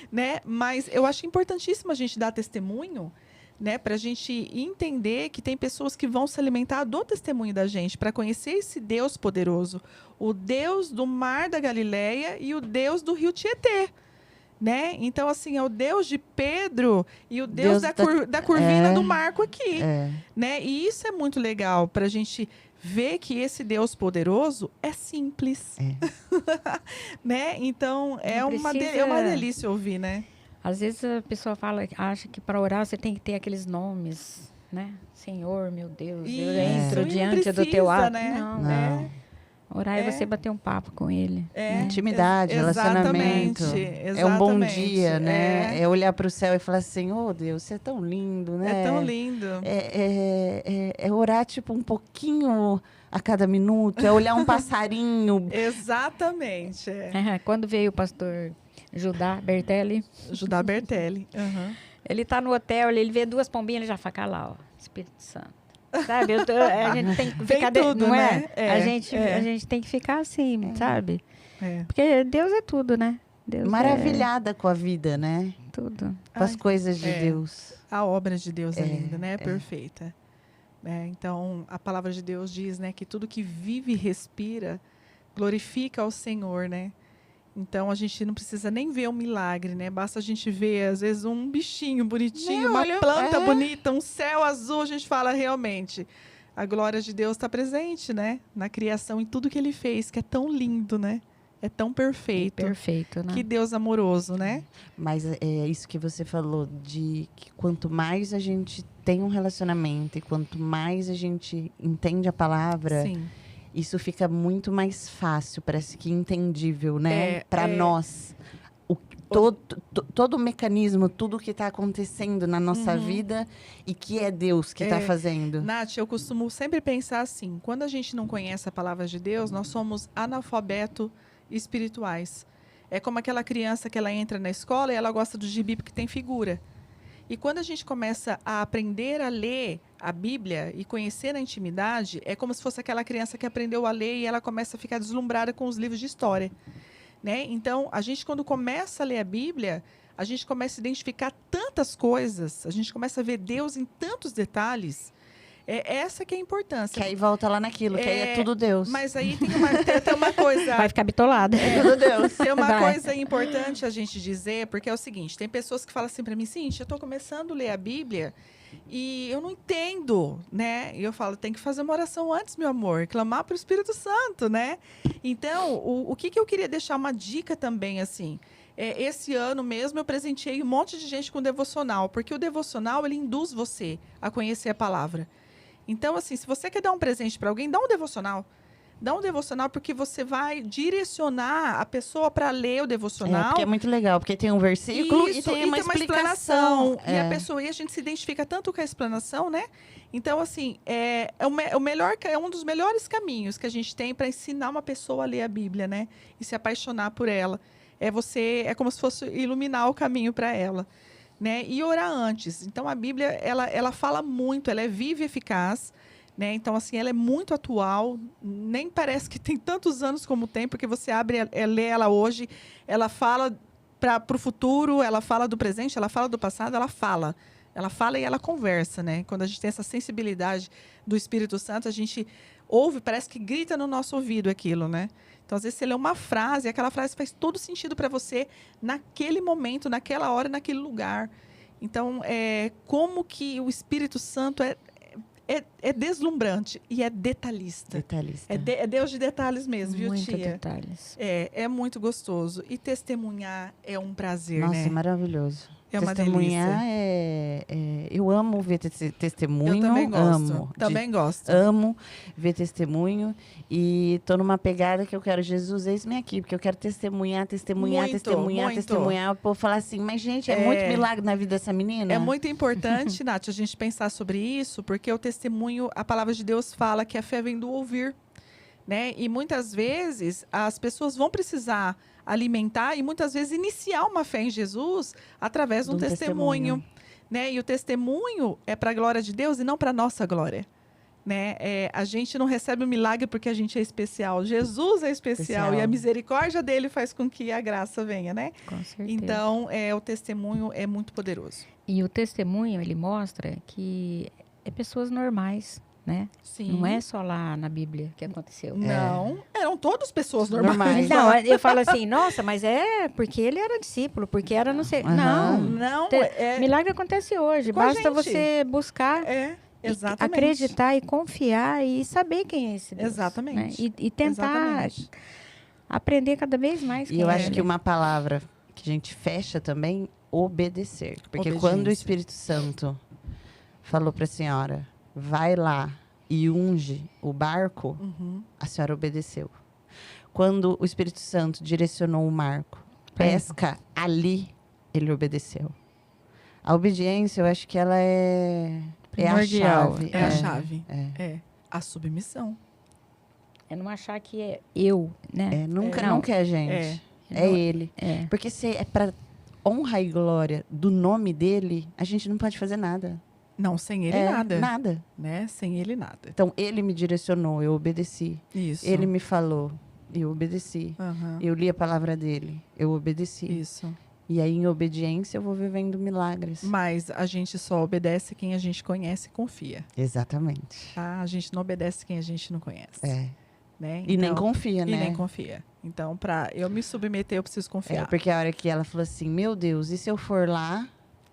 né? Mas eu acho importantíssimo a gente dar testemunho, né? Para a gente entender que tem pessoas que vão se alimentar do testemunho da gente, para conhecer esse Deus poderoso, o Deus do Mar da Galileia e o Deus do Rio Tietê. Né? Então, assim, é o Deus de Pedro e o Deus da curvina do Marco aqui. Né? E isso é muito legal para a gente ver que esse Deus poderoso é simples. Né? Então, é uma delícia ouvir, né? Às vezes a pessoa acha que para orar você tem que ter aqueles nomes, né? Senhor, meu Deus, eu entro diante do teu ato. Né? Não. Orar é você bater um papo com ele. Intimidade, relacionamento. É um bom dia, né? É olhar para o céu e falar assim, oh Deus, você é tão lindo, né? É tão lindo. É orar tipo um pouquinho a cada minuto, é olhar um passarinho. Exatamente. Quando veio o pastor Judá Bertelli. Uhum. Ele tá no hotel, ele vê 2 pombinhas, ele já fica lá, ó, Espírito Santo. Sabe? A gente tem que ficar... tudo, não né? A gente tem que ficar assim, sabe? Porque Deus é tudo, né? Deus maravilhada com a vida, né? Tudo. Com as coisas de Deus. A obra de Deus é linda, né? Perfeita. Então, a palavra de Deus diz, né, que tudo que vive e respira glorifica ao Senhor, né? Então, a gente não precisa nem ver um milagre, né? Basta a gente ver, às vezes, um bichinho bonitinho, uma planta bonita, um céu azul. A gente fala, realmente, a glória de Deus está presente, né? Na criação, em tudo que Ele fez, que é tão lindo, né? É tão perfeito. Perfeito, né? Que Deus amoroso, né? Mas é isso que você falou, de que quanto mais a gente tem um relacionamento e quanto mais a gente entende a palavra... Sim. Isso fica muito mais fácil, parece que entendível, né? Para nós. Todo o mecanismo, tudo que está acontecendo na nossa vida e que é Deus que está fazendo. Nath, eu costumo sempre pensar assim, quando a gente não conhece a palavra de Deus, nós somos analfabetos espirituais. É como aquela criança que ela entra na escola e ela gosta do gibi porque tem figura. E quando a gente começa a aprender a ler a Bíblia e conhecer na intimidade, é como se fosse aquela criança que aprendeu a ler e ela começa a ficar deslumbrada com os livros de história. Né? Então, a gente, quando começa a ler a Bíblia, a gente começa a identificar tantas coisas, a gente começa a ver Deus em tantos detalhes. Essa que é a importância. Que aí volta lá naquilo, que aí é tudo Deus. Mas aí tem uma coisa... Vai ficar bitolada. Tudo Deus. Tem uma coisa importante a gente dizer, porque é o seguinte, tem pessoas que falam assim para mim, Cíntia, eu estou começando a ler a Bíblia e eu não entendo, né? E eu falo, tem que fazer uma oração antes, meu amor, clamar para o Espírito Santo, né? Então, o que eu queria deixar uma dica também, assim... esse ano mesmo eu presenteei um monte de gente com devocional, porque o devocional, ele induz você a conhecer a palavra. Então, assim, se você quer dar um presente para alguém, dá um devocional. Dá um devocional porque você vai direcionar a pessoa para ler o devocional. Porque é muito legal, porque tem um versículo e tem uma explicação. E a pessoa, e a gente se identifica tanto com a explanação, né? Então, assim, é um dos melhores caminhos que a gente tem para ensinar uma pessoa a ler a Bíblia, né? E se apaixonar por ela. É como se fosse iluminar o caminho para ela. Né? E orar antes. Então, a Bíblia, ela fala muito, ela é viva e eficaz. Né? Então, assim, ela é muito atual. Nem parece que tem tantos anos como tem, porque você abre, lê ela hoje, ela fala para o futuro, ela fala do presente, ela fala do passado, ela fala. Ela fala e ela conversa, né? Quando a gente tem essa sensibilidade do Espírito Santo, a gente ouve, parece que grita no nosso ouvido aquilo, né? Então, às vezes, você lê uma frase e aquela frase faz todo sentido para você naquele momento, naquela hora, naquele lugar. Então, como que o Espírito Santo é deslumbrante e é detalhista. Detalhista. É Deus de detalhes mesmo, viu, Muito tia? detalhes. É muito gostoso. E testemunhar é um prazer, Nossa, né? maravilhoso. É uma Testemunhar delícia. eu amo ver testemunho. Eu também gosto. Amo. Também gosto. Amo ver testemunho. E tô numa pegada que eu quero, Jesus, eis-me aqui, porque eu quero testemunhar. Muito. O povo falar assim, mas gente, é muito milagre na vida dessa menina. É muito importante, Nath, a gente pensar sobre isso, porque o testemunho, a palavra de Deus fala que a fé vem do ouvir, né? E muitas vezes as pessoas vão precisar alimentar e muitas vezes iniciar uma fé em Jesus através de um testemunho, né? E o testemunho é para a glória de Deus e não para nossa glória, né? A gente não recebe o milagre porque a gente é especial. Jesus é especial e a misericórdia dele faz com que a graça venha, né? Com certeza. Então, o testemunho é muito poderoso. E o testemunho, ele mostra que é pessoas normais, né? Sim. Não é só lá na Bíblia que aconteceu. Não, eram todas pessoas normais. Não, eu falo assim, nossa, mas é porque ele era discípulo, porque era não sei. Não, Não, milagre acontece hoje. Com a Basta gente. você buscar, exatamente. acreditar e confiar e saber quem é esse Deus. Exatamente. Né? E tentar aprender cada vez mais. E eu acho que uma palavra que a gente fecha também, obedecer. Porque quando o Espírito Santo falou para a senhora, vai lá e unge o barco, a senhora obedeceu. Quando o Espírito Santo direcionou o Marco, pesca ali, ele obedeceu. A obediência, eu acho que ela é a chave. É a chave. A submissão. É não achar que é eu, né? Nunca é a gente. É ele. Porque se é para honra e glória do nome dele, a gente não pode fazer nada. Não, sem ele nada. Nada. Né? Sem ele nada. Então, ele me direcionou, eu obedeci. Isso. Ele me falou, eu obedeci. Eu li a palavra dele, eu obedeci. Isso. E aí, em obediência, eu vou vivendo milagres. Mas a gente só obedece quem a gente conhece e confia. Exatamente. Tá? A gente não obedece quem a gente não conhece. Né? E nem confia, né? E nem confia. Então, para eu me submeter, eu preciso confiar. Porque a hora que ela falou assim, meu Deus, e se eu for lá,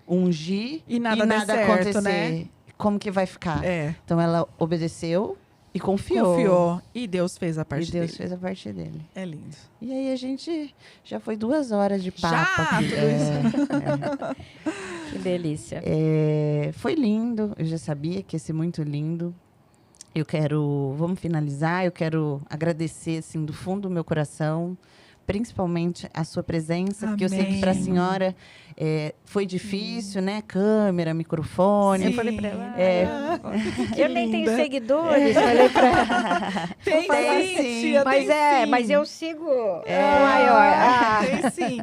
ungir e nada certo, acontecer? Né? Como que vai ficar? Então, ela obedeceu e confiou. Confiou. E Deus fez a parte dele. E Deus fez a parte dele. É lindo. E aí, a gente já foi 2 horas de papo já? aqui. Que delícia. Foi lindo. Eu já sabia que ia ser muito lindo. Vamos finalizar, eu quero agradecer, assim, do fundo do meu coração, principalmente a sua presença, porque eu sei que para a senhora foi difícil, né? Câmera, microfone. Sim. Eu falei para ela, eu nem tenho seguidores, falei para ela. Tem, mas eu sigo maior. Tem sim.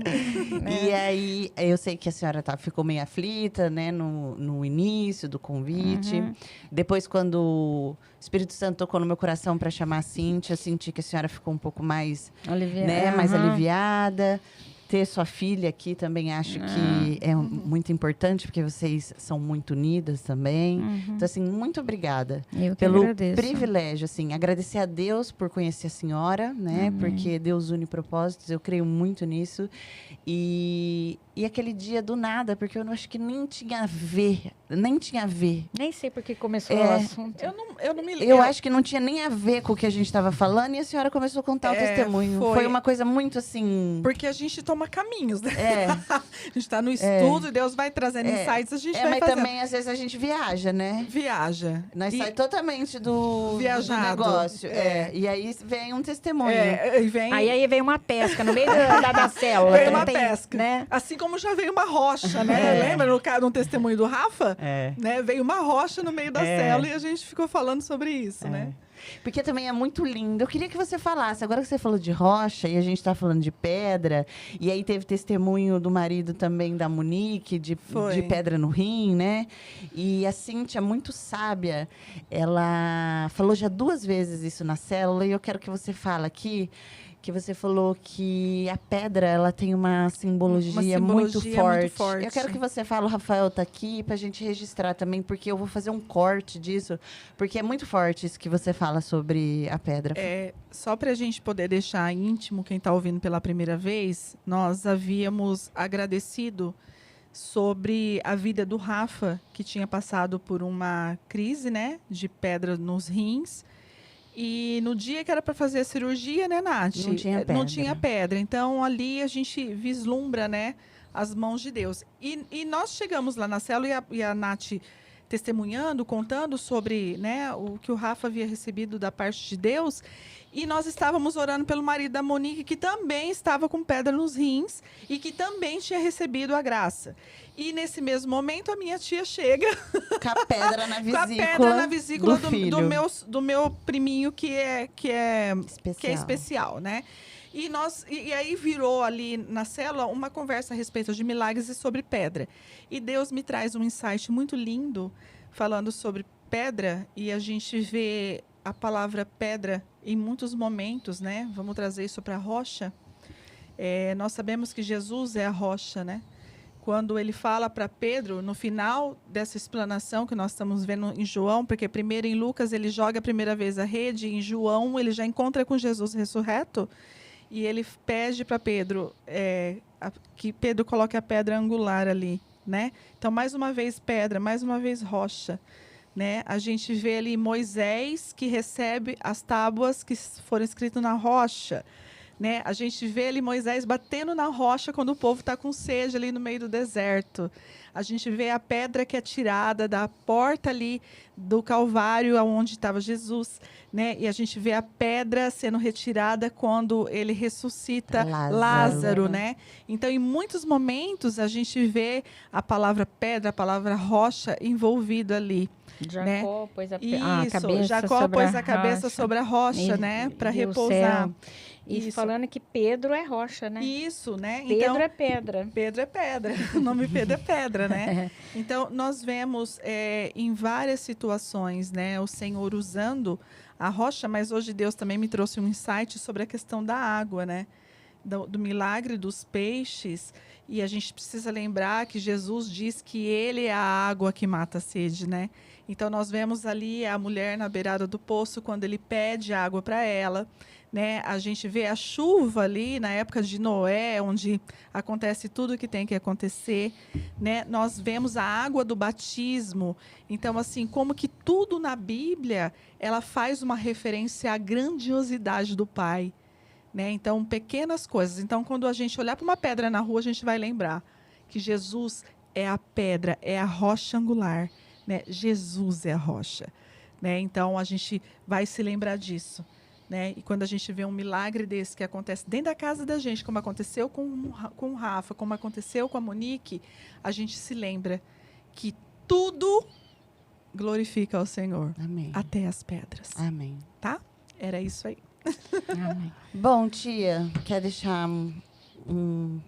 E aí, eu sei que a senhora ficou meio aflita, né? No início do convite. Depois, quando o Espírito Santo tocou no meu coração para chamar a Cíntia, eu senti que a senhora ficou um pouco mais mais aliviada. Ter sua filha aqui também acho que é muito importante, porque vocês são muito unidas também. Então, assim, muito obrigada pelo privilégio, assim, agradecer a Deus por conhecer a senhora, né? Porque Deus une propósitos, eu creio muito nisso. E aquele dia do nada, porque eu acho que nem tinha a ver. Nem sei por que começou o assunto. Eu não me lembro. Eu acho que não tinha nem a ver com o que a gente estava falando e a senhora começou a contar o testemunho. Foi uma coisa muito assim... Porque a gente toma caminhos, né? A gente está no estudo e Deus vai trazendo insights, a gente vai mas fazendo. Também, às vezes, a gente viaja, né? Viaja. Nós sai totalmente do negócio. E aí vem um testemunho. Aí vem uma pesca no meio da célula. Vem uma pesca. Né? Assim como já veio uma rocha, né? Lembra no testemunho do Rafa? Né? Veio uma rocha no meio da célula e a gente ficou falando sobre isso, né? Porque também é muito lindo. Eu queria que você falasse, agora que você falou de rocha e a gente está falando de pedra, e aí teve testemunho do marido também da Monique, de pedra no rim, né? E a Cíntia, muito sábia, ela falou já 2 vezes isso na célula, e eu quero que você fale aqui, que você falou que a pedra ela tem uma simbologia muito forte. Eu quero que você fale, o Rafael está aqui, para a gente registrar também, porque eu vou fazer um corte disso, porque é muito forte isso que você fala sobre a pedra. Só para a gente poder deixar íntimo quem está ouvindo pela primeira vez, nós havíamos agradecido sobre a vida do Rafa, que tinha passado por uma crise, né, de pedra nos rins. E no dia que era para fazer a cirurgia, né, Nath? Não tinha pedra. Não tinha pedra. Então, ali a gente vislumbra, né, as mãos de Deus. E nós chegamos lá na célula e a Nath testemunhando, contando sobre, né, o que o Rafa havia recebido da parte de Deus. E nós estávamos orando pelo marido da Monique, que também estava com pedra nos rins e que também tinha recebido a graça. E nesse mesmo momento, a minha tia chega Com a pedra na com vesícula, a pedra na vesícula do filho. do meu priminho, que é Especial. especial, né? E aí virou ali na célula uma conversa a respeito de milagres e sobre pedra. E Deus me traz um insight muito lindo falando sobre pedra, e a gente vê a palavra pedra em muitos momentos, né? Vamos trazer isso para a rocha. Nós sabemos que Jesus é a rocha, né? Quando ele fala para Pedro, no final dessa explanação que nós estamos vendo em João, porque primeiro em Lucas ele joga a primeira vez a rede, em João ele já encontra com Jesus ressurreto, e ele pede para Pedro que Pedro coloque a pedra angular ali, né? Então, mais uma vez pedra, mais uma vez rocha, né? A gente vê ali Moisés, que recebe as tábuas que foram escritas na rocha, né? A gente vê ali Moisés batendo na rocha quando o povo está com sede ali no meio do deserto. A gente vê a pedra que é tirada da porta ali do Calvário, onde estava Jesus, né? E a gente vê a pedra sendo retirada quando ele ressuscita Lázaro, né? Então, em muitos momentos, a gente vê a palavra pedra, a palavra rocha envolvida ali. Jacó pôs a Isso, cabeça Jacó sobre pôs a a cabeça rocha. sobre a rocha, né? Para E o repousar. céu. E Isso. falando que Pedro é rocha, né? Isso, né? Pedro Então, é pedra. Pedro é pedra. O nome Pedro é pedra, né? Então, nós vemos em várias situações, né, o Senhor usando a rocha, mas hoje Deus também me trouxe um insight sobre a questão da água, né? Do milagre dos peixes. E a gente precisa lembrar que Jesus diz que ele é a água que mata a sede, né? Então, nós vemos ali a mulher na beirada do poço, quando ele pede água para ela, né? A gente vê a chuva ali na época de Noé, onde acontece tudo o que tem que acontecer, né? Nós vemos a água do batismo. Então, assim, como que tudo na Bíblia, ela faz uma referência à grandiosidade do Pai, né? Então, pequenas coisas. Então, quando a gente olhar para uma pedra na rua, a gente vai lembrar que Jesus é a pedra, é a rocha angular, né? Jesus é a rocha, né? Então, a gente vai se lembrar disso, né? E quando a gente vê um milagre desse que acontece dentro da casa da gente, como aconteceu com o Rafa, como aconteceu com a Monique, a gente se lembra que tudo glorifica ao Senhor, Amém. até as pedras, Amém. tá? Era isso aí. Amém. Bom, tia, quer deixar uma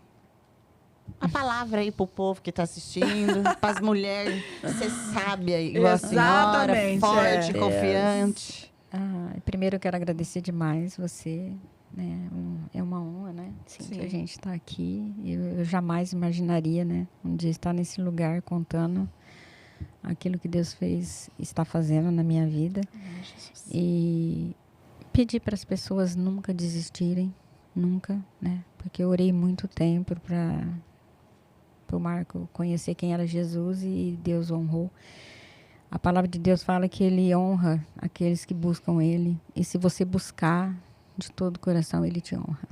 palavra aí pro povo que tá assistindo, pras mulheres, ser sábia igual a senhora, Exatamente, forte, é. confiante. Primeiro eu quero agradecer demais você, né? É uma honra, né? Sim, Sim. que a gente está aqui. Eu jamais imaginaria, né? Um dia estar nesse lugar contando aquilo que Deus fez, está fazendo na minha vida. E pedir para as pessoas nunca desistirem, nunca, né? Porque eu orei muito tempo para o Marco conhecer quem era Jesus e Deus honrou. A palavra de Deus fala que ele honra aqueles que buscam ele. E se você buscar de todo o coração, ele te honra.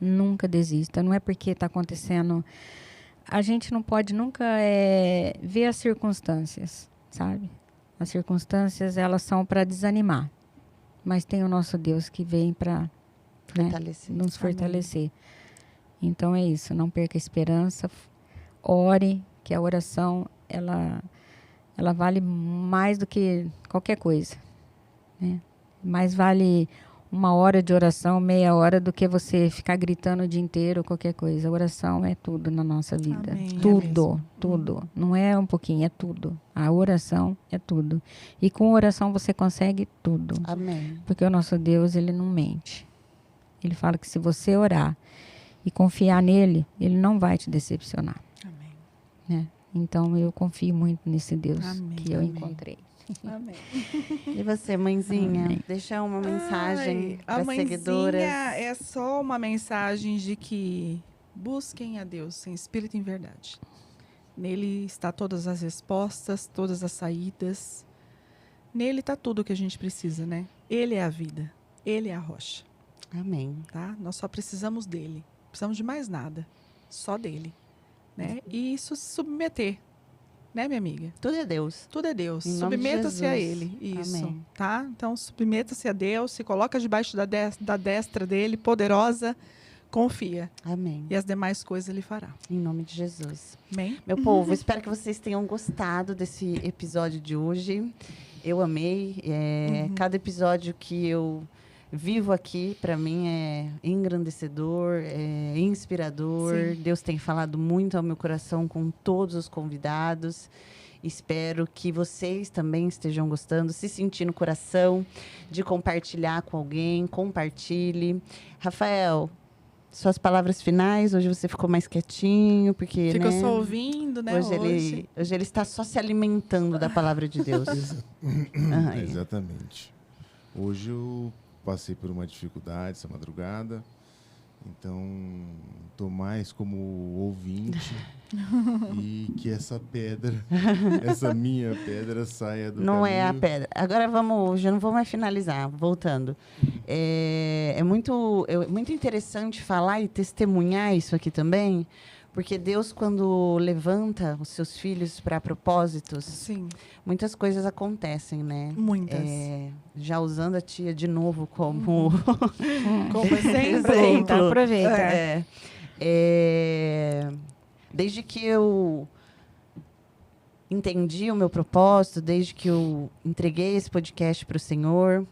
Nunca desista. Não é porque está acontecendo... A gente não pode nunca ver as circunstâncias, sabe? As circunstâncias, elas são para desanimar. Mas tem o nosso Deus que vem para Fortalecer. nos Amém. fortalecer. Então é isso. Não perca a esperança. Ore, que a oração, ela vale mais do que qualquer coisa, né? Mais vale 1 hora de oração, meia hora, do que você ficar gritando o dia inteiro, qualquer coisa. A oração é tudo na nossa vida. Amém. Tudo, tudo. Não é um pouquinho, é tudo. A oração é tudo. E com oração você consegue tudo. Amém. Porque o nosso Deus, ele não mente. Ele fala que se você orar e confiar nele, ele não vai te decepcionar, Amém. né? Então, eu confio muito nesse Deus Amém, que eu amém. encontrei. Amém. E você, mãezinha? Amém. Deixa uma mensagem A para mãezinha seguidoras. é só uma mensagem de que busquem a Deus em espírito e em verdade. Nele está todas as respostas, todas as saídas. Nele está tudo o que a gente precisa, né? Ele é a vida. Ele é a rocha, Amém. tá? Nós só precisamos dele. Não precisamos de mais nada. Só dele. né? E isso se submeter, né, minha amiga? Tudo é Deus. Tudo é Deus. Em nome de Submeta-se a Jesus. Ele. Isso, Amém. tá? Então, submeta-se a Deus, se coloca debaixo da destra dele, poderosa, confia. Amém. E as demais coisas Ele fará. Em nome de Jesus. Amém? Meu povo, espero que vocês tenham gostado desse episódio de hoje. Eu amei. Cada episódio que eu vivo aqui, para mim, é engrandecedor, é inspirador. Sim. Deus tem falado muito ao meu coração com todos os convidados. Espero que vocês também estejam gostando, se sentir no coração de compartilhar com alguém. Compartilhe. Rafael, suas palavras finais. Hoje você ficou mais quietinho, porque, Ficou né? só ouvindo, né? Hoje ele está só se alimentando da palavra de Deus. Ai. Exatamente. Hoje eu passei por uma dificuldade essa madrugada, então estou mais como ouvinte e que essa pedra, essa minha pedra saia do Não é a caminho. pedra. Agora vamos, já não vou mais finalizar, voltando. É muito interessante falar e testemunhar isso aqui também, porque Deus, quando levanta os seus filhos para propósitos, Sim, muitas coisas acontecem, né? muitas. Já usando a tia de novo como Como sempre. exemplo. Aproveita. Desde que eu entendi o meu propósito, desde que eu entreguei esse podcast para o Senhor,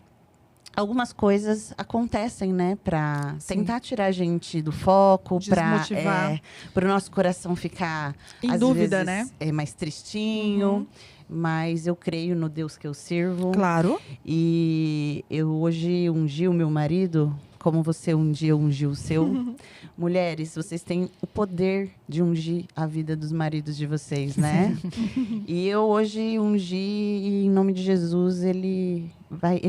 algumas coisas acontecem, né, para Sim. tentar tirar a gente do foco, Desmotivar. para o nosso coração ficar Em às dúvida, vezes, né? mais tristinho. Uhum. Mas eu creio no Deus que eu sirvo. Claro. E eu hoje ungi o meu marido, como você um dia ungiu o seu. Mulheres, vocês têm o poder de ungir a vida dos maridos de vocês, né? E eu hoje ungi e, em nome de Jesus, ele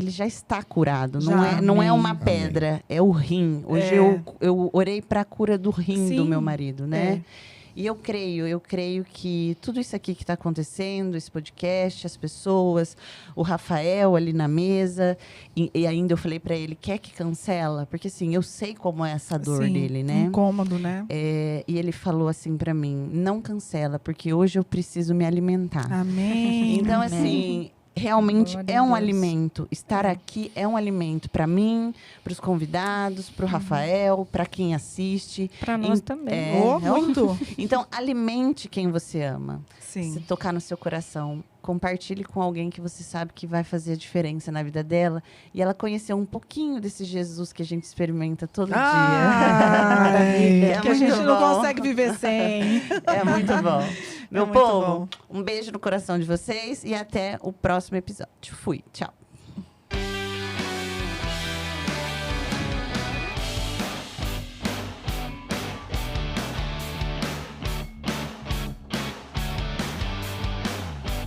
já está curado. Já. Não é Amém. uma pedra, é o rim. Hoje É. eu orei para a cura do rim do Sim. meu marido, né? É. E eu creio que tudo isso aqui que está acontecendo, esse podcast, as pessoas, o Rafael ali na mesa, e ainda eu falei para ele, quer que cancela? Porque assim, eu sei como é essa dor Sim, dele, né? Incômodo, né? E ele falou assim para mim, não cancela, porque hoje eu preciso me alimentar. Amém. Então, Amém. assim, realmente Glória é a um Deus. alimento. Estar aqui é um alimento para mim, para os convidados, para o Rafael, para quem assiste. Para nós Em- também. é, Oh, não? muito. Então, alimente quem você ama. Se Sim. tocar no seu coração, compartilhe com alguém que você sabe que vai fazer a diferença na vida dela. E ela conhecer um pouquinho desse Jesus que a gente experimenta todo Ai, dia. É que a gente muito não bom. consegue viver sem. É muito bom. Meu muito povo, bom. um beijo no coração de vocês e até o próximo episódio. Fui. Tchau.